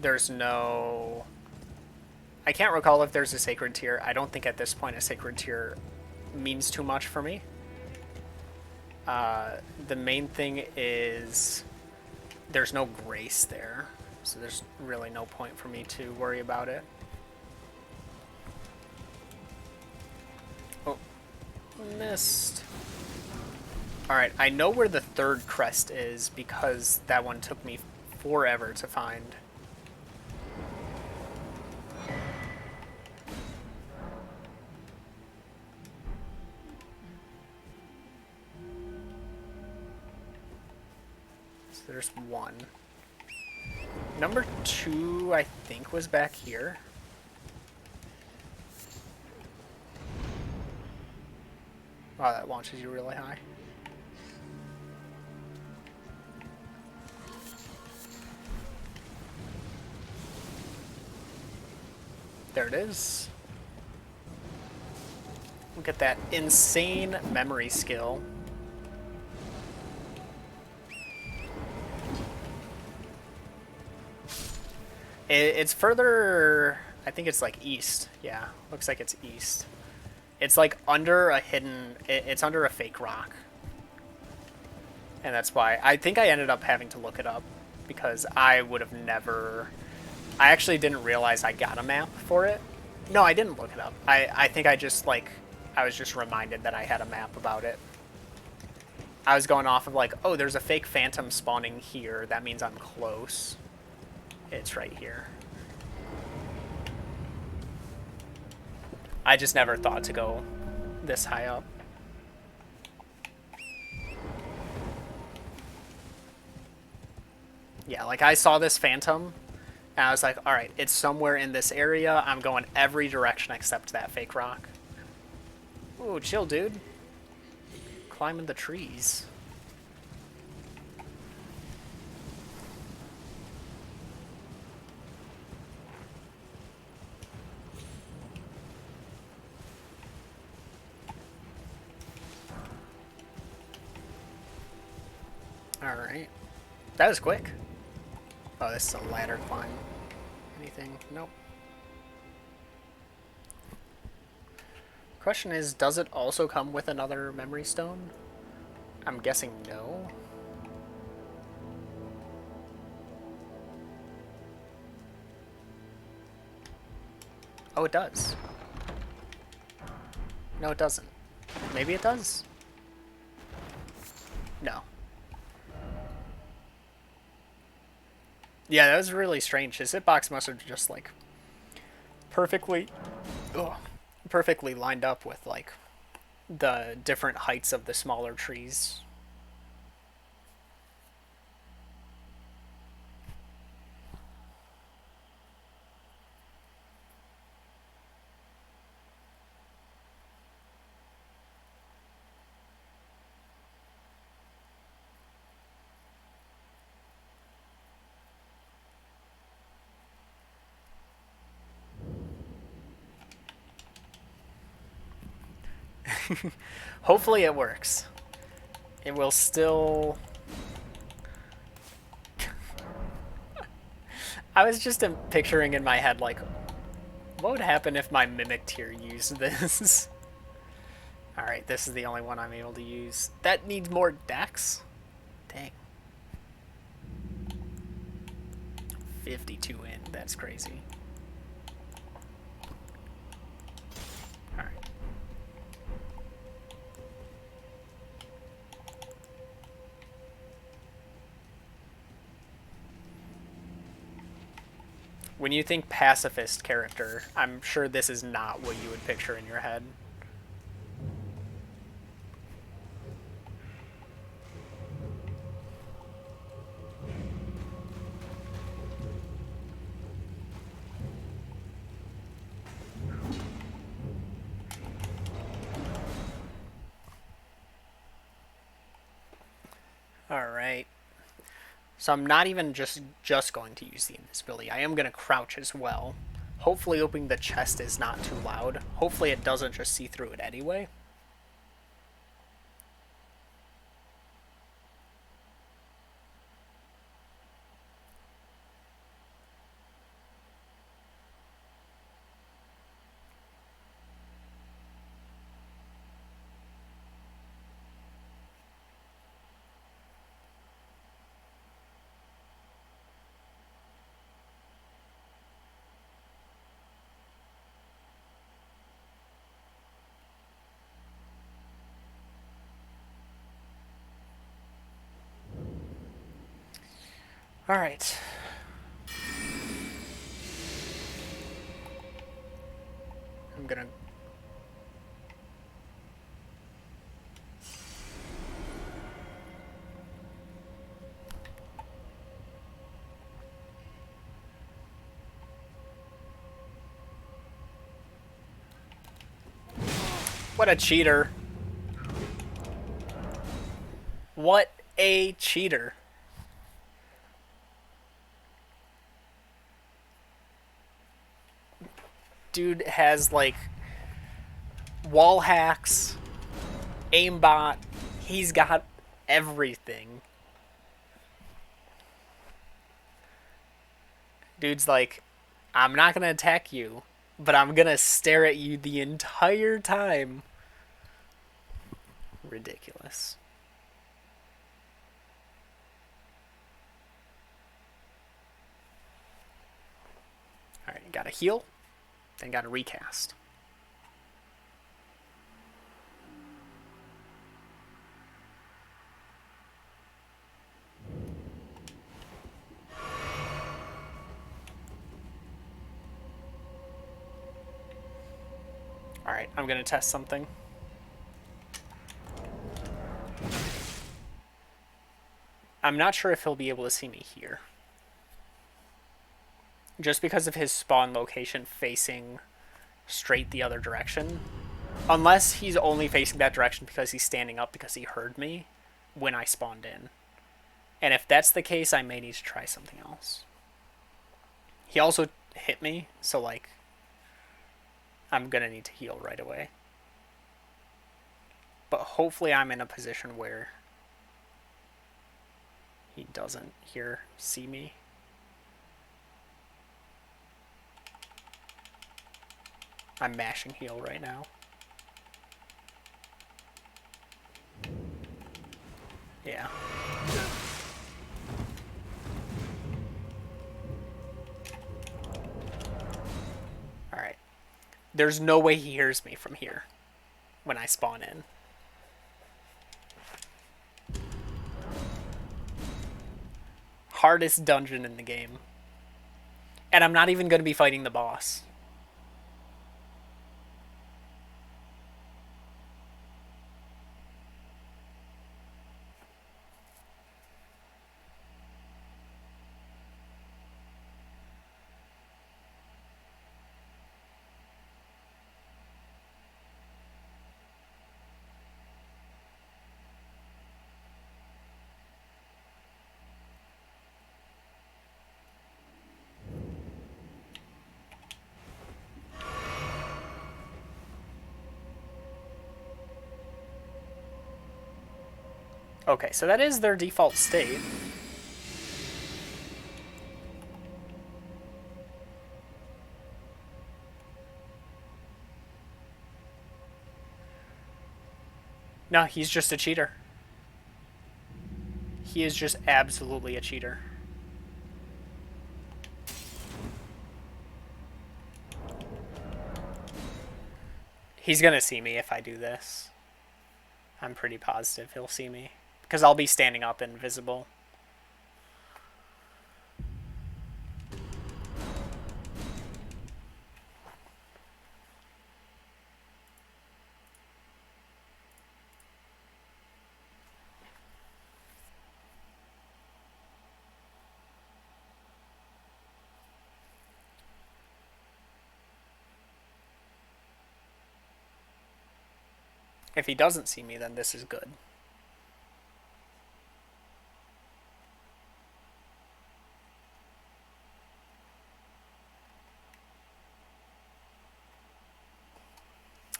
Speaker 1: there's no... I can't recall if there's a sacred tier. I don't think at this point a sacred tier means too much for me. The main thing is there's no grace there, so there's really no point for me to worry about it. Oh, missed. Alright, I know where the third crest is because that one took me forever to find. So there's one. Number 2, I think, was back here. Wow, that launches you really high. There it is. Look at that insane memory skill. It's further. I think it's like east. Yeah, looks like it's east. It's like under a hidden. It's under a fake rock, and that's why I think I ended up having to look it up because I would have never. I actually didn't realize I got a map for it. No, I didn't look it up. I think I just like I was just reminded that I had a map about it. I was going off of like, oh, there's a fake phantom spawning here. That means I'm close. It's right here. I just never thought to go this high up. Yeah, like I saw this phantom, and I was like, all right, it's somewhere in this area. I'm going every direction except that fake rock. Ooh, chill, dude. Climbing the trees. Alright. That was quick. Oh, this is a ladder climb. Anything? Nope. Question is, does it also come with another memory stone? I'm guessing no. Oh, it does. No, it doesn't. Maybe it does? No. Yeah, that was really strange. His hitbox must have just, like, perfectly... Ugh, perfectly lined up with, like, the different heights of the smaller trees. Hopefully it works. It will still... I was just picturing in my head, like, what would happen if my Mimic tier used this? Alright, this is the only one I'm able to use. That needs more dex? Dang. 52 in, that's crazy. Alright. When you think pacifist character, I'm sure this is not what you would picture in your head. Alright. So I'm not even just going to use the invisibility. I am going to crouch as well. Hopefully opening the chest is not too loud. Hopefully it doesn't just see through it anyway. Alright. I'm gonna... What a cheater. What a cheater. Dude has, like, wall hacks, aimbot. He's got everything. Dude's like, I'm not gonna attack you, but I'm gonna stare at you the entire time. Ridiculous. Alright, gotta heal, then gotta recast. Alright, I'm gonna test something. I'm not sure if he'll be able to see me here. Just because of his spawn location facing straight the other direction. Unless he's only facing that direction because he's standing up because he heard me when I spawned in. And if that's the case, I may need to try something else. He also hit me, so like, I'm gonna need to heal right away. But hopefully I'm in a position where he doesn't see me. I'm mashing heal right now. Yeah. Alright. There's no way he hears me from here when I spawn in. Hardest dungeon in the game. And I'm not even going to be fighting the boss. Okay, so that is their default state. No, he's just a cheater. He is just absolutely a cheater. He's gonna see me if I do this. I'm pretty positive he'll see me. Because I'll be standing up invisible. If he doesn't see me, then this is good.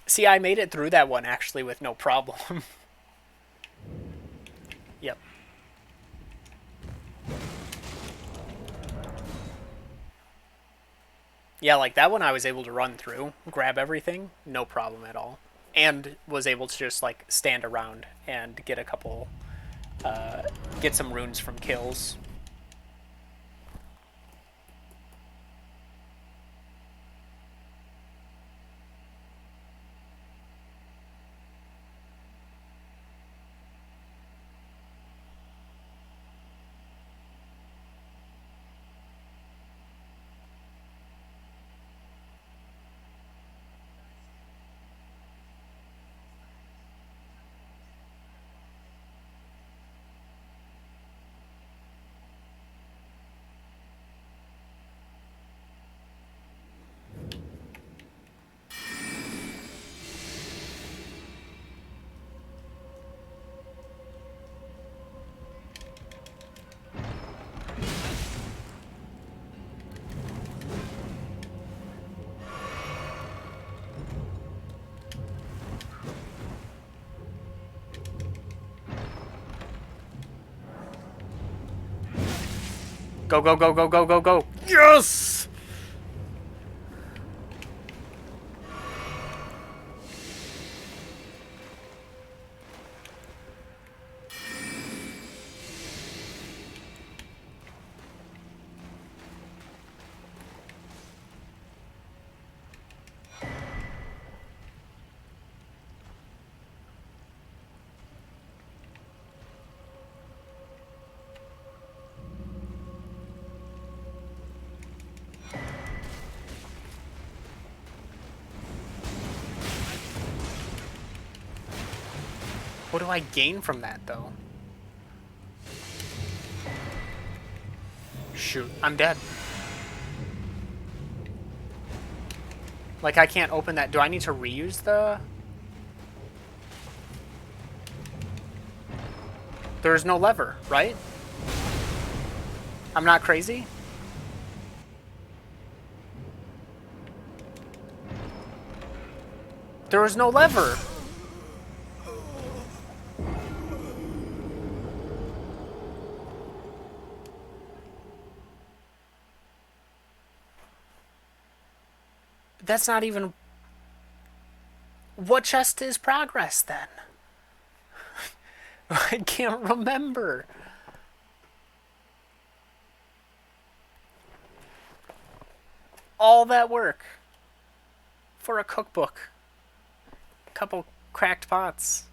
Speaker 1: See, I made it through that one actually with no problem. Yep. Yeah, like that one I was able to run through, grab everything, no problem at all. And was able to just like stand around and get a couple, get some runes from kills. Go, go, go, go, go, go, go. Yes! What do I gain from that, though? Shoot, I'm dead. Like, I can't open that. Do I need to reuse the... There's no lever, right? I'm not crazy? There was no lever. That's not even... What chest is progress, then? I can't remember. All that work for a cookbook. A couple cracked pots.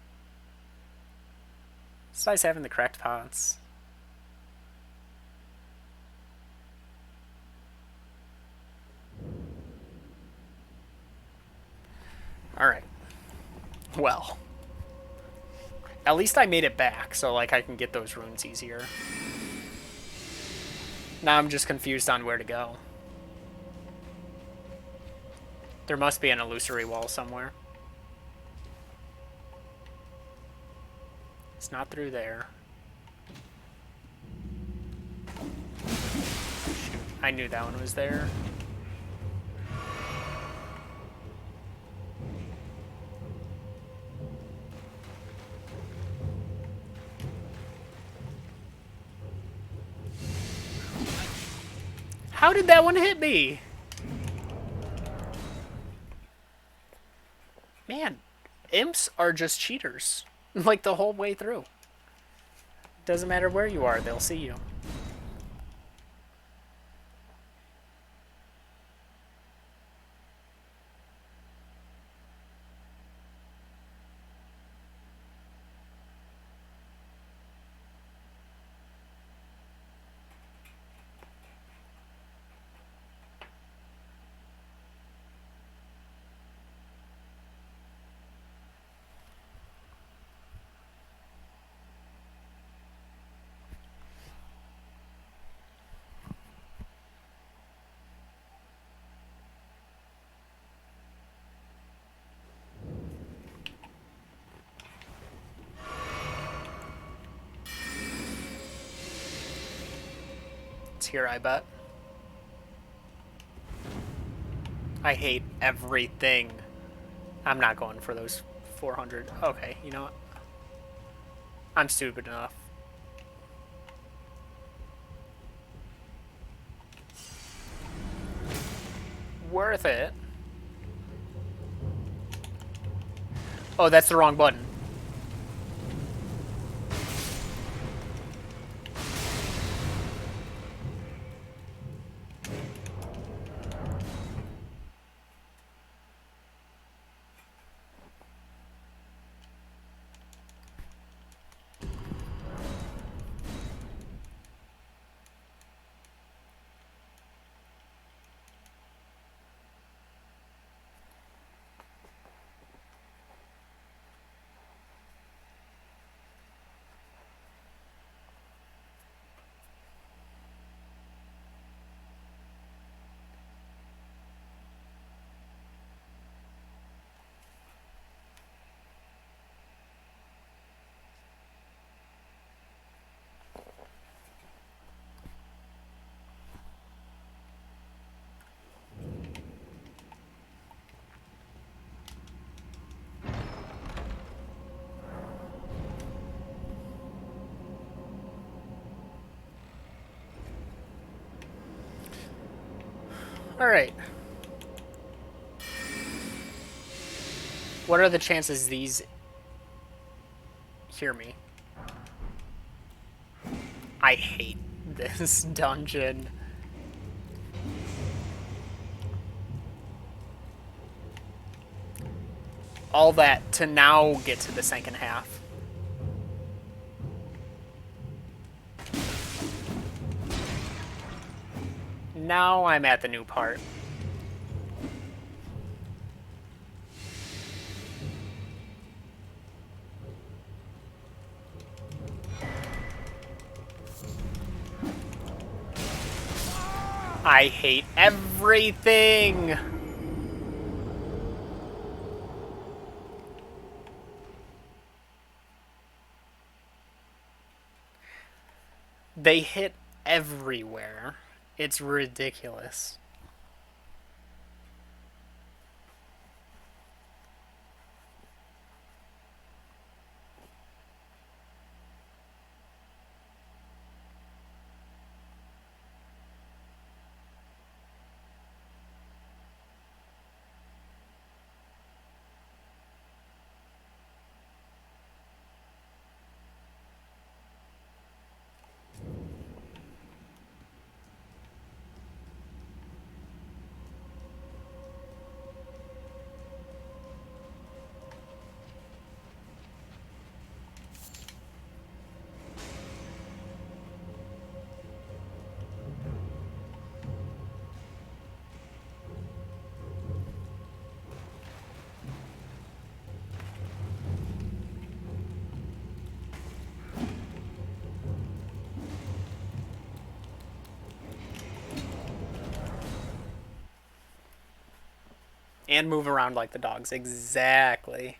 Speaker 1: It's nice having the cracked pots. Alright. Well. At least I made it back, so like I can get those runes easier. Now I'm just confused on where to go. There must be an illusory wall somewhere. It's not through there. Shoot, I knew that one was there. How did that one hit me? Man, imps are just cheaters. Like the whole way through. Doesn't matter where you are, they'll see you. It's here, I bet. I hate everything. I'm not going for those 400. Okay, you know what? I'm stupid enough. Worth it. Oh, that's the wrong button. Alright. What are the chances these hear me? I hate this dungeon. All that to now get to the second half. Now I'm at the new part. I hate everything. They hit everywhere. It's ridiculous. And move around like the dogs. Exactly.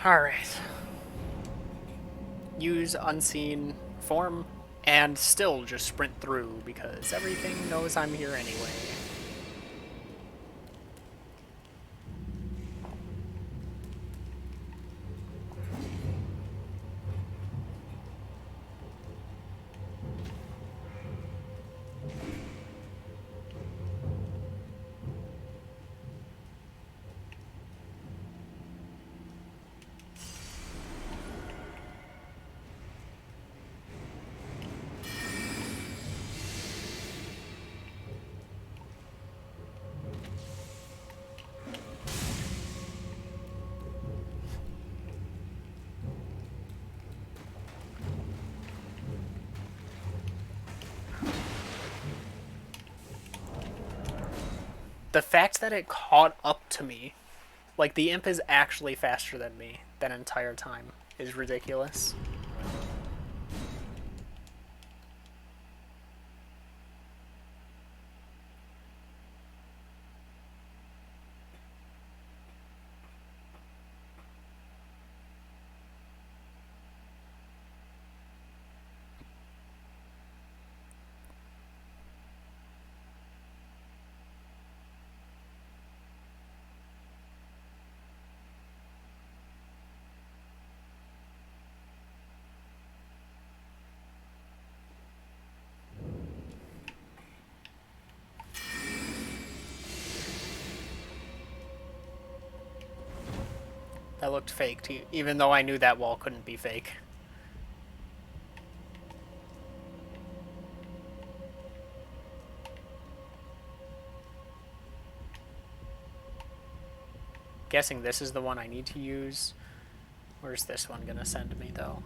Speaker 1: Alright. Use unseen form and still just sprint through because everything knows I'm here anyway. The fact that it caught up to me, like the imp is actually faster than me that entire time, is ridiculous. That looked fake, too, even though I knew that wall couldn't be fake. Guessing this is the one I need to use. Where's this one gonna send me, though?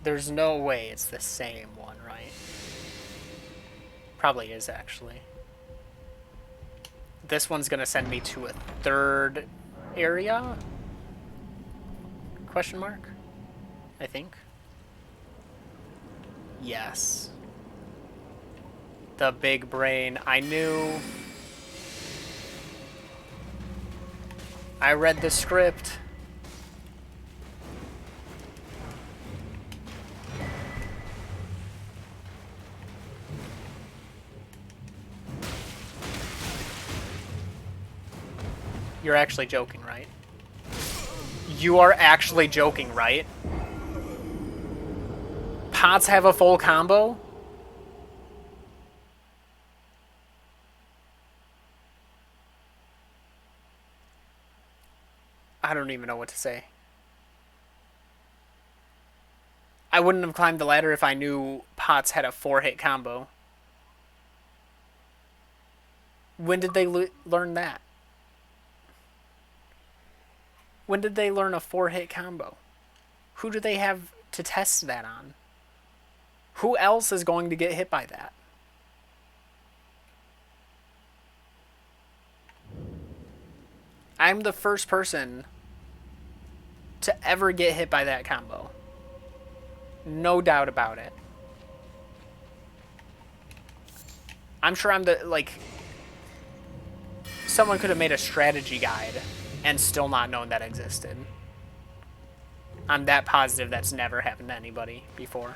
Speaker 1: There's no way it's the same one, right? Probably is, actually. This one's gonna send me to a third area? Question mark? I think. Yes. The big brain. I knew. I read the script. You're actually joking, right? You are actually joking, right? Pots have a full combo? I don't even know what to say. I wouldn't have climbed the ladder if I knew Pots had a 4-hit combo. When did they learn that? When did they learn a 4-hit combo? Who do they have to test that on? Who else is going to get hit by that? I'm the first person to ever get hit by that combo. No doubt about it. I'm sure I'm the, like... Someone could have made a strategy guide and still not known that existed. I'm that positive that's never happened to anybody before.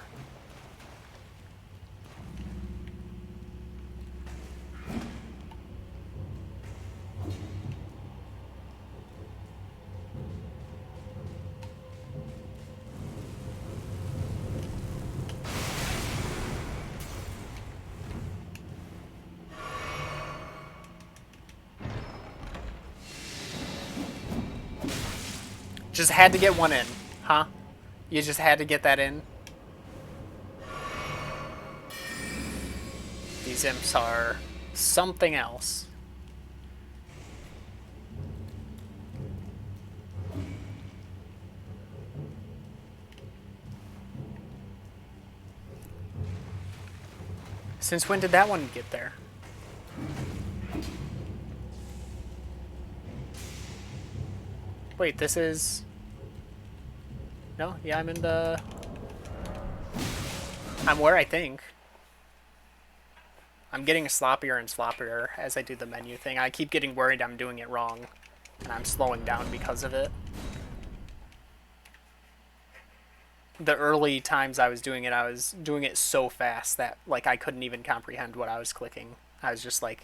Speaker 1: Just had to get one in, huh? You just had to get that in? These imps are something else. Since when did that one get there? Wait, this is... No? Yeah, I'm in the... I'm where I think. I'm getting sloppier and sloppier as I do the menu thing. I keep getting worried I'm doing it wrong, and I'm slowing down because of it. The early times I was doing it so fast that, like, I couldn't even comprehend what I was clicking. I was just, like,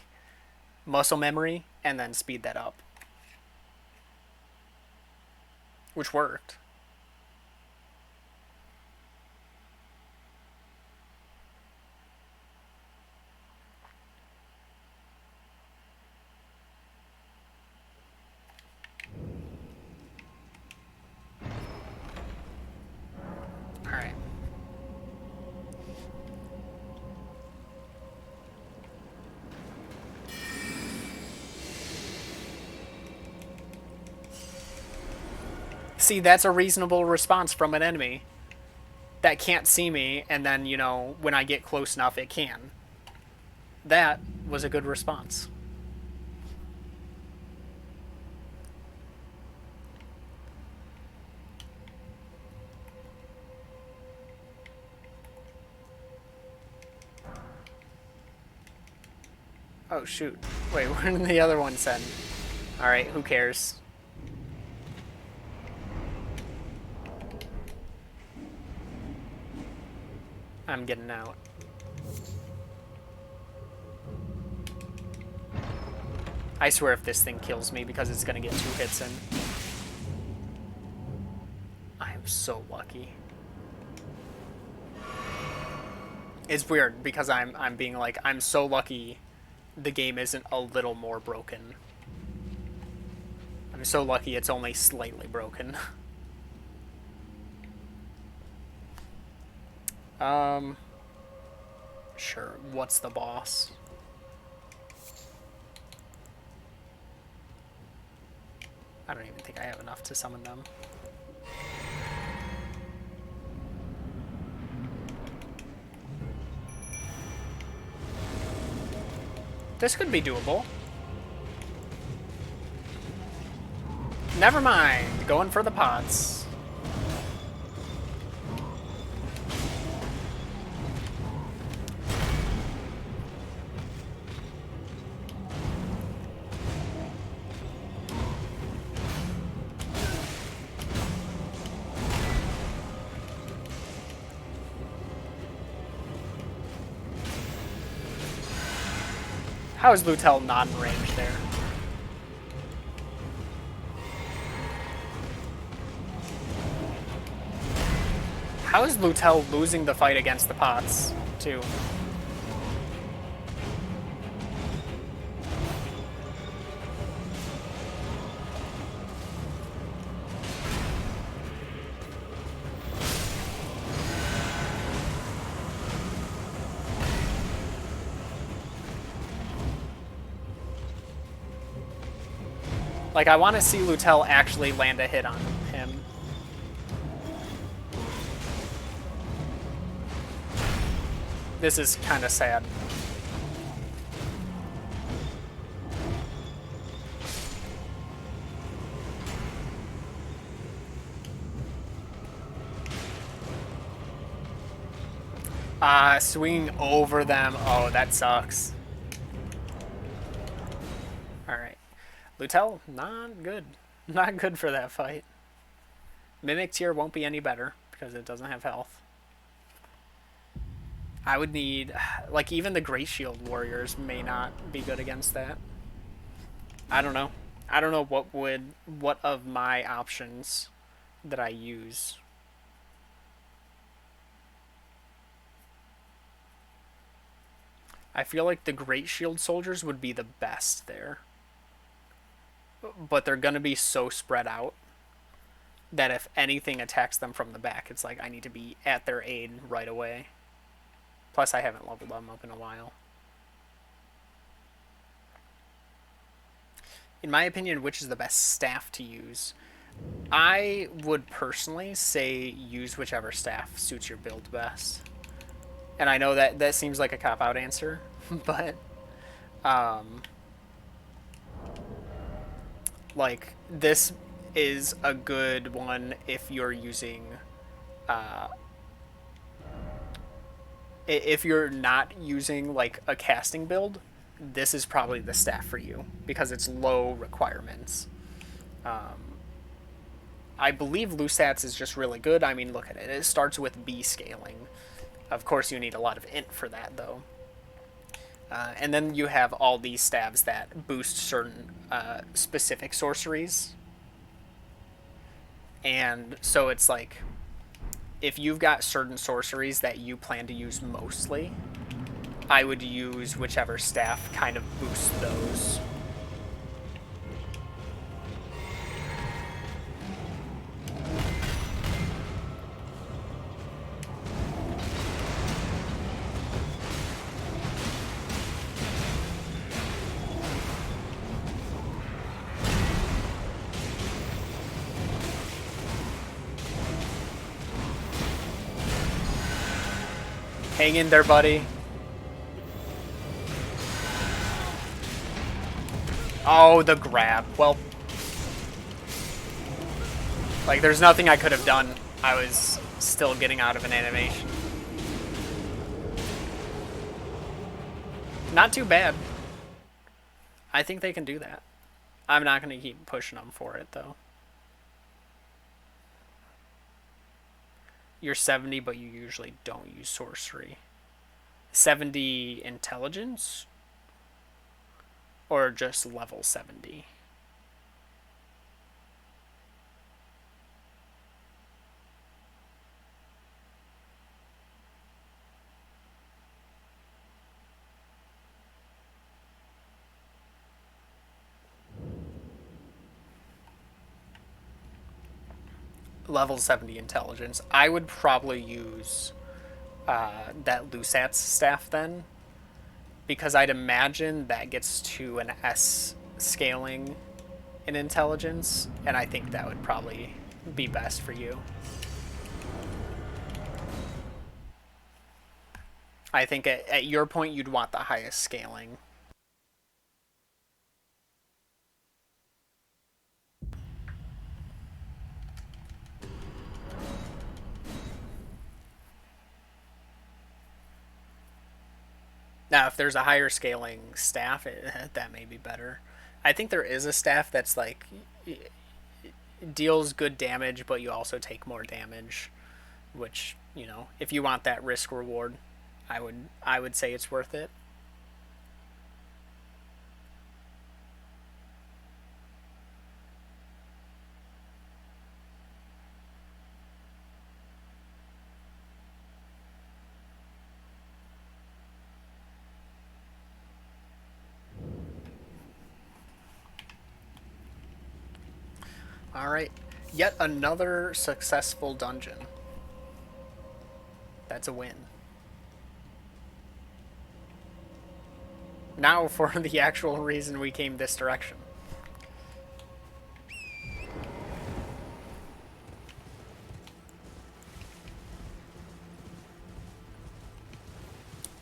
Speaker 1: muscle memory, and then speed that up. Which worked. Alright. See, that's a reasonable response from an enemy that can't see me, and then, you know, when I get close enough, it can. That was a good response. Oh, shoot. Wait, where did the other one send? Alright, who cares? I'm getting out. I swear if this thing kills me because it's gonna get 2 hits in. I am so lucky. It's weird because I'm being like, I'm so lucky the game isn't a little more broken. I'm so lucky it's only slightly broken. Sure, what's the boss? I don't even think I have enough to summon them. This could be doable. Never mind. Going for the pots. How is Lutel not in range there? How is Lutel losing the fight against the pots, too? Like, I want to see Lutel actually land a hit on him. This is kind of sad. Swinging over them. Oh, that sucks. Alright. Lutel, not good. Not good for that fight. Mimic tier won't be any better because it doesn't have health. I would need, like, even the Great Shield warriors may not be good against that. I don't know. I don't know what of my options that I use. I feel like the Great Shield soldiers would be the best there. But they're going to be so spread out that if anything attacks them from the back, it's like I need to be at their aid right away. Plus, I haven't leveled them up in a while. In my opinion, which is the best staff to use? I would personally say use whichever staff suits your build best. And I know that seems like a cop-out answer, but like, this is a good one if you're using if you're not using like a casting build. This is probably the staff for you because it's low requirements. I believe Lusat's is just really good. I mean, look at it. It starts with B scaling. Of course, you need a lot of int for that, though. And then you have all these stabs that boost certain specific sorceries. And so it's like, if you've got certain sorceries that you plan to use mostly, I would use whichever staff kind of boosts those. Hang in there, buddy. Oh, the grab. Well, like, there's nothing I could have done. I was still getting out of an animation. Not too bad. I think they can do that. I'm not going to keep pushing them for it, though. You're 70, but you usually don't use sorcery. 70 intelligence? Or just level 70? Level 70 intelligence. I would probably use that Lusat's staff then, because I'd imagine that gets to an S scaling in intelligence, and I think that would probably be best for you. I think at your point you'd want the highest scaling. Now, if there's a higher scaling staff, that may be better. I think there is a staff that's like deals good damage, but you also take more damage, which, you know, if you want that risk reward, I would say it's worth it. All right, yet another successful dungeon. That's a win. Now for the actual reason we came this direction.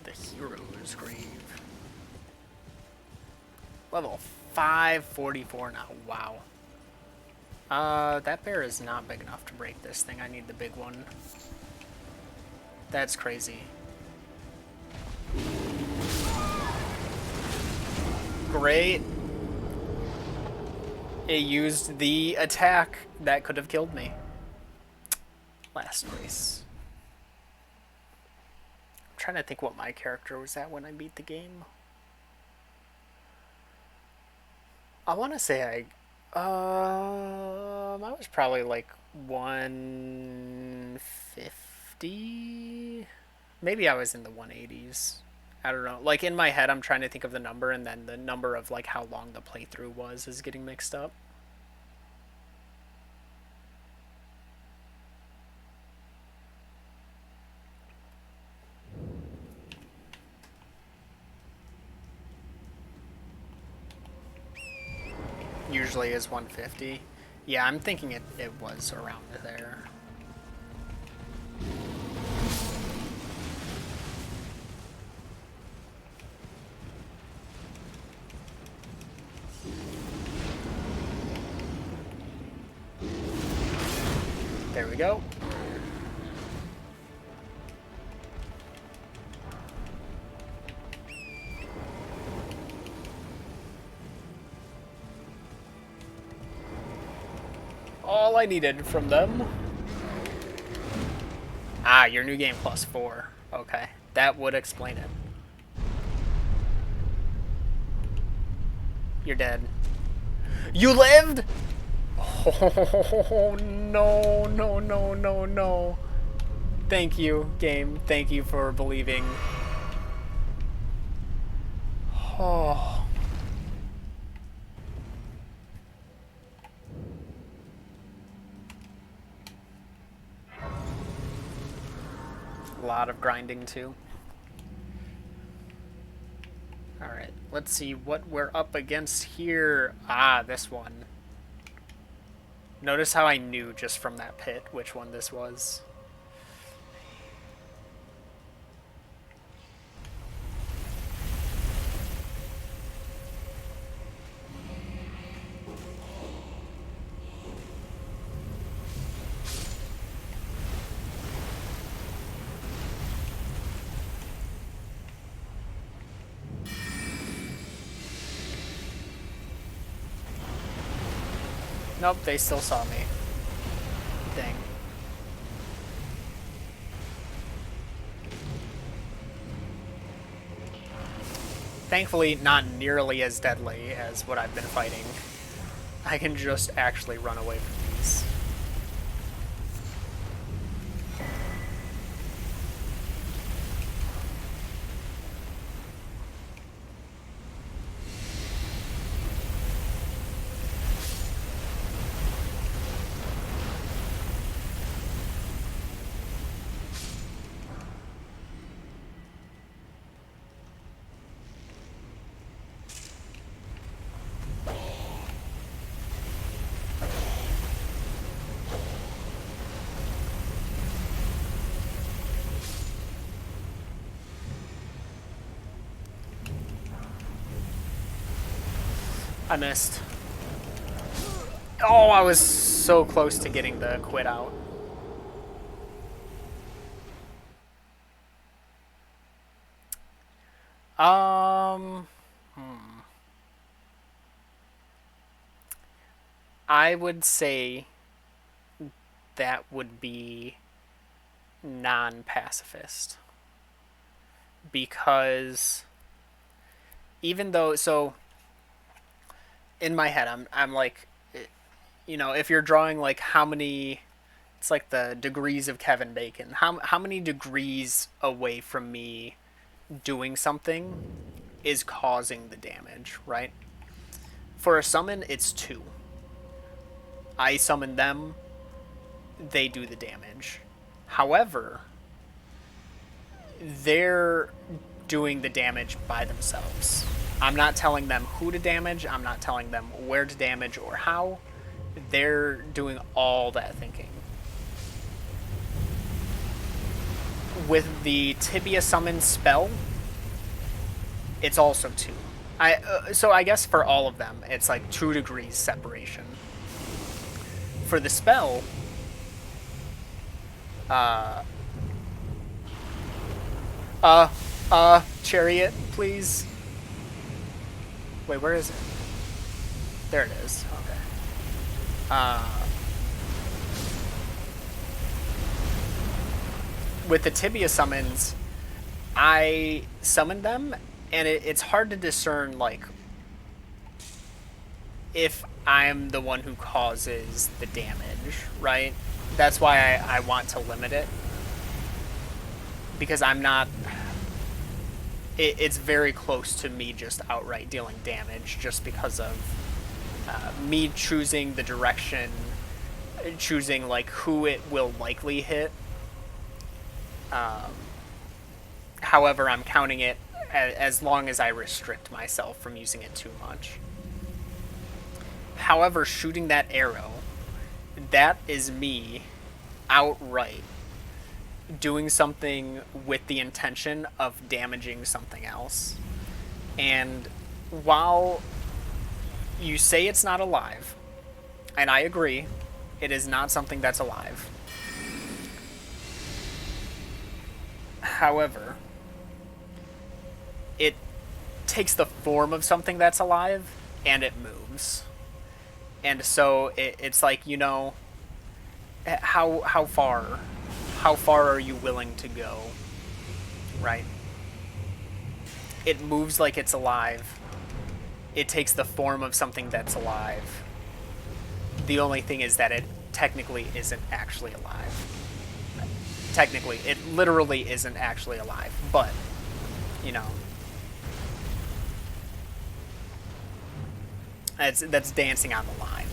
Speaker 1: The Hero's Grave. Level 544 now. Wow. That bear is not big enough to break this thing. I need the big one. That's crazy. Great. It used the attack that could have killed me. Last race. I'm trying to think what my character was at when I beat the game. I want to say I was probably like 150. Maybe I was in the 180s. I don't know. Like in my head, I'm trying to think of the number, and then the number of like how long the playthrough was is getting mixed up. Usually is 150. Yeah, I'm thinking it was around there. There we go. All I needed from them. Ah, your new game +4. Okay, that would explain it. You're dead. You lived? Oh, no, no, no, no, no. Thank you, game. Thank you for believing. Oh. A lot of grinding, too. Alright, let's see what we're up against here. Ah, this one. Notice how I knew just from that pit which one this was. Nope, they still saw me. Dang. Thankfully, not nearly as deadly as what I've been fighting. I can just actually run away from these. I missed. Oh, I was so close to getting the quit out. Um, I would say that would be non-pacifist because even though so in my head I'm like, if you're drawing like how many, it's like the degrees of Kevin Bacon, how many degrees away from me doing something is causing the damage, right? For a summon it's 2. I summon them, they do the damage. However, they're doing the damage by themselves. I'm not telling them who to damage, I'm not telling them where to damage or how. They're doing all that thinking. With the Tibia Summon spell, it's also 2. So I guess for all of them, it's like 2 degrees separation. For the spell, Chariot, please. Wait, where is it? There it is. Okay. With the Tibia summons, I summon them, and it's hard to discern, like, if I'm the one who causes the damage, right? That's why I want to limit it. Because I'm not... It's very close to me just outright dealing damage, just because of me choosing the direction, choosing, like, who it will likely hit. However, I'm counting it as long as I restrict myself from using it too much. However, shooting that arrow, that is me outright doing something with the intention of damaging something else. And while you say it's not alive, and I agree, it is not something that's alive. However, it takes the form of something that's alive, and it moves. And so it's like, how far are you willing to go, right? It moves like it's alive. It takes the form of something that's alive. The only thing is that it technically isn't actually alive. Technically, it literally isn't actually alive, but, that's dancing on the line.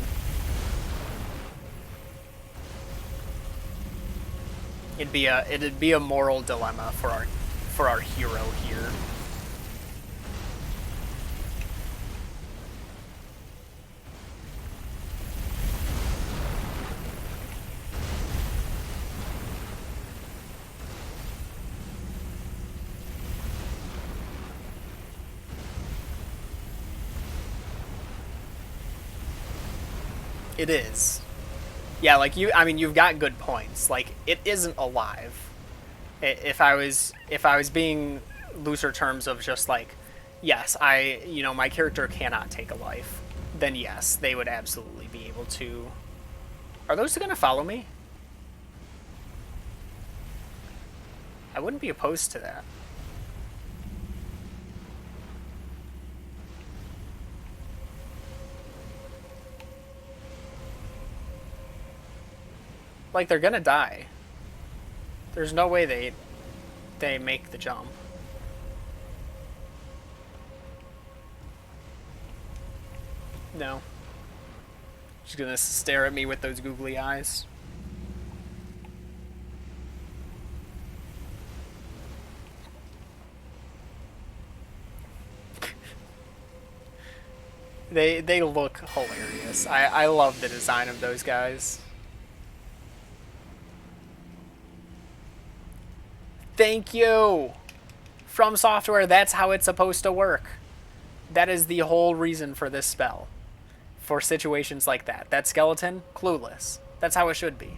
Speaker 1: It'd be a moral dilemma for our hero here. It is. Yeah, like you've got good points. Like, it isn't alive. If I was being looser terms of just like, yes, my character cannot take a life, then yes, they would absolutely be able to. Are those going to follow me? I wouldn't be opposed to that. Like, they're gonna die. There's no way they make the jump. No. She's gonna stare at me with those googly eyes. They look hilarious. I love the design of those guys. Thank you! From Software, that's how it's supposed to work. That is the whole reason for this spell. For situations like that. That skeleton, clueless. That's how it should be.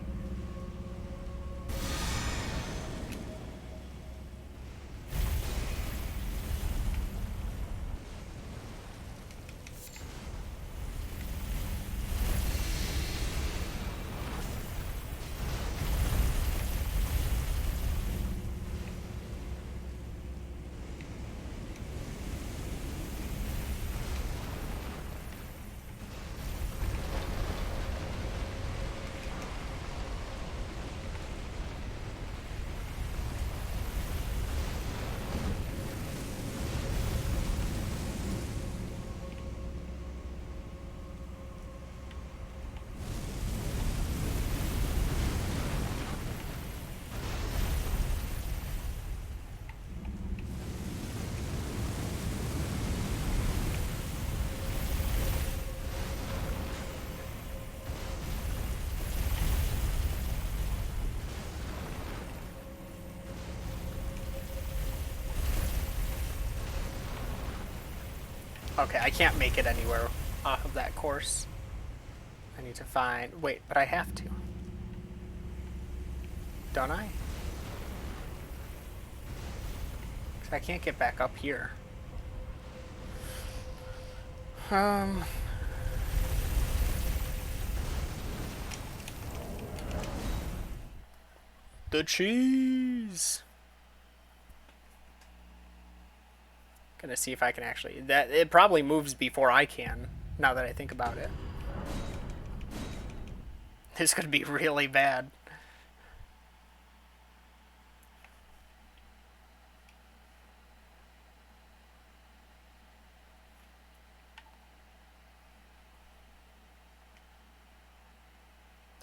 Speaker 1: Okay, I can't make it anywhere off of that course. I need to find... Wait, but I have to. Don't I? 'Cause I can't get back up here. The cheese! Gonna see if I can actually... That it probably moves before I can, now that I think about it. This could be really bad.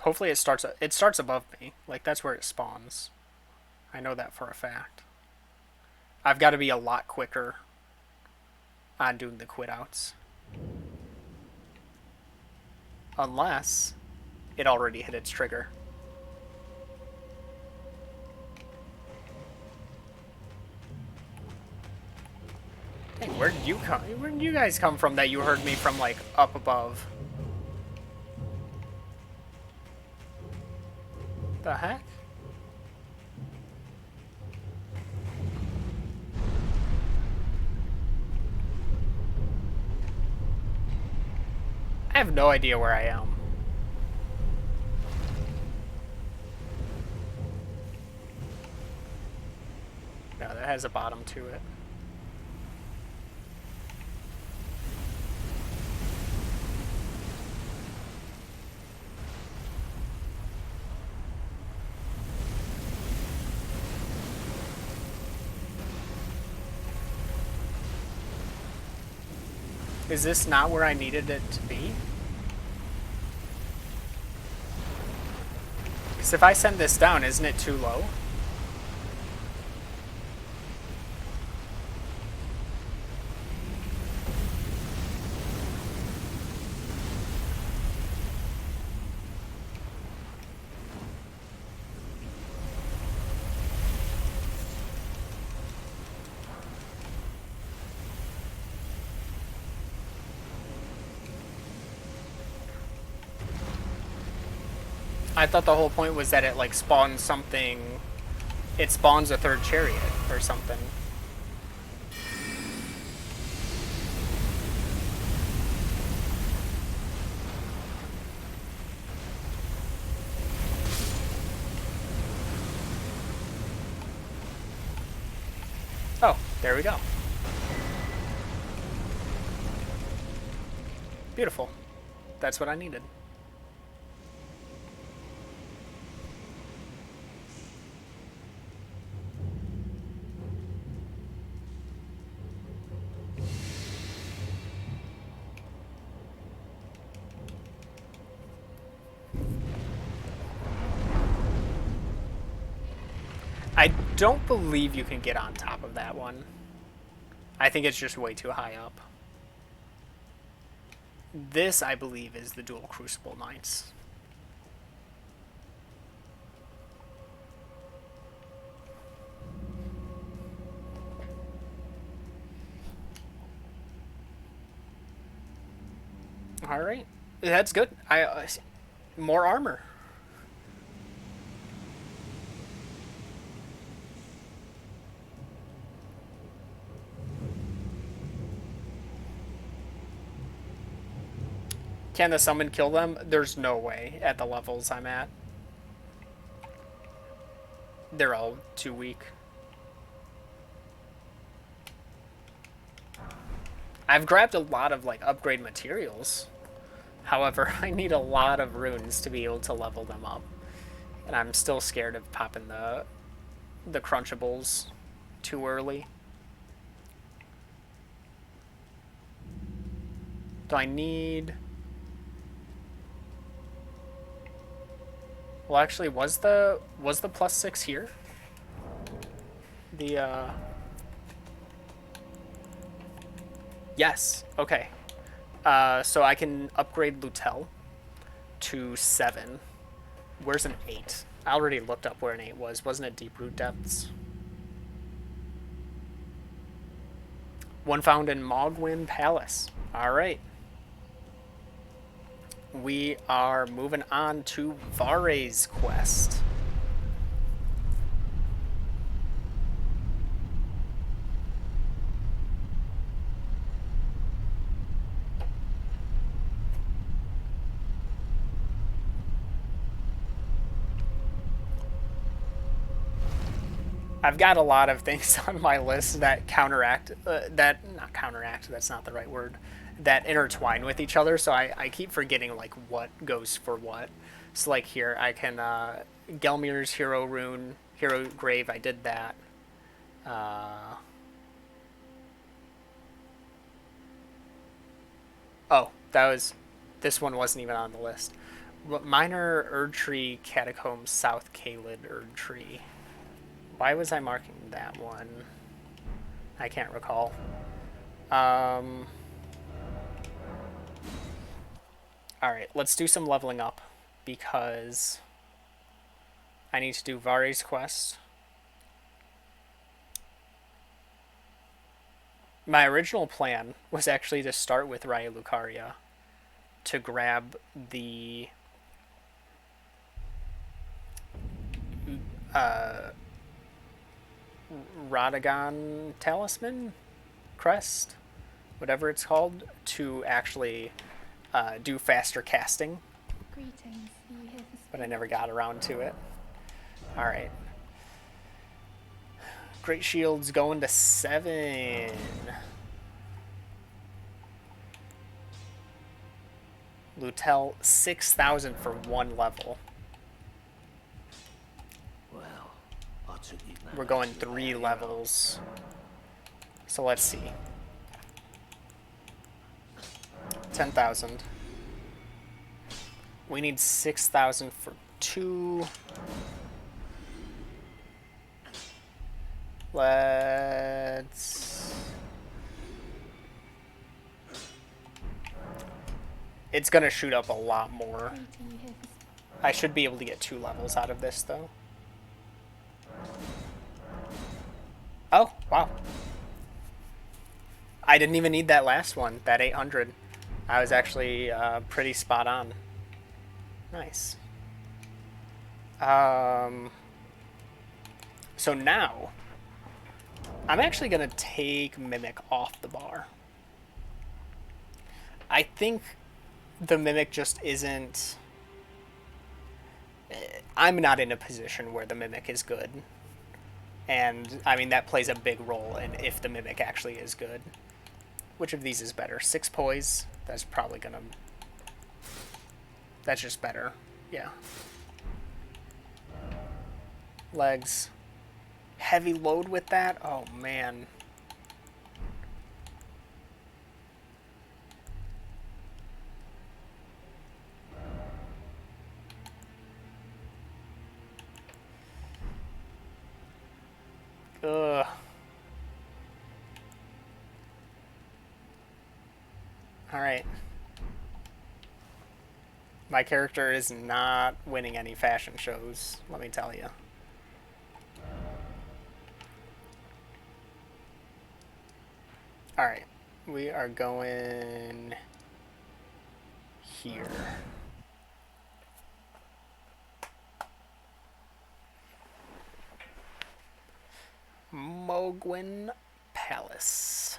Speaker 1: Hopefully it starts above me. Like, that's where it spawns. I know that for a fact. I've got to be a lot quicker on doing the quit outs. Unless it already hit its trigger. Dang, where did you come? Where did you guys come from that you heard me from, like, up above? The heck? I have no idea where I am. No, that has a bottom to it. Is this not where I needed it to be? Because if I send this down, isn't it too low? I thought the whole point was that it, like, spawns something... It spawns a third chariot or something. Oh, there we go. Beautiful. That's what I needed. I don't believe you can get on top of that one. I think it's just way too high up. This, I believe, is the Dual Crucible Knights. Alright. That's good. More armor. Can the summon kill them? There's no way at the levels I'm at. They're all too weak. I've grabbed a lot of, like, upgrade materials. However, I need a lot of runes to be able to level them up. And I'm still scared of popping the crunchables too early. Do I need... Well, actually, was the +6 here? The, Yes, okay. So I can upgrade Lutel to 7. Where's an 8? I already looked up where an 8 was. Wasn't it Deep Root Depths? One found in Mogwin Palace. Alright. We are moving on to Vare's quest. I've got a lot of things on my list that counteract, not counteract, that's not the right word, that intertwine with each other, so I keep forgetting, like, what goes for what. So, like, here, I can, Gelmir's Hero Rune, Hero Grave, I did that. Oh, this one wasn't even on the list. Minor Erdtree Catacombs, South Caelid Erdtree. Why was I marking that one? I can't recall. Alright, let's do some leveling up because I need to do Vare's quest. My original plan was actually to start with Raya Lucaria to grab the Radagon Talisman Crest, whatever it's called, to actually do faster casting.
Speaker 3: Greetings. You here for
Speaker 1: But I never got around to it. Alright. Great Shield's going to 7. Lutel, 6,000 for 1 level.
Speaker 2: Well, I took it now.
Speaker 1: We're going 3 levels. So let's see. 10,000. We need 6,000 for 2. Let's... It's gonna shoot up a lot more.
Speaker 3: greeting. You here for
Speaker 1: I should be able to get 2 levels out of this, though. Oh, wow. I didn't even need that last one, that 800. I was actually pretty spot on. Nice. So now, I'm actually going to take Mimic off the bar. I think the Mimic just isn't... I'm not in a position where the Mimic is good. And, I mean, that plays a big role in if the Mimic actually is good. Which of these is better? 6 poise? That's probably gonna... That's just better. Yeah. Legs. Heavy load with that? Oh, man. Ugh. Alright. My character is not winning any fashion shows, let me tell you. Alright. We are going here. Mogwin Palace.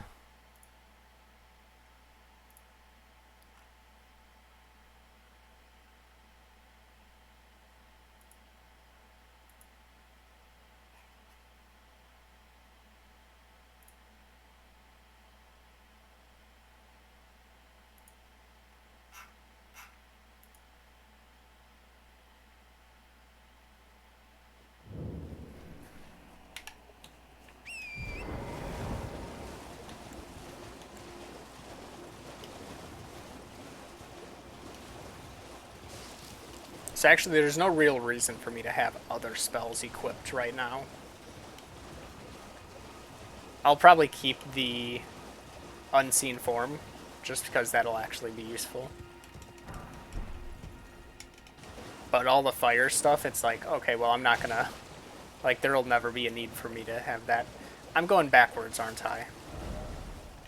Speaker 1: So actually, there's no real reason for me to have other spells equipped right now. I'll probably keep the Unseen Form, just because that'll actually be useful. But all the fire stuff, it's like, okay, well, I'm not gonna... Like, there'll never be a need for me to have that. I'm going backwards, aren't I?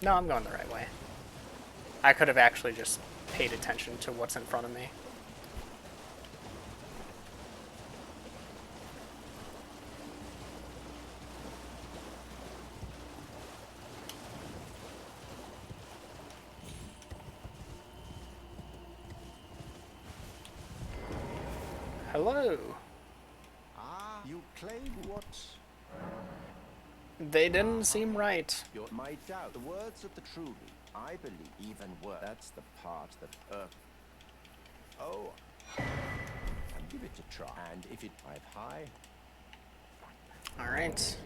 Speaker 1: No, I'm going the right way. I could have actually just paid attention to what's in front of me. Hello.
Speaker 4: Ah, you claim what?
Speaker 1: They didn't seem right.
Speaker 4: My doubt. The words of the truly, I believe, even worse. That's the part that, oh, and give it a try. And if it dive high,
Speaker 1: Alright.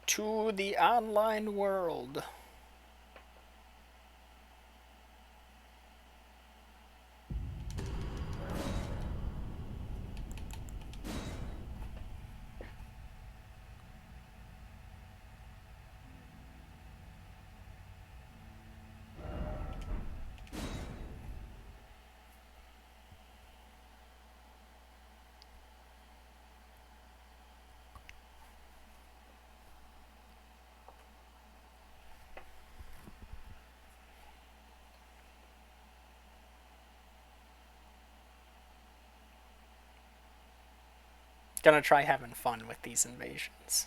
Speaker 1: To the online world. Gonna try having fun with these invasions.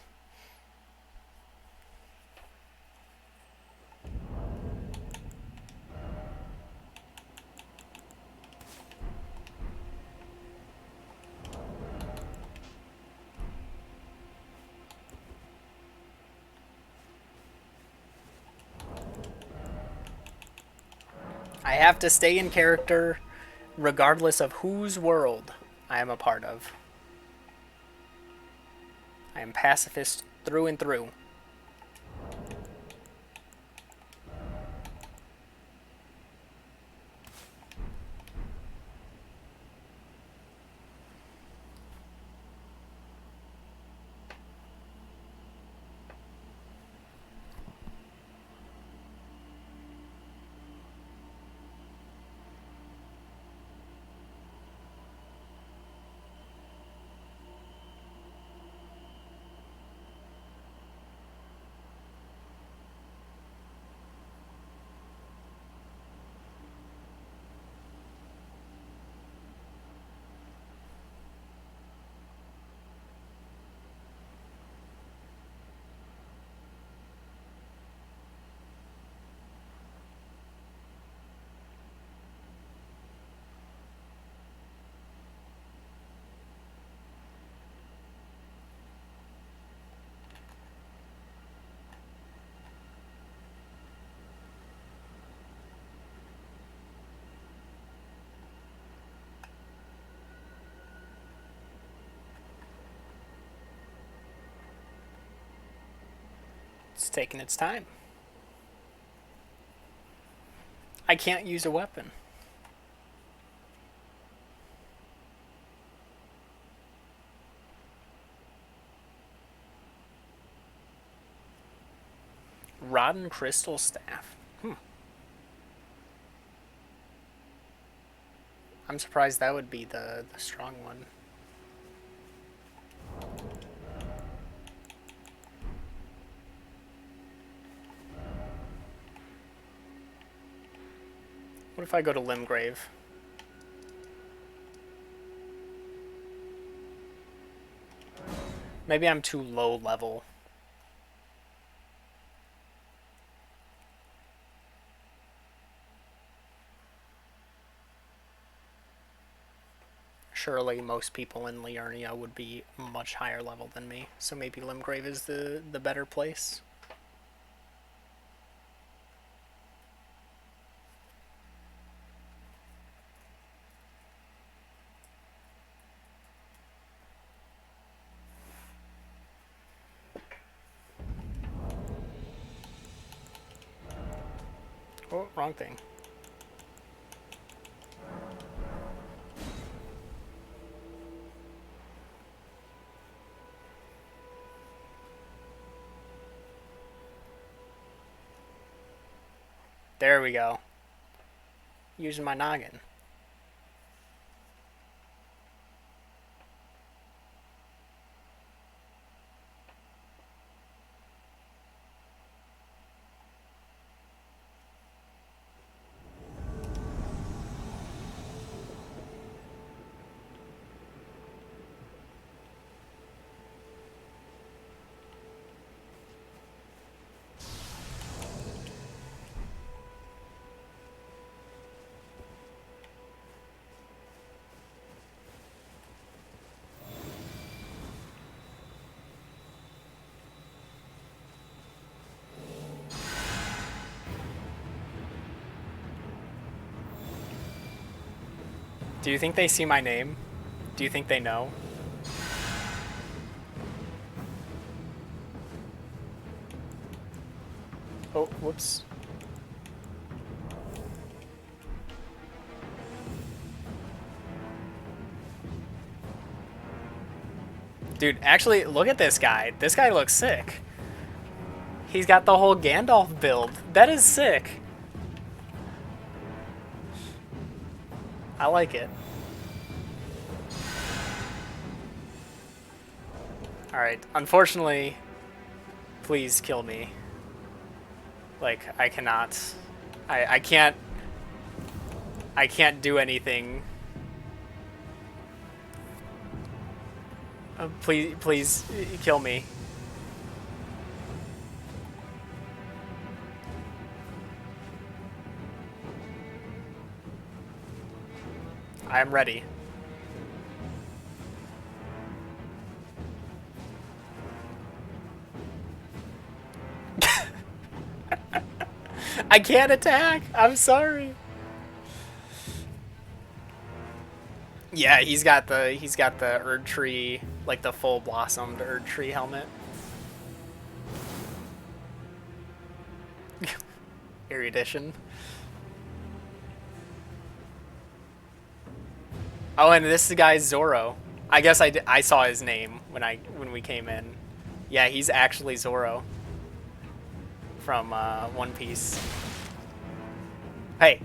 Speaker 1: I have to stay in character regardless of whose world I am a part of. I am pacifist through and through. It's taking its time. I can't use a weapon. Rotten crystal staff. I'm surprised that would be the strong one. What if I go to Limgrave? Maybe I'm too low level. Surely most people in Liurnia would be much higher level than me, so maybe Limgrave is the better place. Oh, wrong thing. There we go. Using my noggin. Do you think they see my name? Do you think they know? Oh, whoops. Dude, actually, look at this guy. This guy looks sick. He's got the whole Gandalf build. That is sick. I like it. Alright, unfortunately, please kill me. Like, I cannot. I can't. I can't do anything. Please kill me. I am ready. I can't attack. I'm sorry. Yeah, he's got the Erd Tree, like the full blossomed Erd Tree helmet. Erudition. Oh, and this guy's Zoro. I guess I saw his name when we came in. Yeah, he's actually Zoro from One Piece. Hey.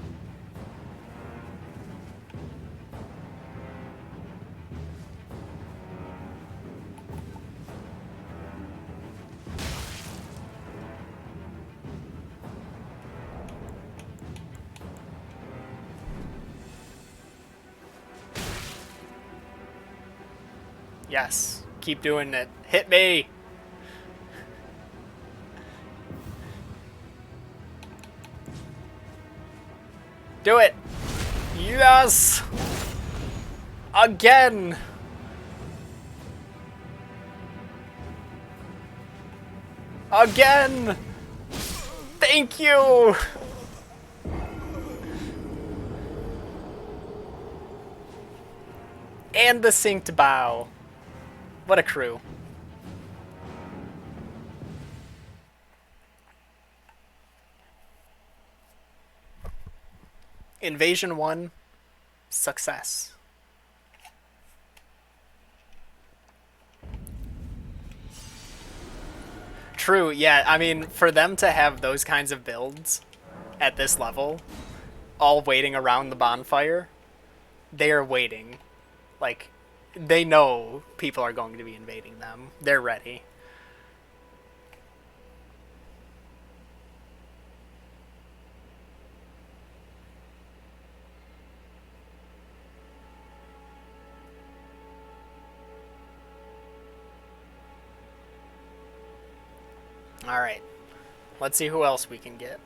Speaker 1: Yes. Keep doing it. Hit me. Do it. Yes. Again. Again. Thank you. And the synced bow. What a crew. Invasion 1, success. True, yeah, I mean, for them to have those kinds of builds at this level, all waiting around the bonfire, they are waiting. Like, they know people are going to be invading them. They're ready. Alright. Let's see who else we can get.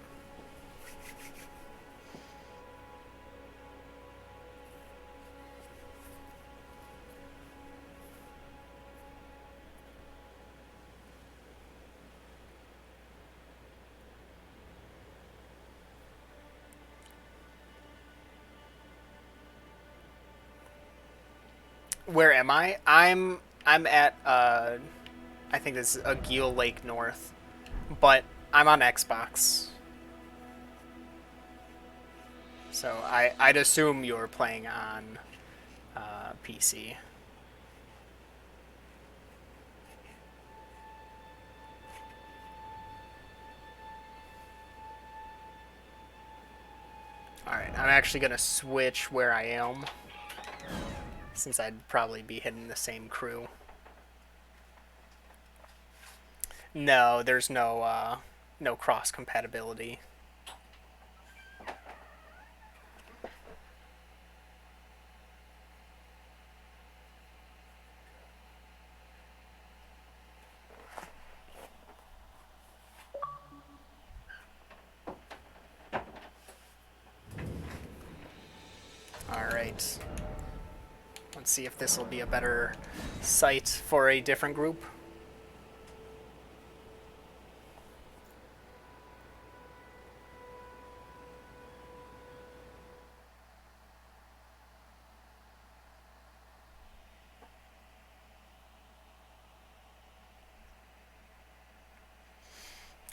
Speaker 1: Where am I? I'm at I think this is Aguil Lake North. But I'm on Xbox. So I'd assume you're playing on PC. Alright, I'm actually going to switch where I am, since I'd probably be hitting the same crew. No, there's no cross compatibility. Alright. Let's see if this will be a better site for a different group.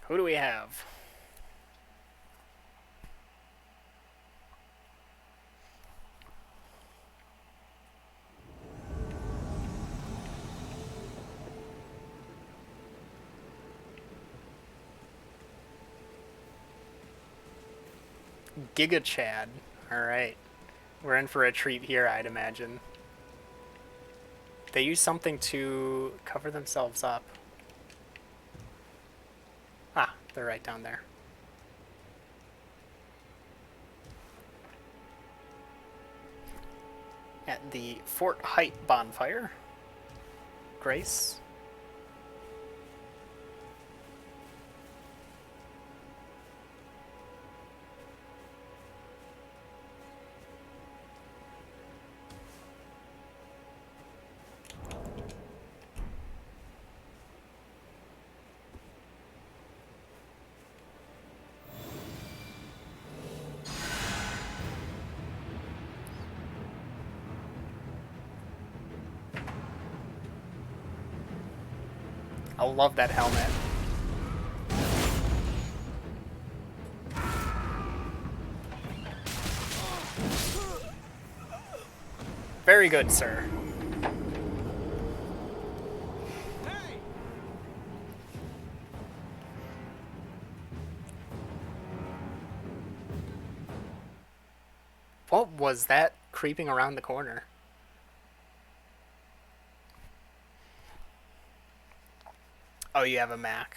Speaker 1: Who do we have? Giga Chad. Alright. We're in for a treat here, I'd imagine. They use something to cover themselves up. Ah, they're right down there. At the Fort Height bonfire. Grace. I love that helmet. Very good, sir. What was that creeping around the corner? Oh, you have a Mac.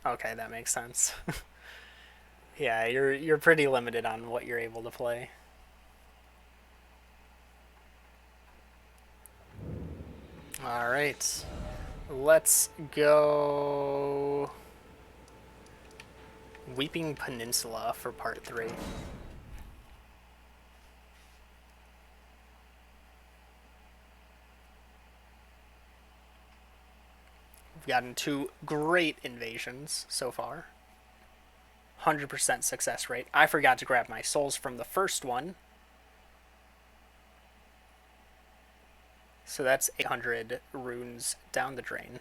Speaker 1: Okay, that makes sense. Yeah, you're pretty limited on what you're able to play. All right. Let's go Weeping Peninsula for part 3. We've gotten 2 great invasions so far. 100% success rate. I forgot to grab my souls from the first one. So that's 800 runes down the drain.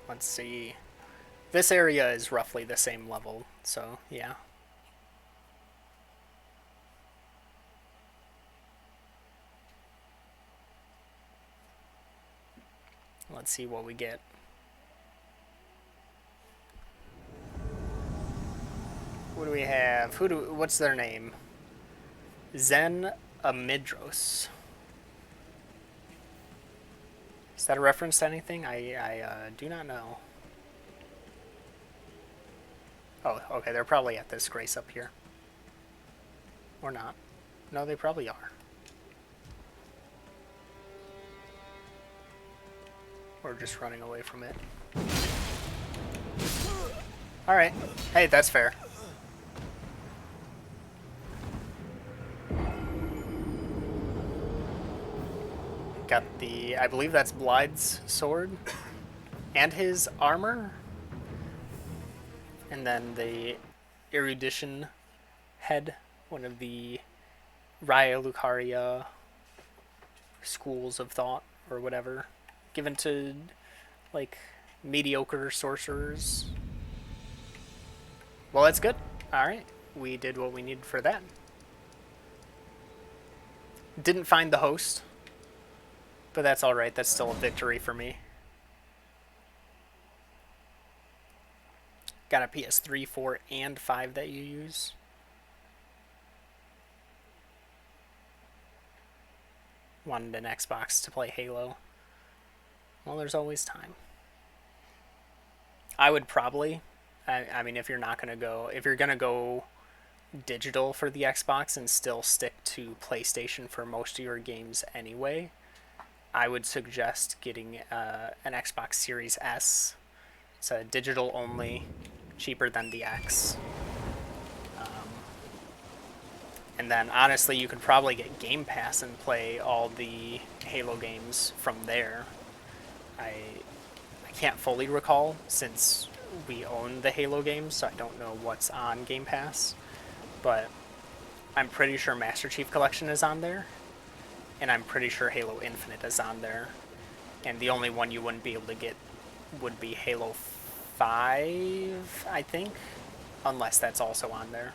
Speaker 1: Let's see. This area is roughly the same level, so yeah. Let's see what we get. What do we have? What's their name? Zen Amidros. Is that a reference to anything? I do not know. Oh, okay, they're probably at this grace up here. Or not. No, they probably are. Or just running away from it. Alright. Hey, that's fair. Got the, I believe that's Blide's sword. And his armor. And then the erudition head. One of the Raya Lucaria schools of thought or whatever. Given to, like, mediocre sorcerers. Well, that's good. Alright. We did what we needed for that. Didn't find the host. But that's alright. That's still a victory for me. Got a PS3, 4, and 5 that you use. Wanted an Xbox to play Halo. Well, there's always time. I would probably, I mean, if you're not going to go, if you're going to go digital for the Xbox and still stick to PlayStation for most of your games anyway, I would suggest getting an Xbox Series S. It's a digital only, cheaper than the X. And then, honestly, you could probably get Game Pass and play all the Halo games from there. I can't fully recall since we own the Halo games, so I don't know what's on Game Pass. But I'm pretty sure Master Chief Collection is on there, and I'm pretty sure Halo Infinite is on there. And the only one you wouldn't be able to get would be Halo 5, I think, unless that's also on there.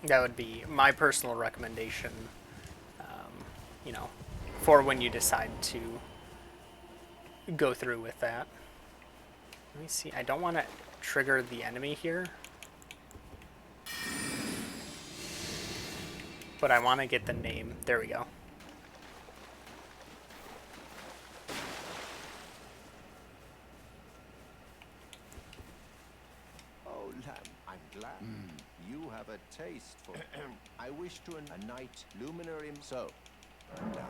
Speaker 1: That would be my personal recommendation, you know, for when you decide to go through with that. Let me see. I don't want to trigger the enemy here, but I want to get the name. There we go.
Speaker 4: Oh, Lamb, I'm glad. You have a taste for. I wish to a night luminary. So, now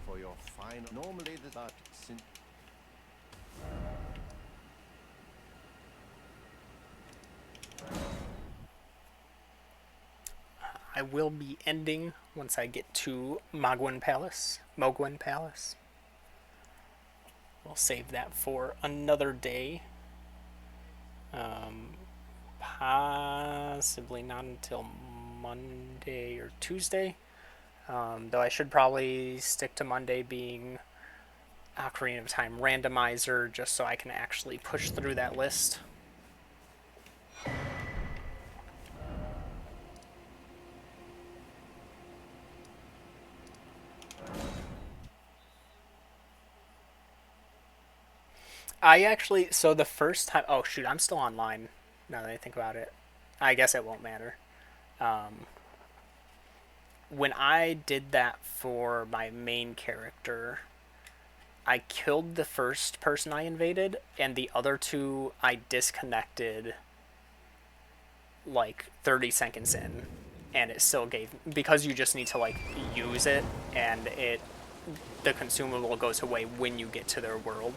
Speaker 4: for your final. Normally the but since.
Speaker 1: I will be ending once I get to Mogwin Palace. Mogwin Palace. We'll save that for another day. Possibly not until Monday or Tuesday. Though I should probably stick to Monday being Ocarina of Time randomizer just so I can actually push through that list. I actually, so the first time, oh shoot, I'm still online now that I think about it. I guess it won't matter. When I did that for my main character, I killed the first person I invaded, and the other two I disconnected like 30 seconds in, and it still gave, because you just need to like use it, and the consumable goes away when you get to their world.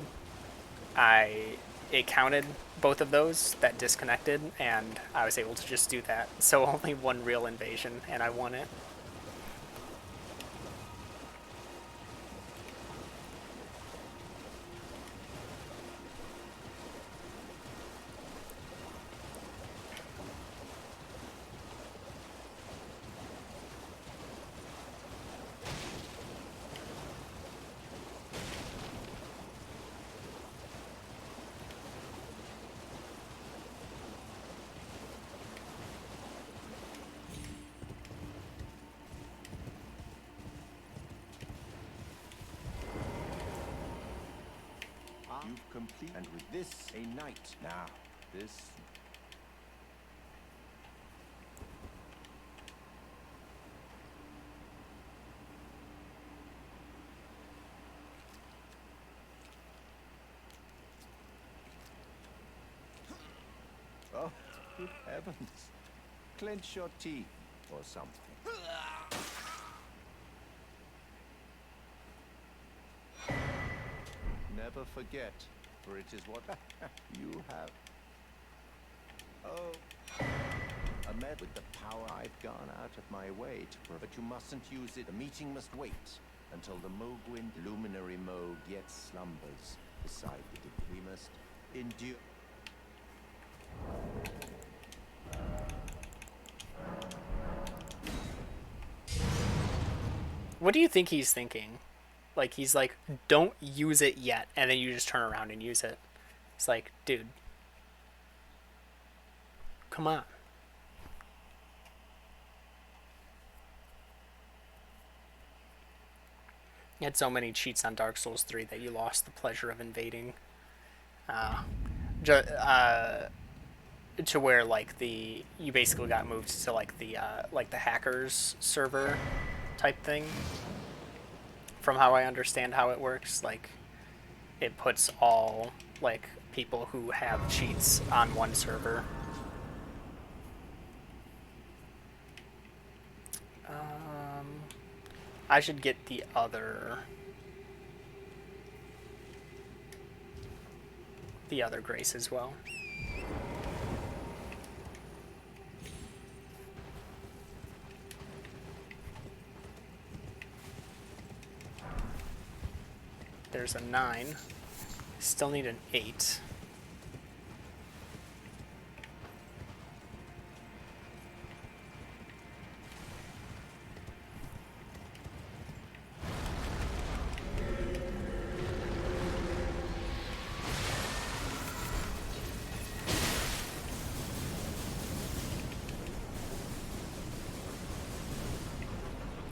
Speaker 1: It counted both of those that disconnected, and I was able to just do that. So only one real invasion, and I won it.
Speaker 4: You've completed, and with this, a night. Now, this. Oh, good heavens. Clench your teeth or something. Never forget, for it is what you have. Oh, Ahmed, with the power I've gone out of my way to but you mustn't use it. The meeting must wait until the Mogwin luminary Moog yet slumbers beside the we must endure.
Speaker 1: What do you think he's thinking? Like, he's like, don't use it yet, and then you just turn around and use it. It's like, dude, come on. You had so many cheats on Dark Souls 3 that you lost the pleasure of invading. To where like you basically got moved to like the hackers server type thing. From how I understand how it works, like it puts all like people who have cheats on one server. I should get the other. the other grace as well. There's a 9. Still need an 8.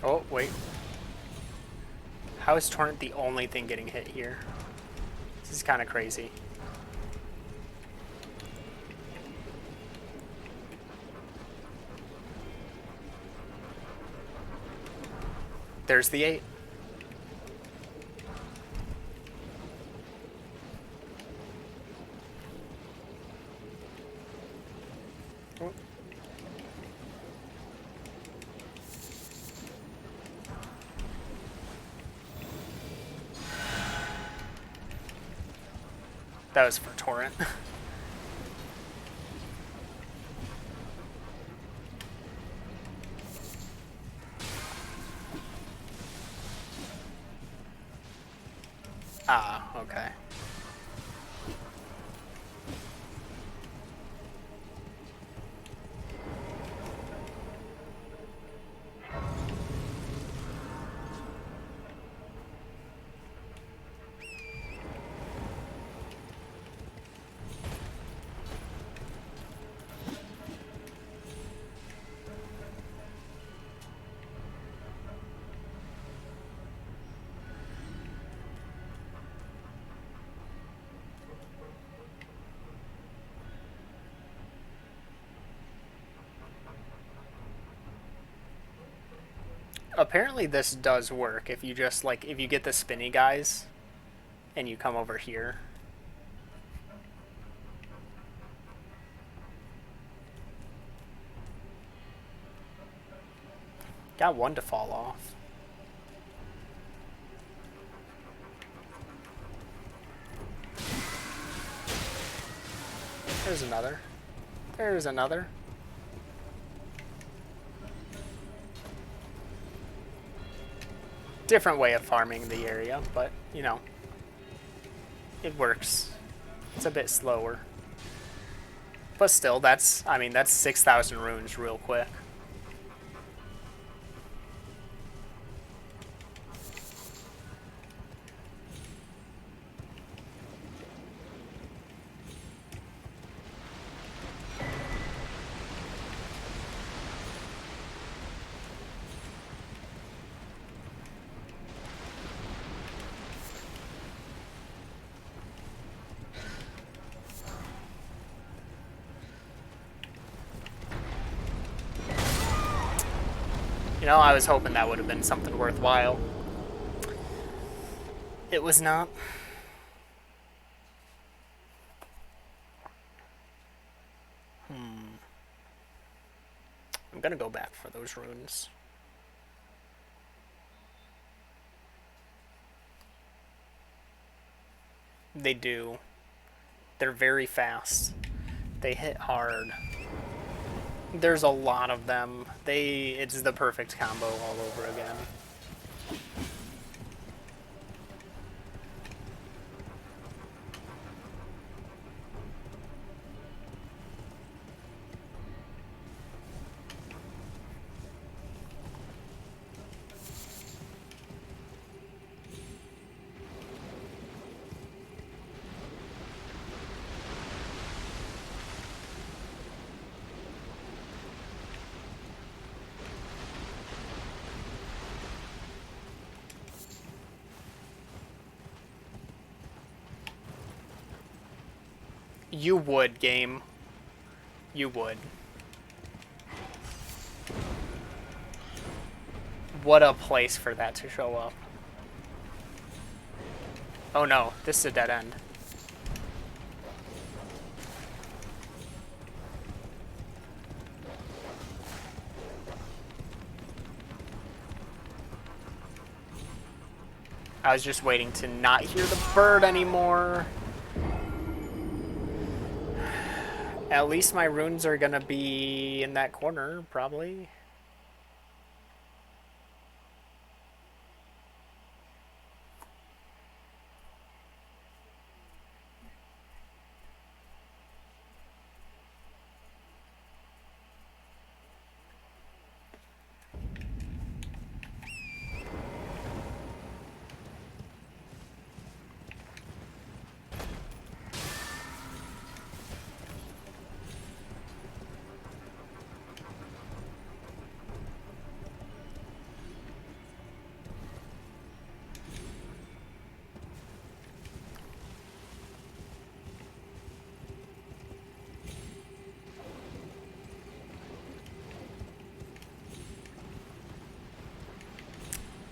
Speaker 1: Oh, wait. How is Torrent the only thing getting hit here? This is kind of crazy. There's the 8. Oh. That was for Torrent. Ah, okay. Apparently this does work if you just, like, if you get the spinny guys and you come over here. Got one to fall off. There's another. There's another. Different way of farming the area, but, you know, it works. It's a bit slower. But still, that's, I mean, that's 6,000 runes real quick. You know, I was hoping that would have been something worthwhile. It was not. I'm gonna go back for those runes. They do. They're very fast. They hit hard. There's a lot of them. It's the perfect combo all over again. You would, game. You would. What a place for that to show up. Oh no, this is a dead end. I was just waiting to not hear the bird anymore. At least my runes are gonna be in that corner, probably.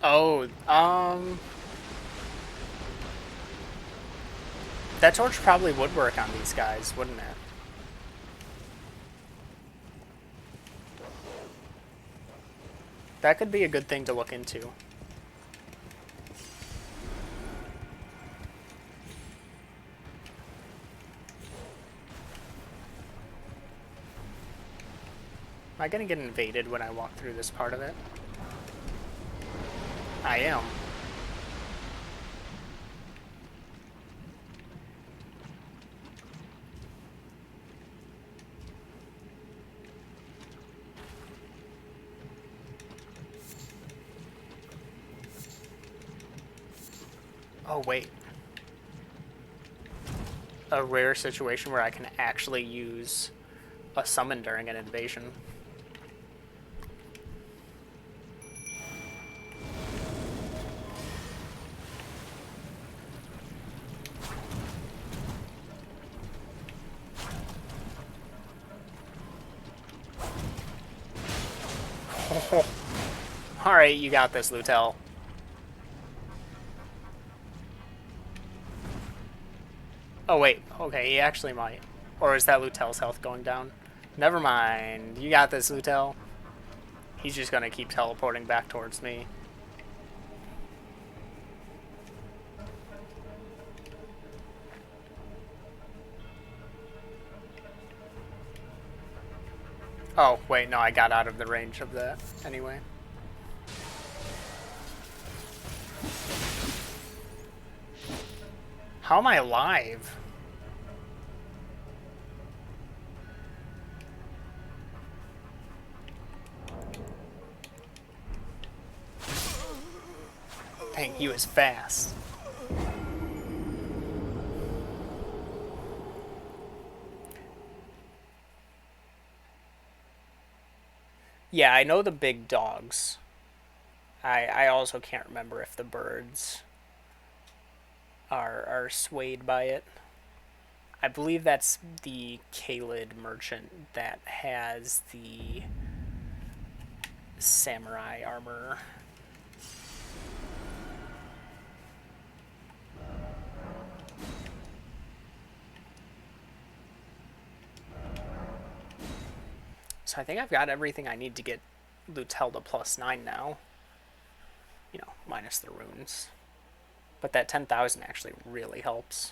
Speaker 1: Oh, that torch probably would work on these guys, wouldn't it? That could be a good thing to look into. Am I gonna get invaded when I walk through this part of it? I am. Oh, wait. A rare situation where I can actually use a summon during an invasion. Alright, you got this, Lutel. Oh, wait. Okay, he actually might. Or is that Lutel's health going down? Never mind. You got this, Lutel. He's just gonna keep teleporting back towards me. Oh, wait, no, I got out of the range of that anyway. How am I alive? Dang, he was fast. Yeah, I know the big dogs. I also can't remember if the birds are swayed by it. I believe that's the Kaled merchant that has the samurai armor. So I think I've got everything I need to get Lutel to +9 now. You know, minus the runes. But that 10,000 actually really helps.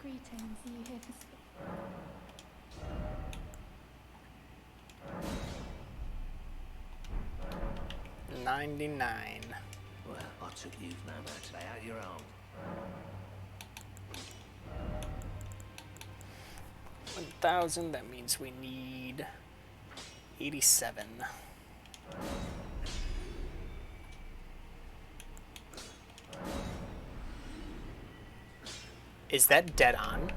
Speaker 3: Greetings, are you here for
Speaker 1: 99.
Speaker 5: Well, I took you've no matter. Lay out your own.
Speaker 1: 1,000, that means we need 87. Is that dead on?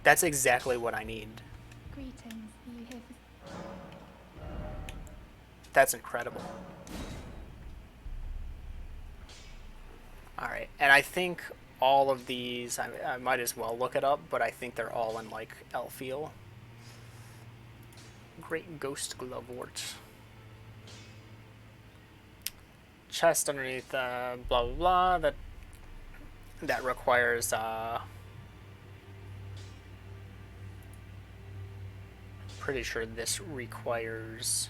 Speaker 1: That's exactly what I need.
Speaker 3: greetings, are you here for
Speaker 1: That's incredible. Alright, and I think all of these, I might as well look it up, but I think they're all in, like, Elfiel. Great Ghost Glovewort. Chest underneath, blah blah blah, that requires, Pretty sure this requires...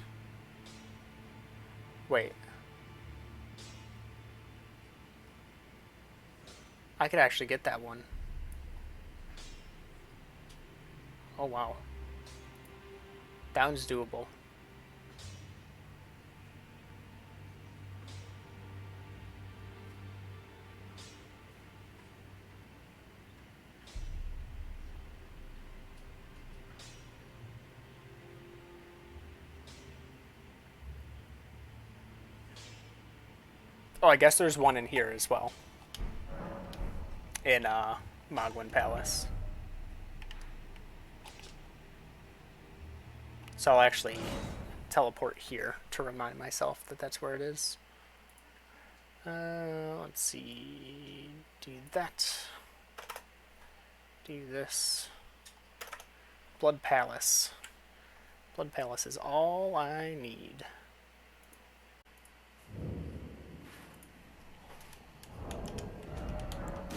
Speaker 1: Wait. I could actually get that one. Oh, wow. That one's doable. Oh, I guess there's one in here as well. In, Mogwin Palace. So I'll actually teleport here to remind myself that that's where it is. Let's see. Do that. Do this. Blood Palace. Blood Palace is all I need.